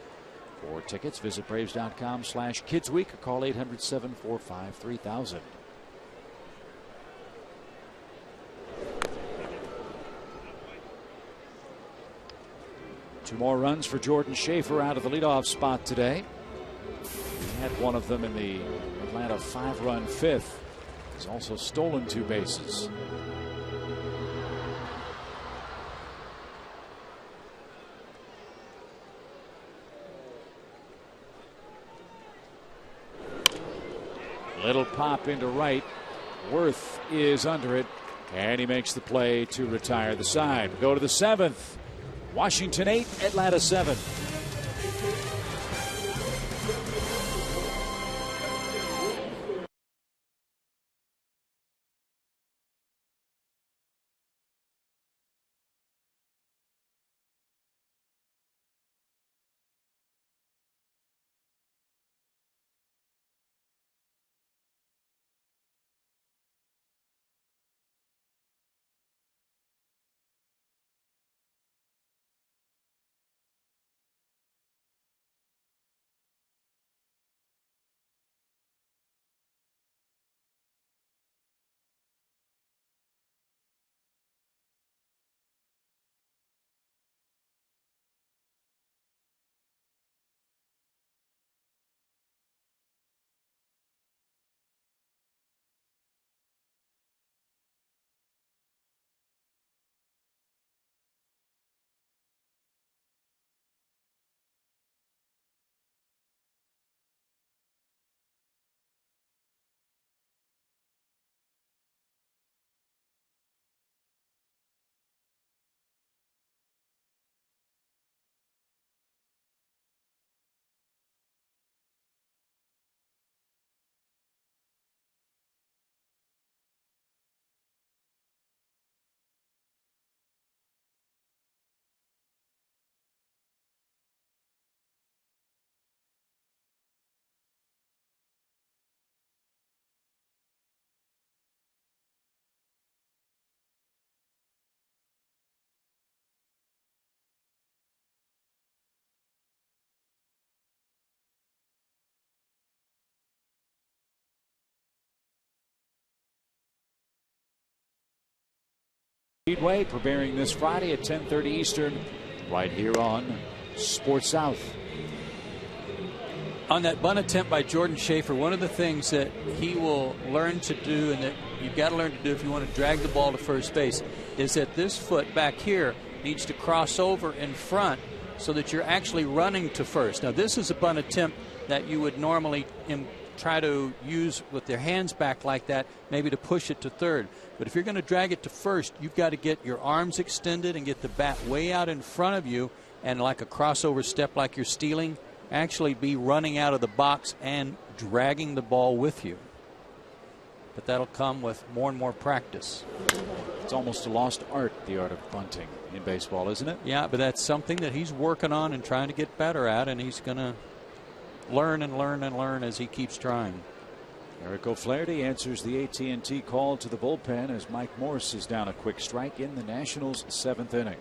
For tickets, visit Braves.com/kidsweek or call 800-745-3000. Two more runs for Jordan Schaefer out of the leadoff spot today. He had one of them in the Atlanta 5-run 5th. He's also stolen 2 bases. Little pop into right. Worth is under it, and he makes the play to retire the side. We go to the 7th. Washington 8, Atlanta 7. Speedway, premiering this Friday at 10:30 Eastern, right here on Sports South. On that bunt attempt by Jordan Schaefer, one of the things that he will learn to do, and that you've got to learn to do if you want to drag the ball to first base, is that this foot back here needs to cross over in front so that you're actually running to first. Now, this is a bunt attempt that you would normally try to use with their hands back like that, maybe to push it to third. But if you're going to drag it to first, you've got to get your arms extended and get the bat way out in front of you, and like a crossover step like you're stealing, actually be running out of the box and dragging the ball with you. But that'll come with more and more practice. It's almost a lost art, the art of bunting in baseball, isn't it? Yeah, but that's something that he's working on and trying to get better at, and he's going to learn and learn and learn as he keeps trying. Eric O'Flaherty answers the AT&T call to the bullpen as Mike Morse is down a quick strike in the Nationals' 7th inning.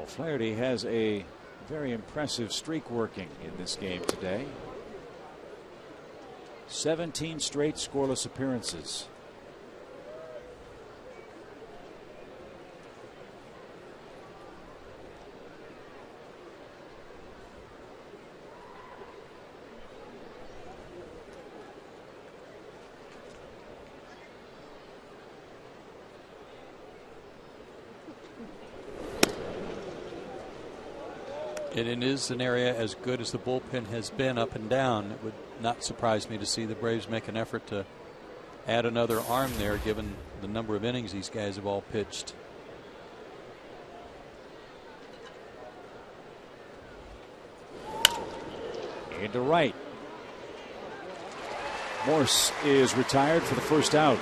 Flaherty has a very impressive streak working in this game today. 17 straight scoreless appearances. And it is an area as good as the bullpen has been up and down. It would not surprise me to see the Braves make an effort to add another arm there, given the number of innings these guys have all pitched. Into right. Morse is retired for the first out.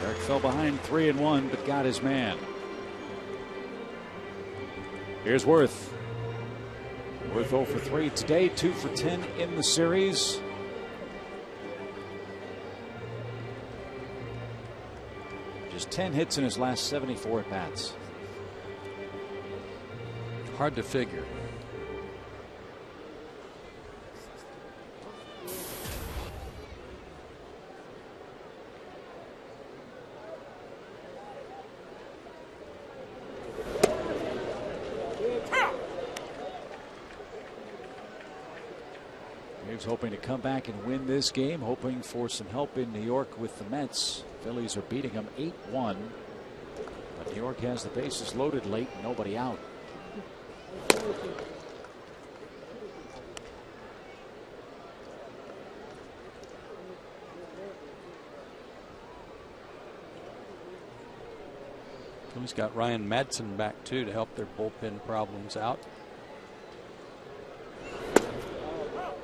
Eric fell behind 3-1, but got his man. Here's Worth. Worth 0 for 3 today, 2 for 10 in the series. Just 10 hits in his last 74 at bats. Hard to figure. Hoping to come back and win this game, hoping for some help in New York with the Mets. Phillies are beating them 8-1, but New York has the bases loaded late, nobody out. Phillies got Ryan Madsen back too to help their bullpen problems out.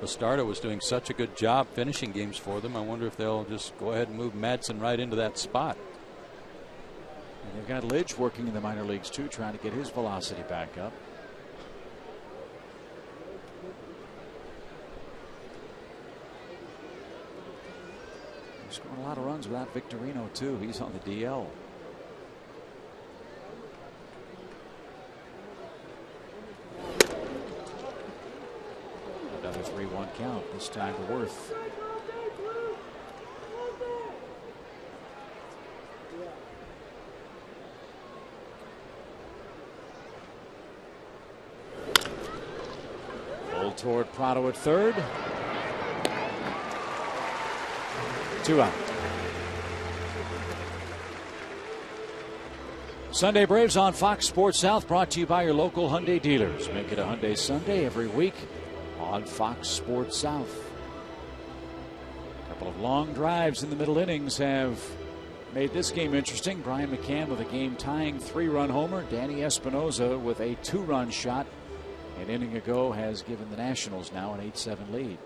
Bastardo was doing such a good job finishing games for them. I wonder if they'll just go ahead and move Madsen right into that spot. And they've got Lidge working in the minor leagues too, trying to get his velocity back up. He's scoring a lot of runs without Victorino too. He's on the DL. Another 3-1 count, this time to Worth. Pull toward Prado at third. 2 out. Sunday Braves on Fox Sports South, brought to you by your local Hyundai dealers. Make it a Hyundai Sunday every week on Fox Sports South. A couple of long drives in the middle innings have made this game interesting. Brian McCann with a game-tying 3-run homer. Danny Espinosa with a 2-run shot an inning ago has given the Nationals now an 8-7 lead.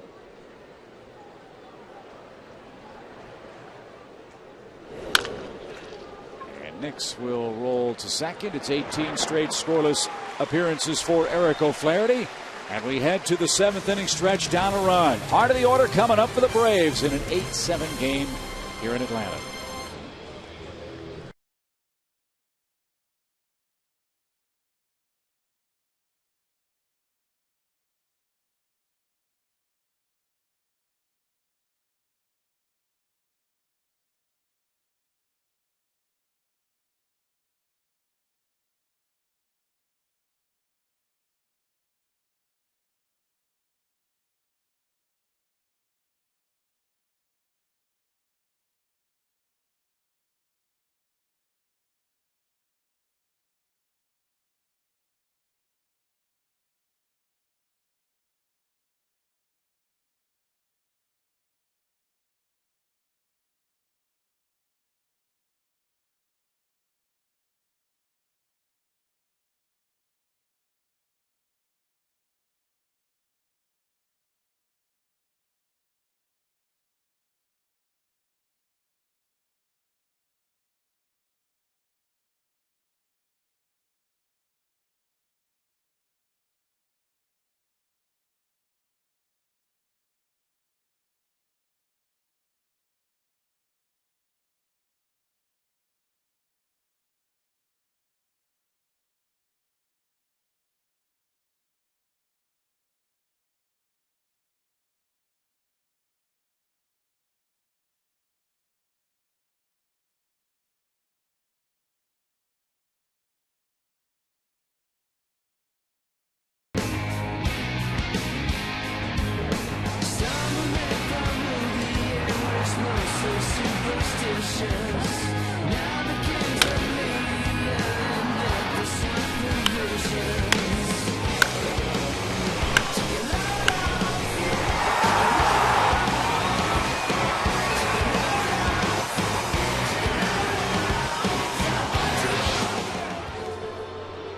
And Nix will roll to second. It's 18 straight scoreless appearances for Eric O'Flaherty. And we head to the 7th inning stretch down a run. Heart of the order coming up for the Braves in an 8-7 game here in Atlanta.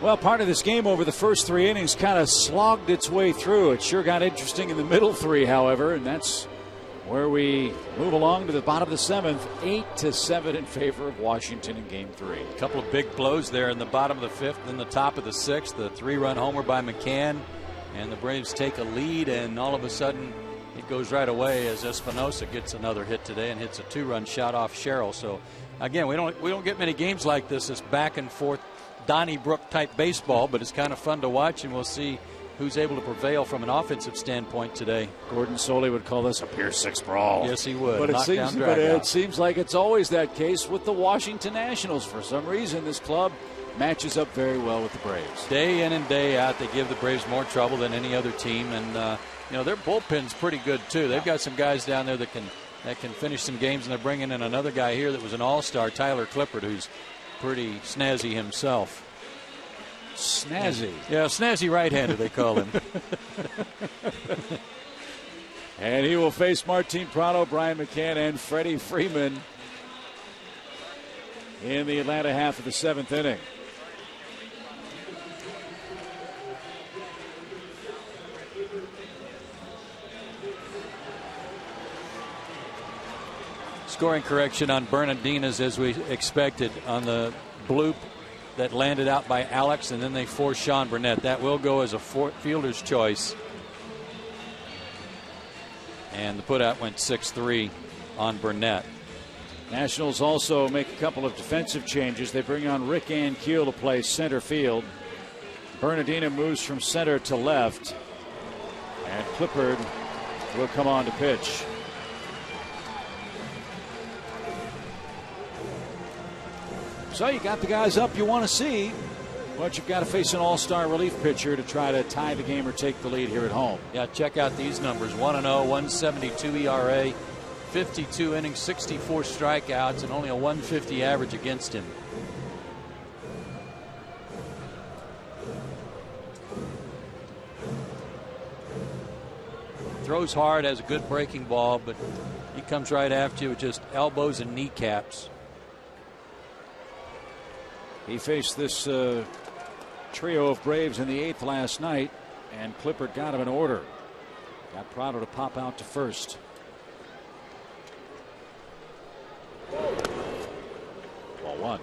Well, part of this game over the first 3 innings kind of slogged its way through. It sure got interesting in the middle 3, however, and that's where we move along to the bottom of the 7th. 8-7 in favor of Washington in game 3. A couple of big blows there in the bottom of the 5th, then the top of the 6th. The 3-run homer by McCann, and the Braves take a lead, and all of a sudden it goes right away as Espinosa gets another hit today and hits a 2-run shot off Sherrill. So again, we don't get many games like this. It's back and forth Donnybrook type baseball, but it's kind of fun to watch, and we'll see who's able to prevail from an offensive standpoint today. Gordon Soley would call this a Pier 6 brawl. Yes, he would. But it seems like it's always that case with the Washington Nationals. For some reason, this club matches up very well with the Braves. Day in and day out, they give the Braves more trouble than any other team, and their bullpen's pretty good too. They've got some guys down there that can finish some games, and they're bringing in another guy here that was an all-star, Tyler Clippard, who's pretty snazzy himself. Snazzy? Yeah, snazzy right-hander, they call him. And he will face Martin Prado, Brian McCann, and Freddie Freeman in the Atlanta half of the 7th inning. Scoring correction on Bernardina's, as we expected, on the bloop that landed out by Alex, and then they forced Sean Burnett. That will go as a fielder's choice. And the putout went 6-3 on Burnett. Nationals also make a couple of defensive changes. They bring on Rick Ankiel to play center field. Bernardina moves from center to left. And Clippard will come on to pitch. So you got the guys up you want to see, but you've got to face an all-star relief pitcher to try to tie the game or take the lead here at home. Yeah, check out these numbers. 1-0, 172 ERA, 52 innings, 64 strikeouts, and only a 150 average against him. Throws hard, has a good breaking ball, but he comes right after you with just elbows and kneecaps. He faced this trio of Braves in the 8th last night, and Clippard got him an order. Got Prado to pop out to first. Ball 1.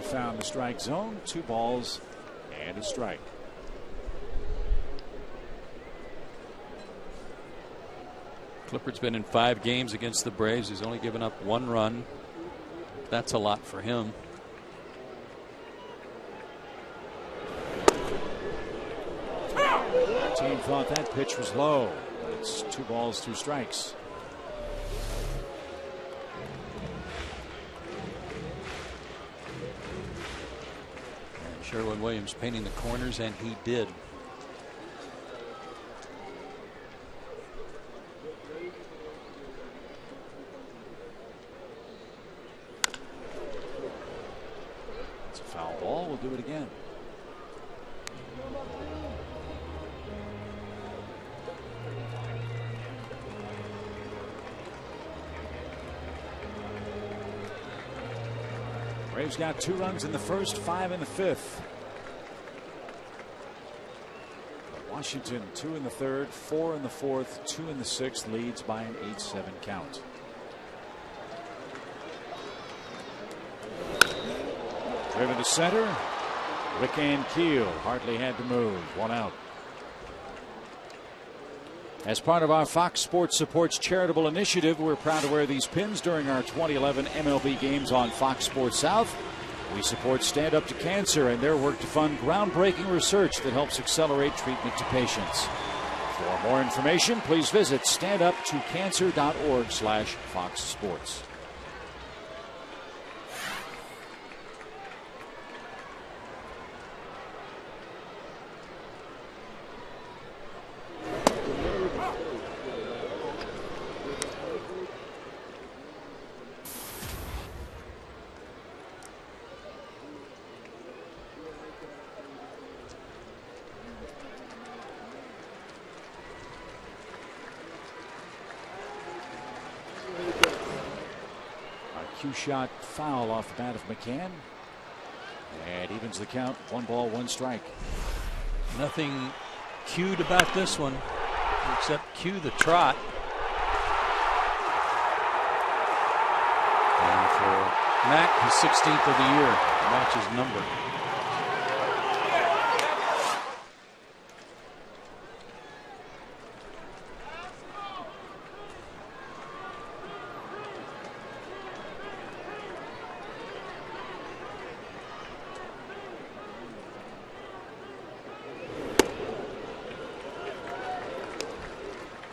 found the strike zone. 2 balls and a strike. Clippard's been in 5 games against the Braves. He's only given up 1 run. That's a lot for him. The team thought that pitch was low. It's 2 balls, 2 strikes. Sherwin-Williams painting the corners, and he did. It's a foul ball. We'll do it again. Braves got 2 runs in the first, 5 in the 5th. Washington 2 in the 3rd, 4 in the 4th, 2 in the 6th, leads by an 8-7 count. Driven to center. Rick Ankiel hardly had to move. 1 out. As part of our Fox Sports Supports charitable initiative, we're proud to wear these pins during our 2011 MLB games on Fox Sports South. We support Stand Up to Cancer and their work to fund groundbreaking research that helps accelerate treatment to patients. For more information, please visit standuptocancer.org/Fox Sports. Shot foul off the bat of McCann, and evens the count. 1 ball, 1 strike. Nothing cued about this one except cue the trot. And for Mac, his 16th of the year, matches number.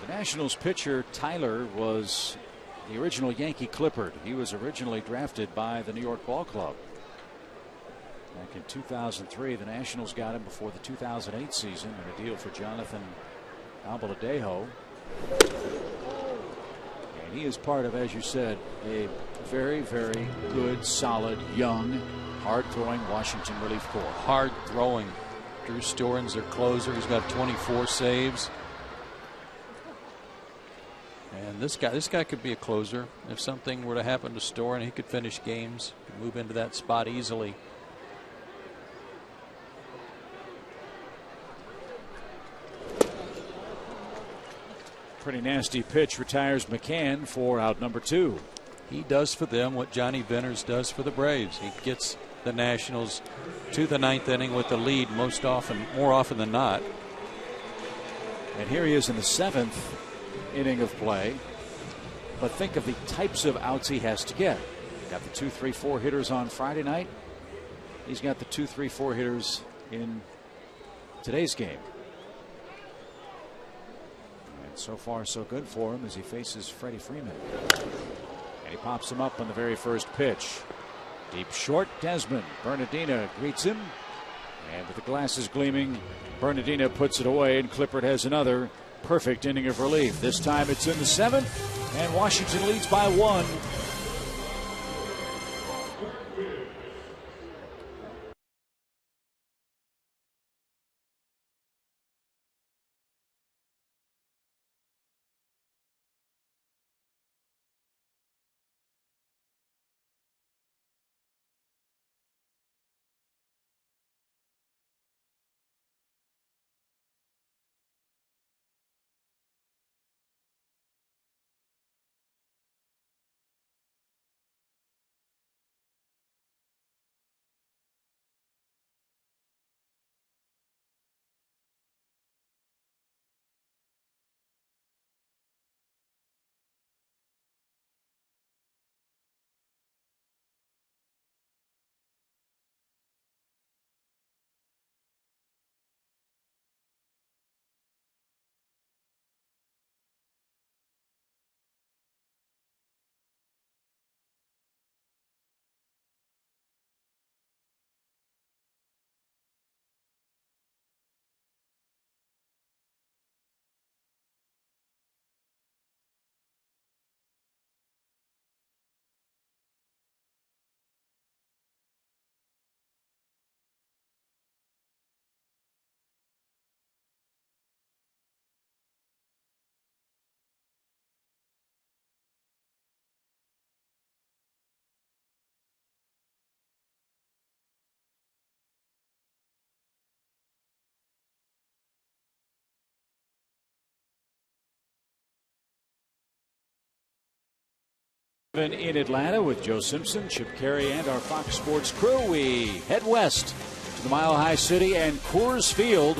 Nationals pitcher Tyler was the original Yankee Clippard. He was originally drafted by the New York Ball Club. Back in 2003, the Nationals got him before the 2008 season in a deal for Jonathan Albaladejo. And he is part of, as you said, a very, very good, solid, young, hard-throwing Washington relief corps. Hard throwing. Drew Storen's their closer. He's got 24 saves. And this guy could be a closer. If something were to happen to Storen, he could finish games, could move into that spot easily. Pretty nasty pitch retires McCann for out number 2. He does for them what Johnny Venters does for the Braves. He gets the Nationals to the 9th inning with the lead more often than not. And here he is in the 7th inning of play. But think of the types of outs he has to get. Got the 2, 3, 4 hitters on Friday night. He's got the 2, 3, 4 hitters in today's game. And so far so good for him as he faces Freddie Freeman. And he pops him up on the very first pitch. Deep short, Desmond. Bernardina greets him. And with the glasses gleaming, Bernardina puts it away, and Clippard has another perfect inning of relief. This time it's in the 7th, and Washington leads by 1. In Atlanta with Joe Simpson, Chip Carey, and our Fox Sports crew, we head west to the Mile High City and Coors Field,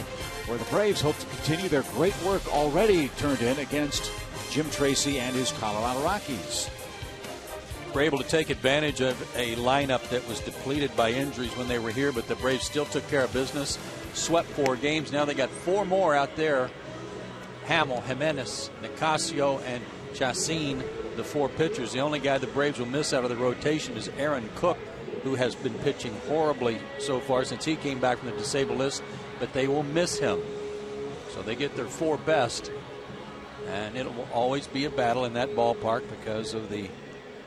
where the Braves hope to continue their great work already turned in against Jim Tracy and his Colorado Rockies. Were able to take advantage of a lineup that was depleted by injuries when they were here, but the Braves still took care of business, swept 4 games. Now they got 4 more out there. Hamill, Jimenez, Nicasio, and Chacin, the 4 pitchers. The only guy the Braves will miss out of the rotation is Aaron Cook, who has been pitching horribly so far since he came back from the disabled list, but they will miss him. So they get their 4 best, and it will always be a battle in that ballpark because of the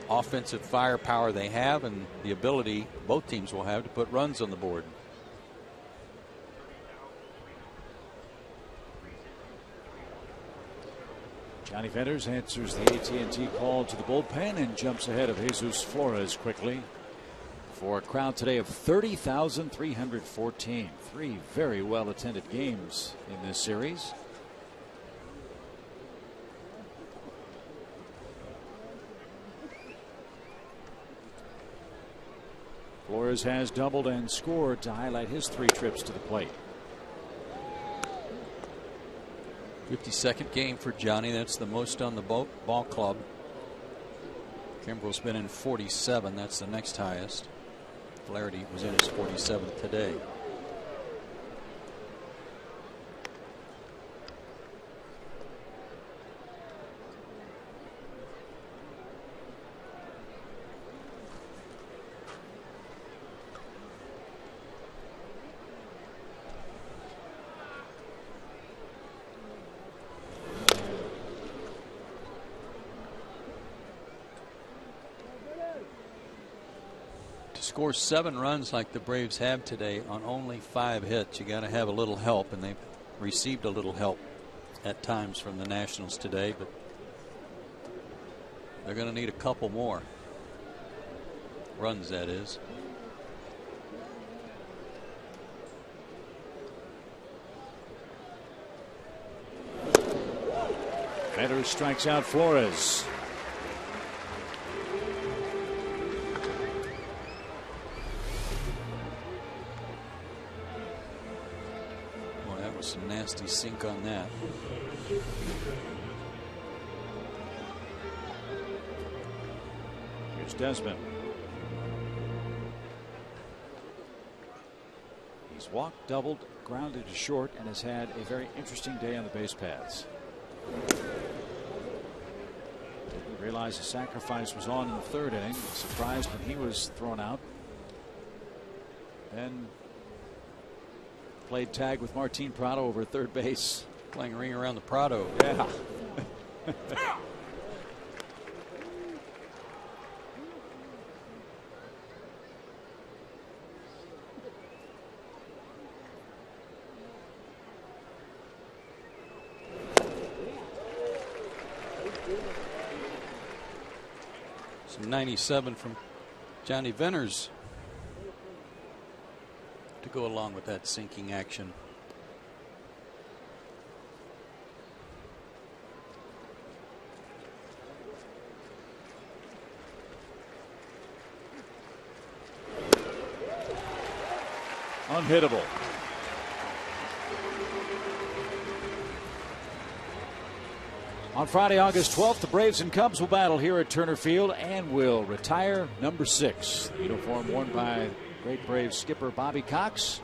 offensive firepower they have and the ability both teams will have to put runs on the board. Johnny Venters answers the AT call to the bullpen and jumps ahead of Jesus Flores quickly for a crowd today of 30,314. 3 very well attended games in this series. Flores has doubled and scored to highlight his 3 trips to the plate. 52nd game for Johnny. That's the most on the ball club. Kimbrell's been in 47. That's the next highest. Flaherty was in his 47th today. Score 7 runs like the Braves have today on only 5 hits. You got to have a little help, and they've received a little help at times from the Nationals today, but they're going to need a couple more runs, that is. Venters strikes out Flores. Some nasty sink on that. Here's Desmond. He's walked, doubled, grounded to short, and has had a very interesting day on the base paths. Didn't realize the sacrifice was on in the 3rd inning. Surprised when he was thrown out. Then played tag with Martin Prado over at 3rd base. Playing a ring around the Prado. Yeah. Some 97 from Johnny Venters to go along with that sinking action. Unhittable. On Friday, August 12th, the Braves and Cubs will battle here at Turner Field and will retire number 6, the uniform worn by great Braves skipper Bobby Cox.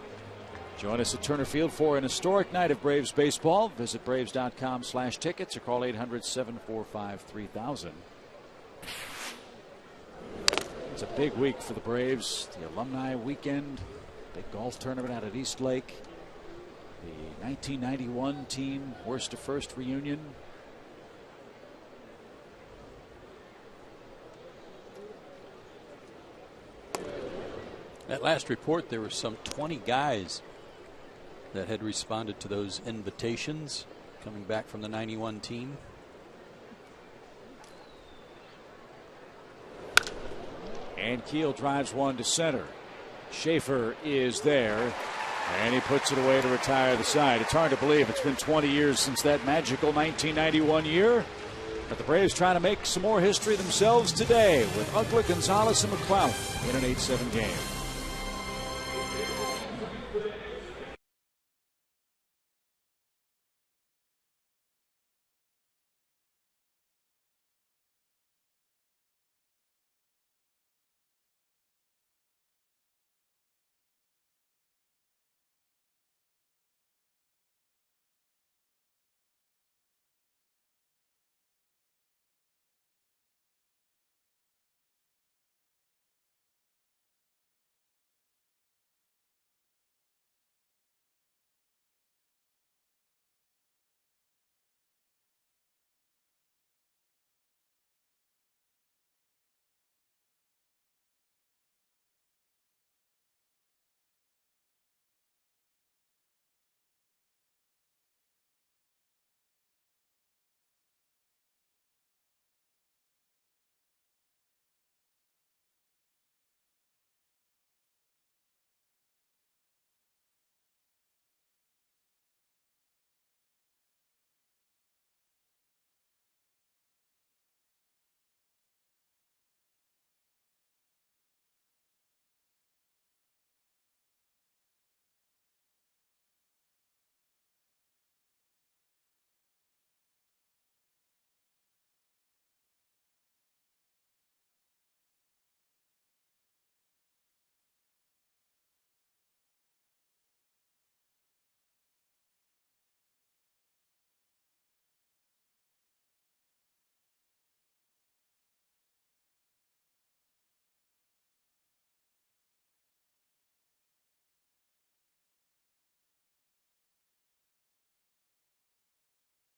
Join us at Turner Field for an historic night of Braves baseball. Visit Braves.com/tickets or call 800-745-3000. It's a big week for the Braves. The alumni weekend, big golf tournament out at East Lake, the 1991 team worst to first reunion. That last report, there were some 20 guys that had responded to those invitations coming back from the 91 team. And Keel drives one to center. Schaefer is there, and he puts it away to retire the side. It's hard to believe it's been 20 years since that magical 1991 year. But the Braves trying to make some more history themselves today with Uggla, Gonzalez, and McClellan in an 8-7 game.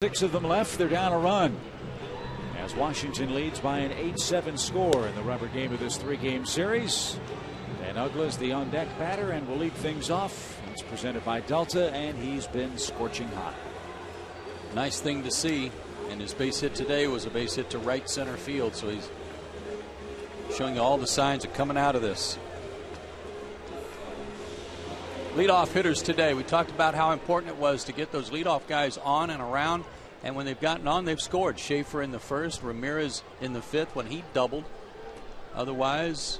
Six of them left. They're down a run as Washington leads by an 8-7 score in the rubber game of this 3-game series. Dan Uggla's the on-deck batter and will lead things off. It's presented by Delta, and he's been scorching hot. Nice thing to see, and his base hit today was a base hit to right center field, so he's showing you all the signs of coming out of this. Leadoff hitters today. We talked about how important it was to get those leadoff guys on and around, and when they've gotten on, they've scored. Schaefer in the first, Ramirez in the fifth when he doubled. Otherwise,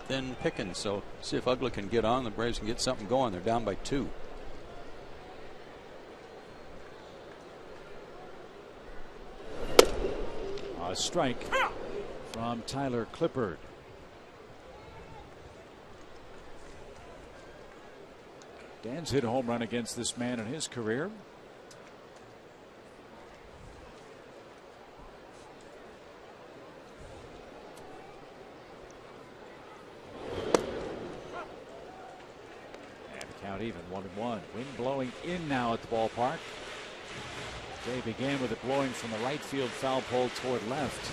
then Pickens. So see if Uggla can get on. The Braves can get something going. They're down by 2. A strike from Tyler Clippard. Dan's hit a home run against this man in his career. And the count even, 1-1. Wind blowing in now at the ballpark. Day began with it blowing from the right field foul pole toward left.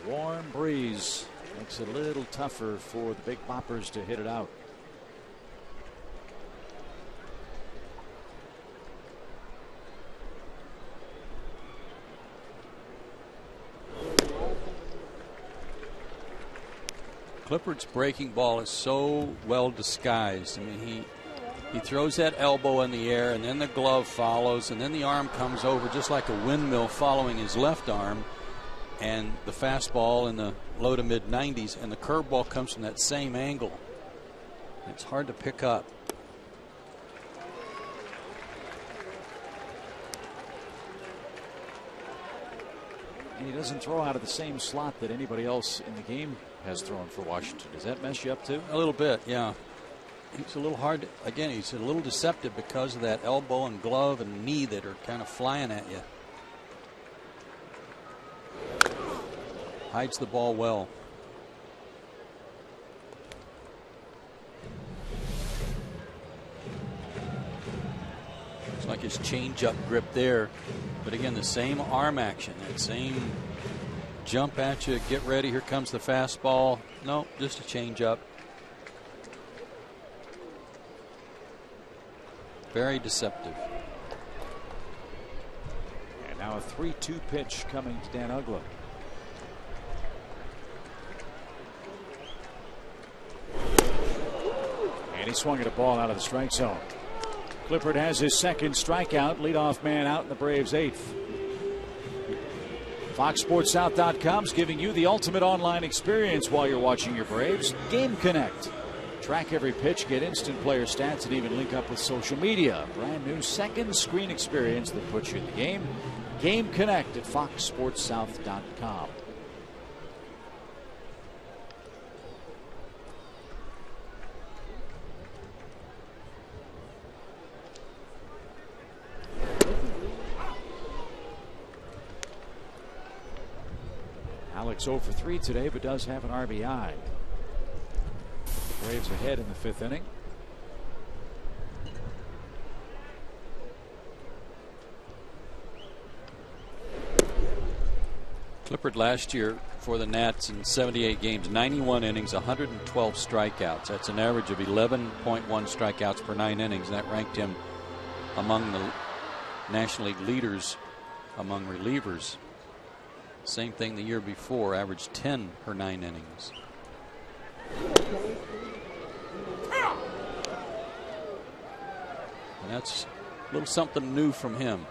A warm breeze makes it a little tougher for the big boppers to hit it out. Clippard's breaking ball is so well disguised. I mean, he throws that elbow in the air, and then the glove follows, and then the arm comes over just like a windmill following his left arm, and the fastball in the low to mid 90s, and the curveball comes from that same angle. It's hard to pick up. And he doesn't throw out of the same slot that anybody else in the game has thrown for Washington. Does that mess you up too? A little bit, yeah. He's a little hard. Again, he's a little deceptive because of that elbow and glove and knee that are kind of flying at you. Hides the ball well. Looks like his changeup grip there. But again, the same arm action, that same jump at you, get ready, here comes the fastball. No, just a changeup. Very deceptive. And now a 3-2 pitch coming to Dan Uggla. And he swung at a ball out of the strike zone. Clippard has his second strikeout. Leadoff man out in the Braves' 8th. FoxSportsSouth.com is giving you the ultimate online experience while you're watching your Braves. Game Connect. Track every pitch, get instant player stats, and even link up with social media. Brand new second screen experience that puts you in the game. Game Connect at FoxSportsSouth.com. Alex 0 for 3 today, but does have an RBI. The Braves ahead in the 5th inning. Clippard last year for the Nats in 78 games, 91 innings, 112 strikeouts. That's an average of 11.1 strikeouts per 9 innings. And that ranked him among the National League leaders among relievers. Same thing the year before, averaged 10 per 9 innings. And that's a little something new from him.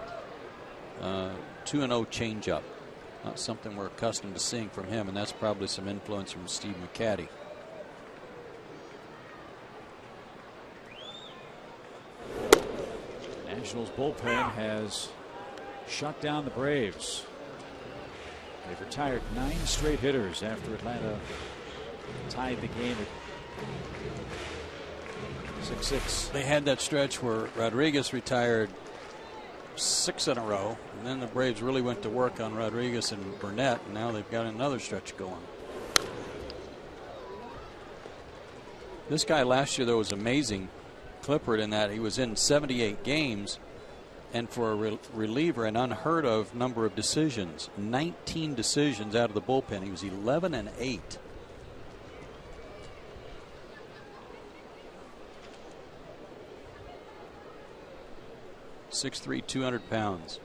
2-0 changeup. Not something we're accustomed to seeing from him, and that's probably some influence from Steve McCaddy. Nationals bullpen has shut down the Braves. They've retired 9 straight hitters after Atlanta tied the game at 6-6. They had that stretch where Rodriguez retired 6 in a row, and then the Braves really went to work on Rodriguez and Burnett, and now they've got another stretch going. This guy last year, though, was amazing, Clippard, in that he was in 78 games, and for a reliever, an unheard of number of decisions. 19 decisions out of the bullpen. He was 11-8. .6'3", 200 pounds.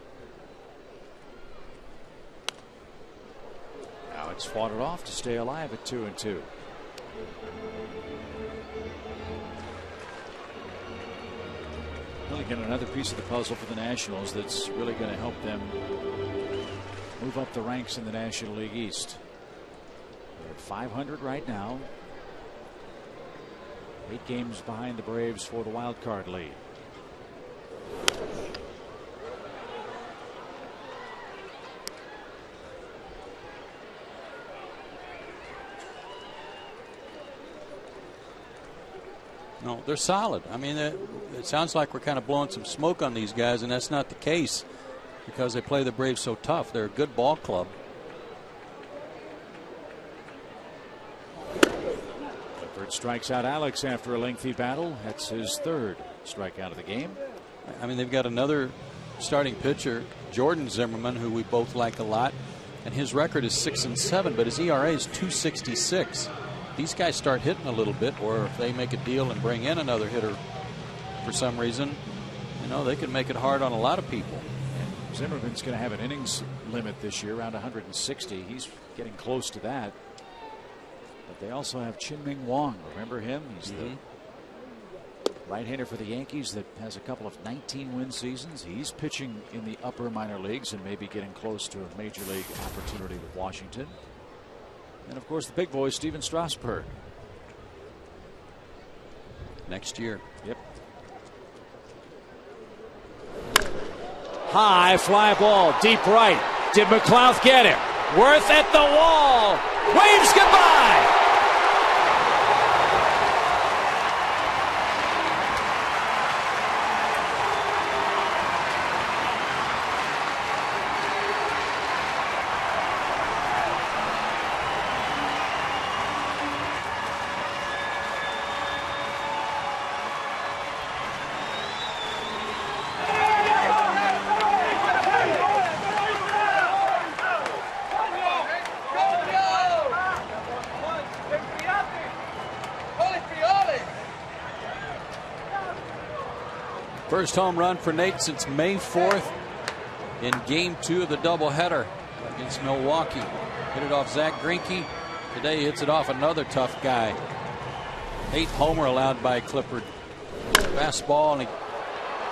Alex fought it off to stay alive at 2-2. Really get another piece of the puzzle for the Nationals that's really going to help them move up the ranks in the National League East. They're at 500 right now. 8 games behind the Braves for the wild card lead. No, they're solid. I mean, it sounds like we're kind of blowing some smoke on these guys, and that's not the case because they play the Braves so tough. They're a good ball club. Clifford strikes out Alex after a lengthy battle. That's his 3rd strikeout of the game. I mean, they've got another starting pitcher, Jordan Zimmerman, who we both like a lot, and his record is 6-7, but his ERA is 2.66. These guys start hitting a little bit, or if they make a deal and bring in another hitter for some reason, you know, they could make it hard on a lot of people. And Zimmerman's going to have an innings limit this year, around 160. He's getting close to that. But they also have Chin-Ming Wong. Remember him? He's the right-hander for the Yankees that has a couple of 19-win seasons. He's pitching in the upper minor leagues and maybe getting close to a major league opportunity with Washington. And of course, the big boy, Steven Strasburg. Next year. Yep. High fly ball, deep right. Did McLeod get it? Worth at the wall. Waves goodbye. First home run for Nate since May 4th in Game 2 of the doubleheader against Milwaukee. Hit it off Zach Greinke. Today he hits it off another tough guy. 8th homer allowed by Clippard. Fastball, and he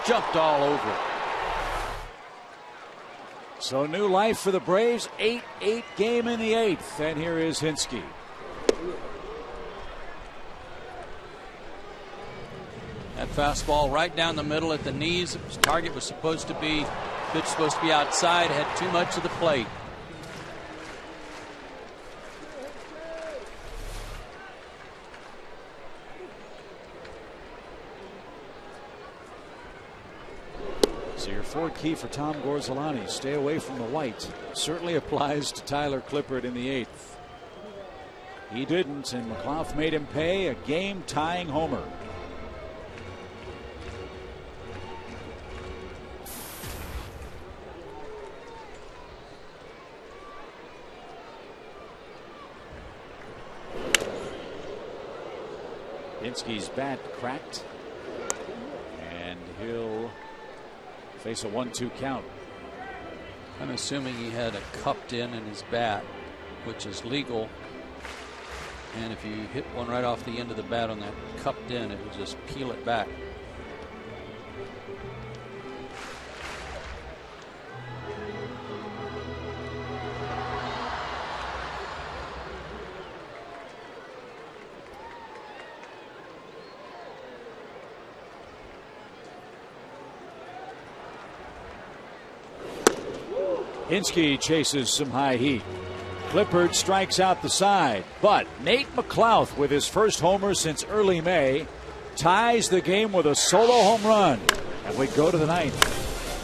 jumped all over it. So new life for the Braves. 8-8 game in the 8th. And here is Hinske. That fastball right down the middle at the knees. His target was supposed to be, pitch supposed to be outside, had too much of the plate. So your forward key for Tom Gorzolani, stay away from the white. Certainly applies to Tyler Clippard in the 8th. He didn't, and McLeod made him pay a game-tying homer. Hinske's bat cracked, and he'll face a 1-2 count. I'm assuming he had a cupped in his bat, which is legal. And if you hit one right off the end of the bat on that cupped in, it will just peel it back. Hinske chases some high heat. Clippard strikes out the side, but Nate McLeod, with his first homer since early May, ties the game with a solo home run. And we go to the 9th.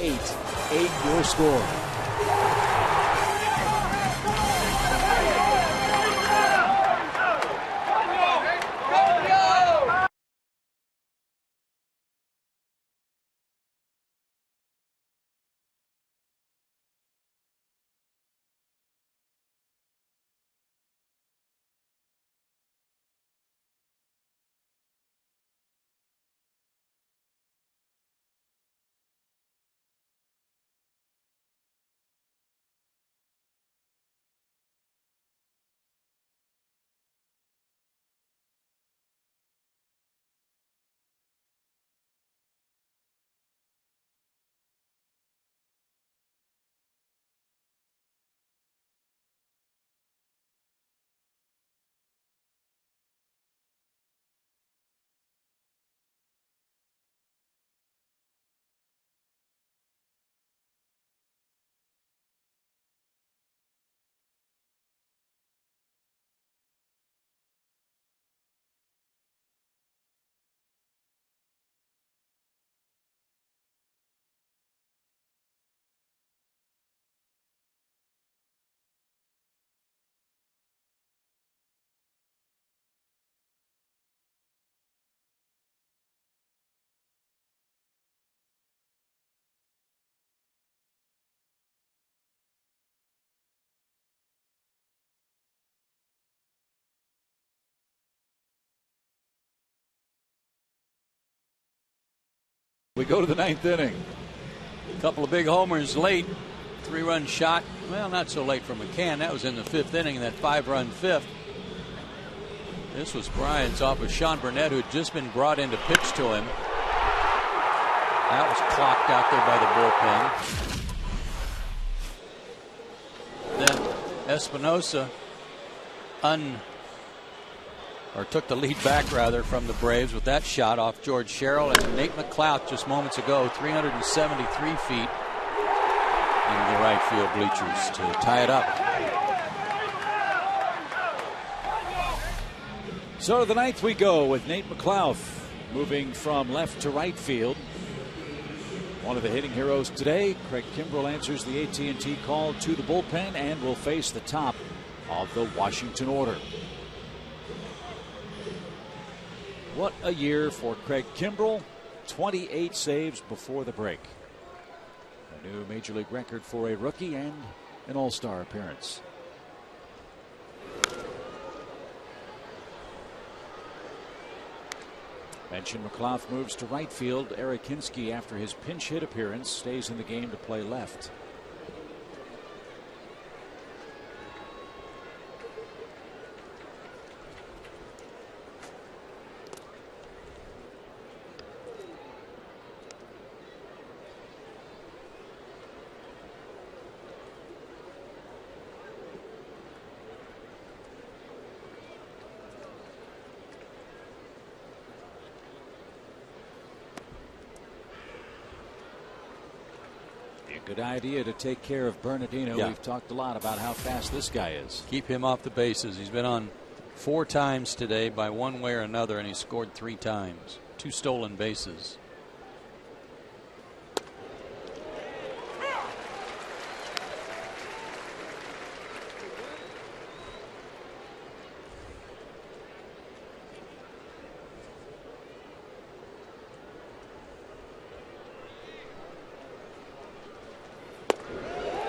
8-8 your score. We go to the 9th inning. A couple of big homers late. 3-run shot. Well, not so late for McCann. That was in the 5th inning, that 5-run 5th. This was Bryant's off of Sean Burnett, who had just been brought in to pitch to him. That was clocked out there by the bullpen. Then Espinosa took the lead back rather from the Braves with that shot off George Sherrill, and Nate McLeod just moments ago 373 feet into the right field bleachers to tie it up. So to the 9th we go with Nate McLeod moving from left to right field. One of the hitting heroes today, Craig Kimbrell, answers the AT call to the bullpen and will face the top of the Washington order. What a year for Craig Kimbrell. 28 saves before the break. A new major league record for a rookie and an all-star appearance. Mentioned McLeod moves to right field. Eric Hinske, after his pinch hit appearance, stays in the game to play left. good idea to take care of Bernardino. Yeah. We've talked a lot about how fast this guy is. Keep him off the bases. He's been on 4 times today by one way or another, and he scored 3 times. 2 stolen bases.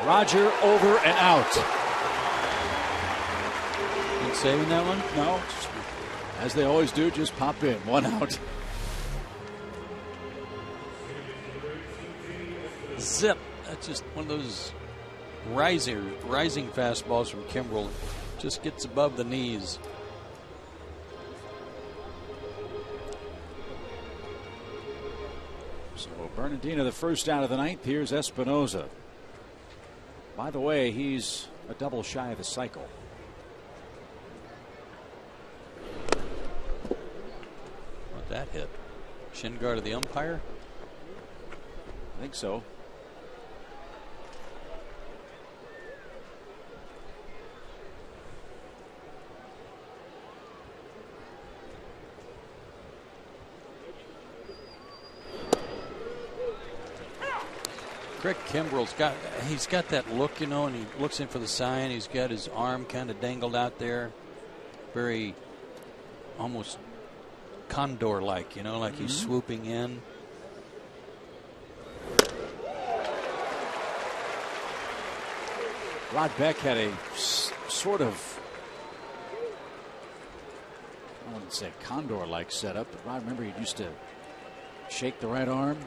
Roger over and out. And saving that one? No. As they always do, just pop in. 1 out. Zip. That's just one of those rising fastballs from Kimbrel. Just gets above the knees. So Bernardino, the first out of the 9th. Here's Espinoza. By the way, he's a double shy of the cycle. What that hit? Shin guard of the umpire? I think so. Craig Kimbrel's he's got that look, you know, and he looks in for the sign. He's got his arm kind of dangled out there, very almost condor-like, you know, like he's swooping in. Rod Beck had a sort of, I wouldn't say condor-like setup, but Rod, remember, he used to shake the right arm.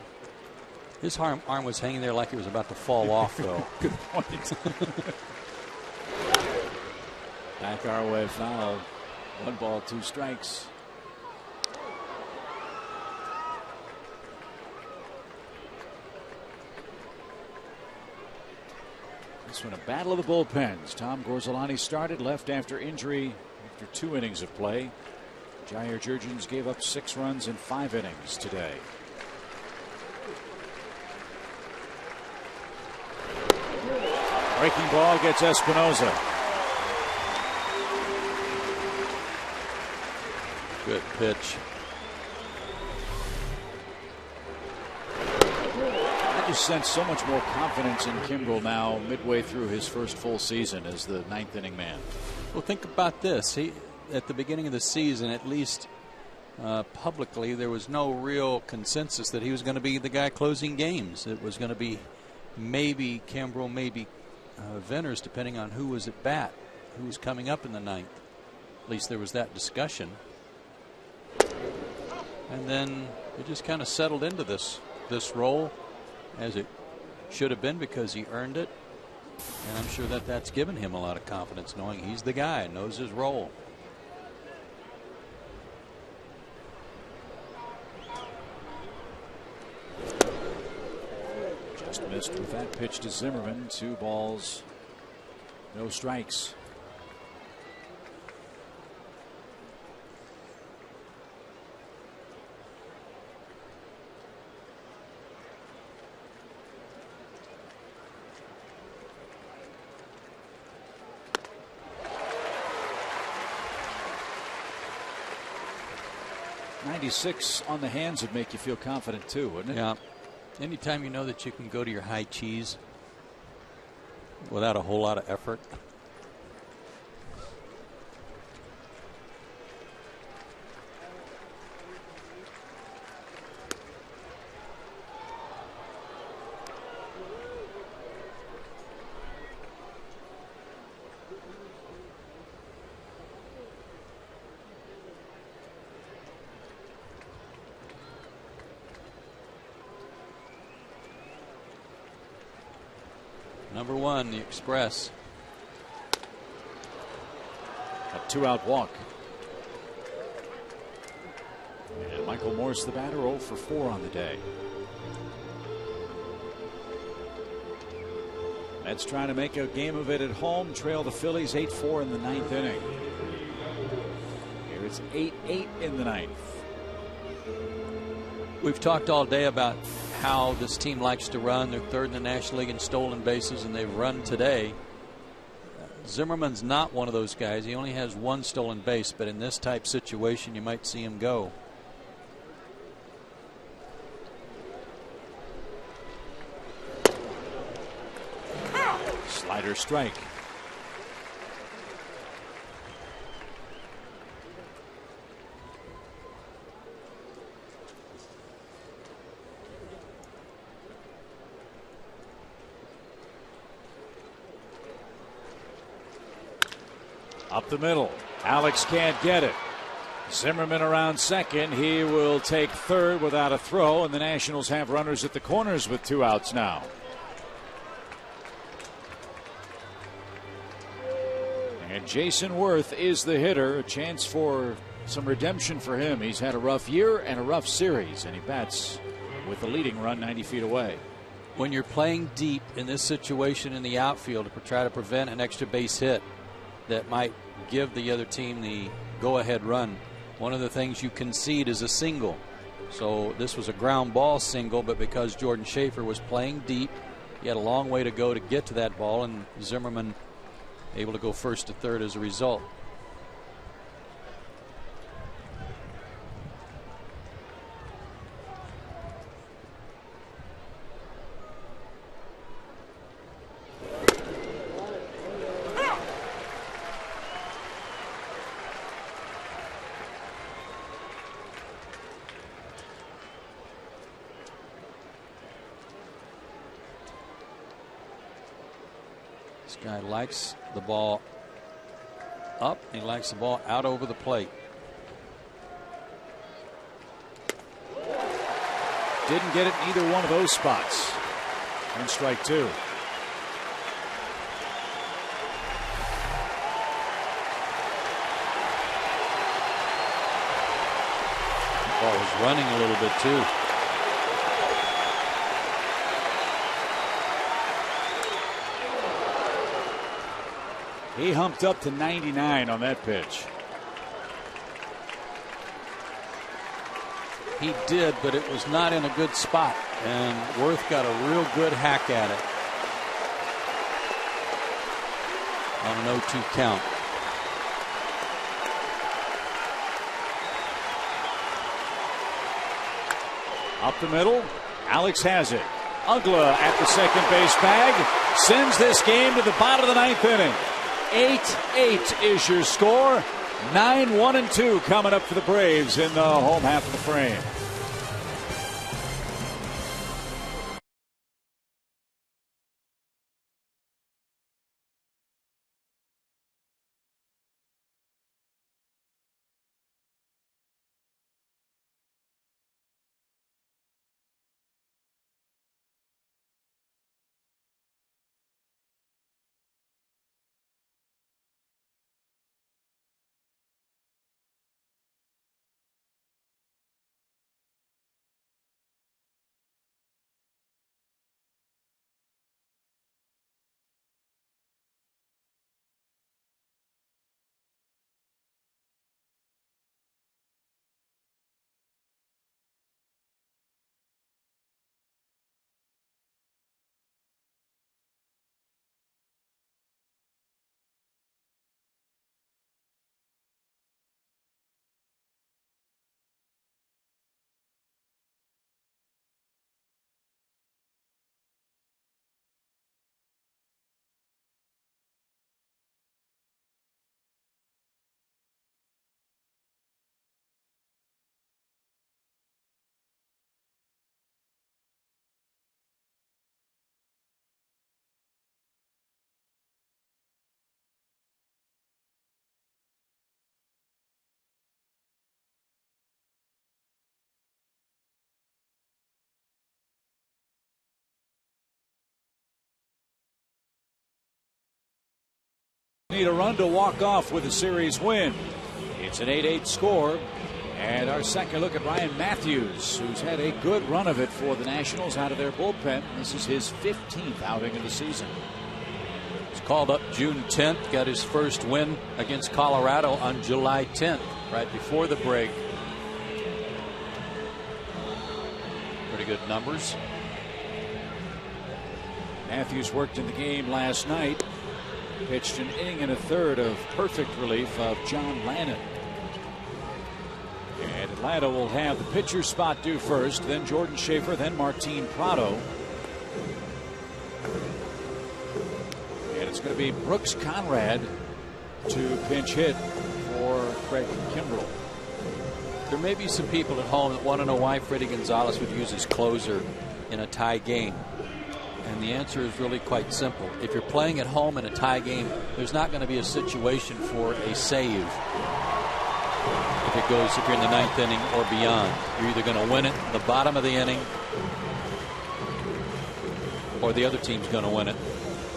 His arm was hanging there like it was about to fall off, though. Good point. Back our way, foul. 1 ball, 2 strikes. This one a battle of the bullpens. Tom Gorzelani started, left after injury after 2 innings of play. Jair Jurgens gave up 6 runs in 5 innings today. Breaking ball gets Espinoza. Good pitch. I just sense so much more confidence in Kimbrel now, midway through his first full season as the 9th inning man. Well, think about this. At the beginning of the season, at least publicly, there was no real consensus that he was going to be the guy closing games. It was going to be maybe Kimbrel, maybe Venners, depending on who was at bat, who was coming up in the 9th. At least there was that discussion. And then it just kind of settled into this role, as it should have been, because he earned it. And I'm sure that that's given him a lot of confidence, knowing he's the guy, knows his role. Just missed with that pitch to Zimmerman. 2 balls, no strikes. .96 on the hands would make you feel confident too, wouldn't it? Yeah. Anytime you know that you can go to your high cheese without a whole lot of effort. Number 1, the Express. A 2-out walk. And Michael Morse, the batter, 0 for 4 on the day. Mets trying to make a game of it at home. Trail the Phillies 8-4 in the 9th inning. Here it's 8-8 in the 9th. We've talked all day about how this team likes to run. They're third in the National League in stolen bases, and they've run today. Zimmerman's not one of those guys. He only has one stolen base, but in this type situation, you might see him go. Slider strike. Up the middle. Alex can't get it. Zimmerman around second. He will take third without a throw, and the Nationals have runners at the corners with 2 outs now. And Jason Worth is the hitter. A chance for some redemption for him. He's had a rough year and a rough series, and he bats with the leading run 90 feet away. When you're playing deep in this situation in the outfield to try to prevent an extra base hit that might give the other team the go-ahead run, one of the things you concede is a single. So this was a ground ball single, but because Jordan Schaefer was playing deep, he had a long way to go to get to that ball, and Zimmerman able to go first to third as a result. This guy likes the ball up. He likes the ball out over the plate. Didn't get it in either one of those spots. And strike 2. Ball was running a little bit too. He humped up to 99 on that pitch. He did, but it was not in a good spot, and Worth got a real good hack at it on an 0-2 count. Up the middle, Alex has it. Ugla at the second base bag sends this game to the bottom of the 9th inning. 8-8 is your score. 9-1-2 coming up for the Braves in the home half of the frame. Need a run to walk off with a series win. It's an 8-8 score. And our second look at Ryan Matthews, who's had a good run of it for the Nationals out of their bullpen. This is his 15th outing of the season. He's called up June 10th, got his first win against Colorado on July 10th, right before the break. pretty good numbers. Matthews worked in the game last night. Pitched an inning and a third of perfect relief of John Lannon. And Atlanta will have the pitcher spot due first, then Jordan Schaefer, then Martin Prado. And it's going to be Brooks Conrad to pinch hit for Craig Kimbrell. There may be some people at home that want to know why Freddie Gonzalez would use his closer in a tie game. And the answer is really quite simple. If you're playing at home in a tie game, there's not going to be a situation for a save if you're in the ninth inning or beyond. You're either going to win it in the bottom of the inning or the other team's going to win it.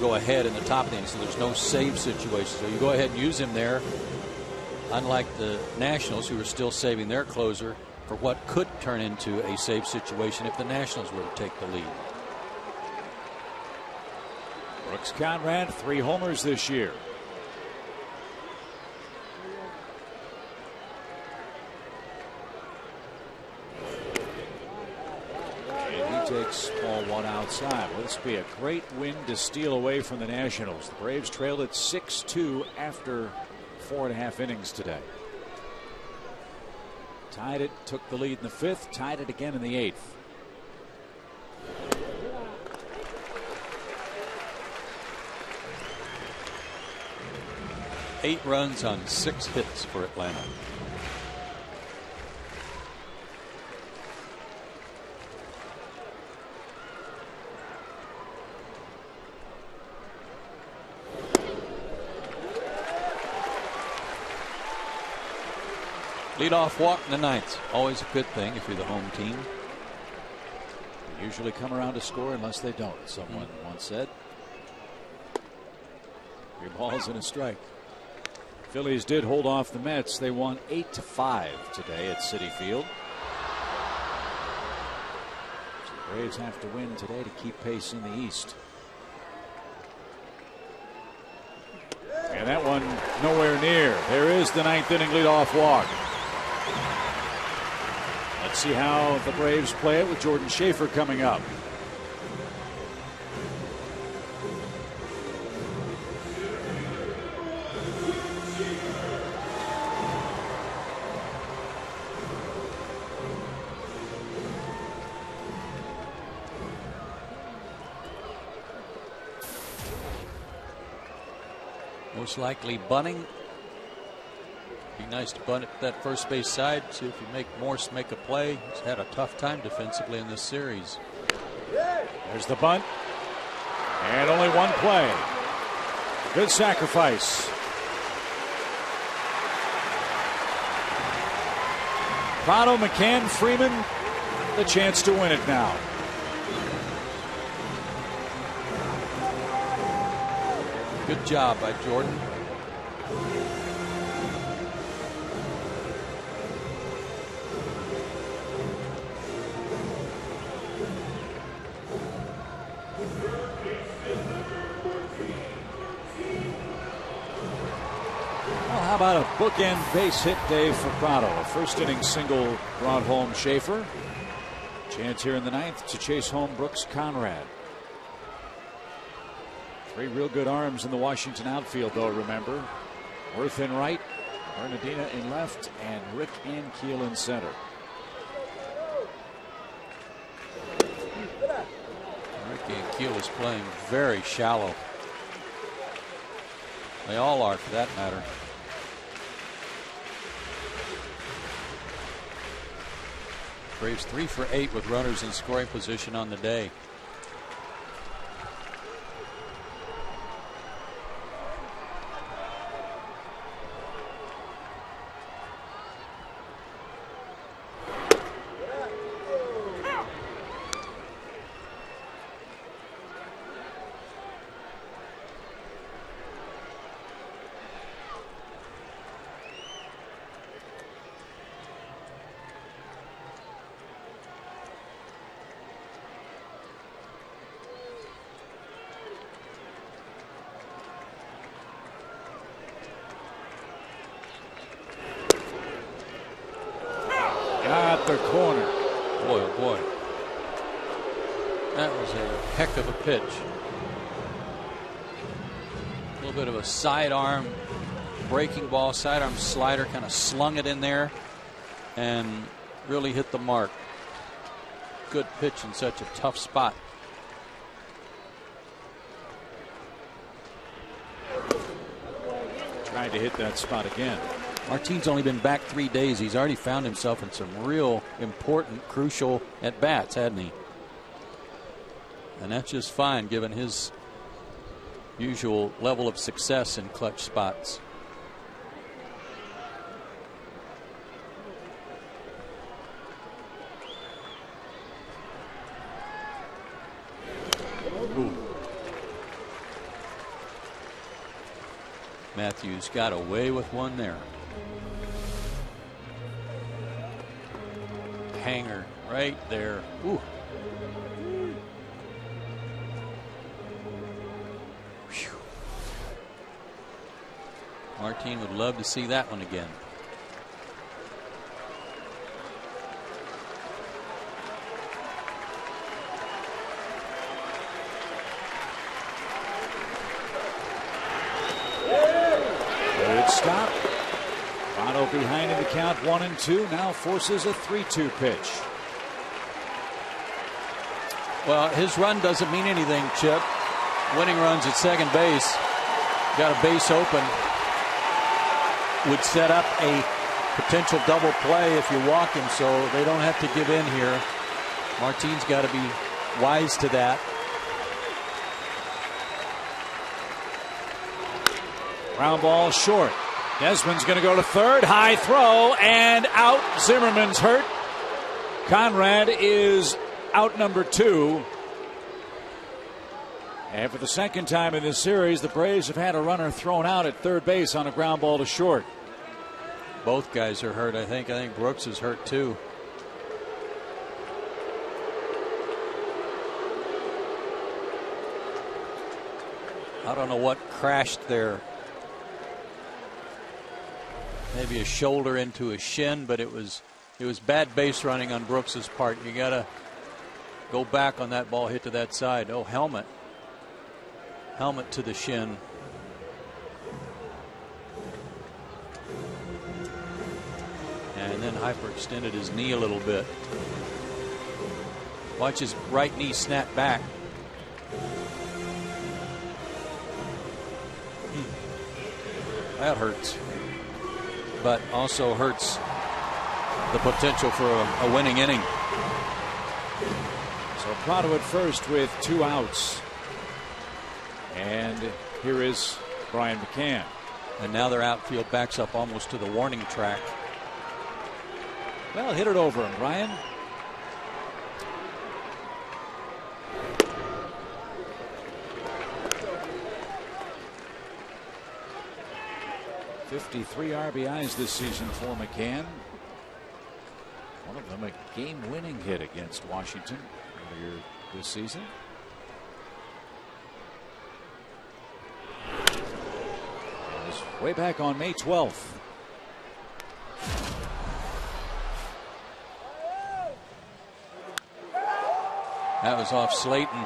Go ahead in the top of the inning, so there's no save situation. So you go ahead and use him there, unlike the Nationals, who are still saving their closer for what could turn into a save situation if the Nationals were to take the lead. Brooks Conrad, 3 homers this year. And he takes ball 1 outside. Will this be a great win to steal away from the Nationals? The Braves trailed at 6-2 after 4.5 innings today. Tied it, took the lead in the 5th, tied it again in the 8th. Eight runs on 6 hits for Atlanta. Leadoff walk in the 9th. Always a good thing if you're the home team. They usually come around to score unless they don't, someone once said. 3 balls and a strike. Phillies did hold off the Mets. They won 8-5 today at Citi Field. So the Braves have to win today to keep pace in the East. And that one nowhere near. There is the 9th inning leadoff walk. Let's see how the Braves play it with Jordan Schaefer coming up. Most likely bunting. Be nice to bunt at that first base side. See if you make Morse make a play. He's had a tough time defensively in this series. There's the bunt. And only one play. Good sacrifice. Prado, McCann, Freeman, the chance to win it now. Good job by Jordan. Well, how about a bookend base hit day for Prado? A first inning single brought home Schaefer. Chance here in the 9th to chase home Brooks Conrad. 3 real good arms in the Washington outfield, though, remember. Worth in right, Bernardina in left, and Rick Ankiel in center. Rick Ankiel is playing very shallow. They all are, for that matter. Braves 3 for 8 with runners in scoring position on the day. Got the corner. Boy, oh boy. That was a heck of a pitch. A little bit of a sidearm breaking ball, sidearm slider, kind of slung it in there and really hit the mark. Good pitch in such a tough spot. Trying to hit that spot again. Martine's only been back 3 days. He's already found himself in some real important, crucial at-bats, hasn't he? And that's just fine given his usual level of success in clutch spots. Ooh. Matthews got away with one there. Hanger right there. Ooh. Whew. Martine would love to see that one again. Good stop. Toronto behind in the count 1-2. Now forces a 3-2 pitch. Well, his run doesn't mean anything, Chip. Winning runs at second base. Got a base open. Would set up a potential double play if you walk him, so they don't have to give in here. Martine's got to be wise to that. Ground ball short. Desmond's going to go to third. High throw and out. Zimmerman's hurt. Conrad is out number 2. And for the second time in this series, the Braves have had a runner thrown out at third base on a ground ball to short. Both guys are hurt, I think. I think Brooks is hurt too. I don't know what crashed there. Maybe a shoulder into a shin, but it was bad base running on Brooks's part. You got to go back on that ball hit to that side. Oh, helmet to the shin. And then hyperextended his knee a little bit. Watch his right knee snap back. That hurts. But also hurts the potential for a winning inning. So Prado at first with 2 outs. And here is Brian McCann. And now their outfield backs up almost to the warning track. Well, hit it over him, Brian. '53 RBIs this season for McCann. One of them a game-winning hit against Washington earlier this season. It was way back on May 12th. That was off Slayton.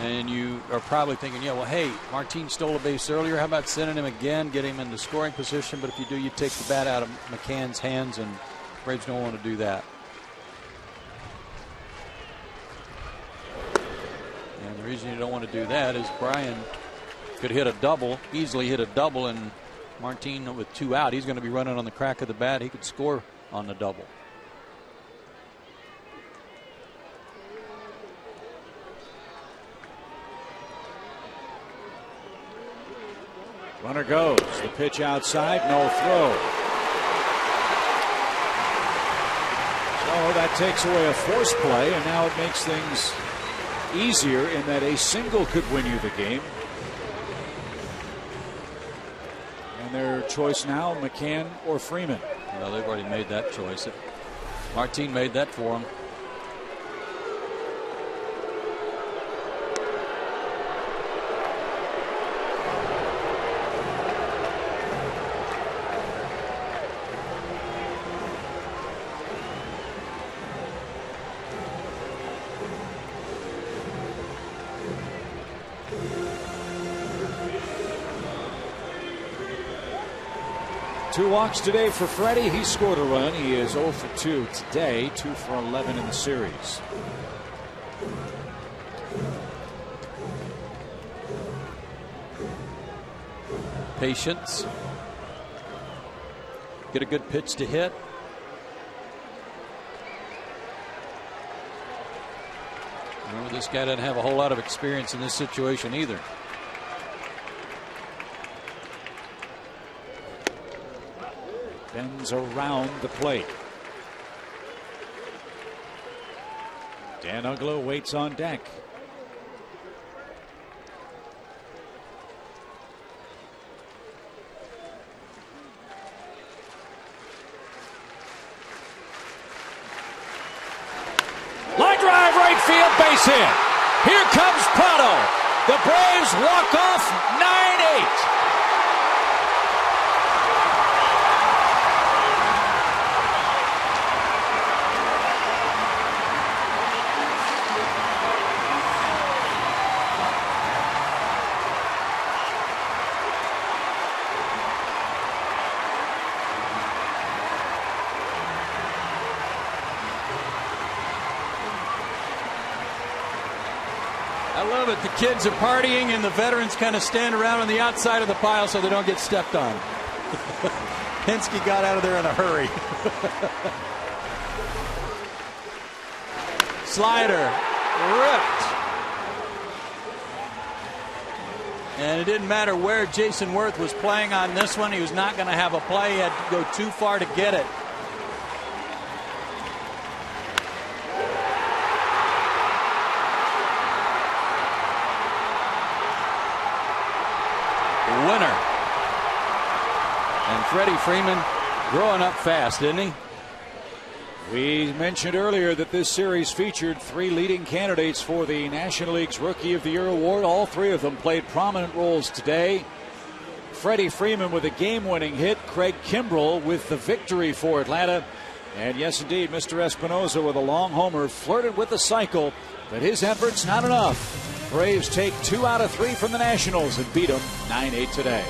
And you are probably thinking, yeah, well, hey, Martine stole a base earlier. How about sending him again, get him in the scoring position? But if you do, you take the bat out of McCann's hands, and Braves don't want to do that. And the reason you don't want to do that is Brian could hit a double, easily hit a double, and Martine with 2 out, he's going to be running on the crack of the bat. He could score on the double. Runner goes. The pitch outside. No throw. So that takes away a force play, and now it makes things easier in that a single could win you the game. And their choice now, McCann or Freeman. Well, they've already made that choice. Martine made that for him. 2 walks today for Freddie. He scored a run. He is 0 for 2 today, 2 for 11 in the series. Patience. Get a good pitch to hit. Remember, this guy doesn't have a whole lot of experience in this situation either. Bends around the plate. Dan Uglow waits on deck. Line drive, right field, base hit. Here comes Prado. The Braves walk off 9-8. I love it. The kids are partying and the veterans kind of stand around on the outside of the pile so they don't get stepped on. Penske got out of there in a hurry. Slider ripped. And it didn't matter where Jason Worth was playing on this one. He was not going to have a play. He had to go too far to get it. Winner. And Freddie Freeman growing up fast, didn't he? We mentioned earlier that this series featured 3 leading candidates for the National League's Rookie of the Year award. All 3 of them played prominent roles today. Freddie Freeman with a game-winning hit. Craig Kimbrell with the victory for Atlanta. And yes, indeed, Mr. Espinosa with a long homer flirted with the cycle, but his efforts not enough. Braves take 2 out of 3 from the Nationals and beat them 9-8 today.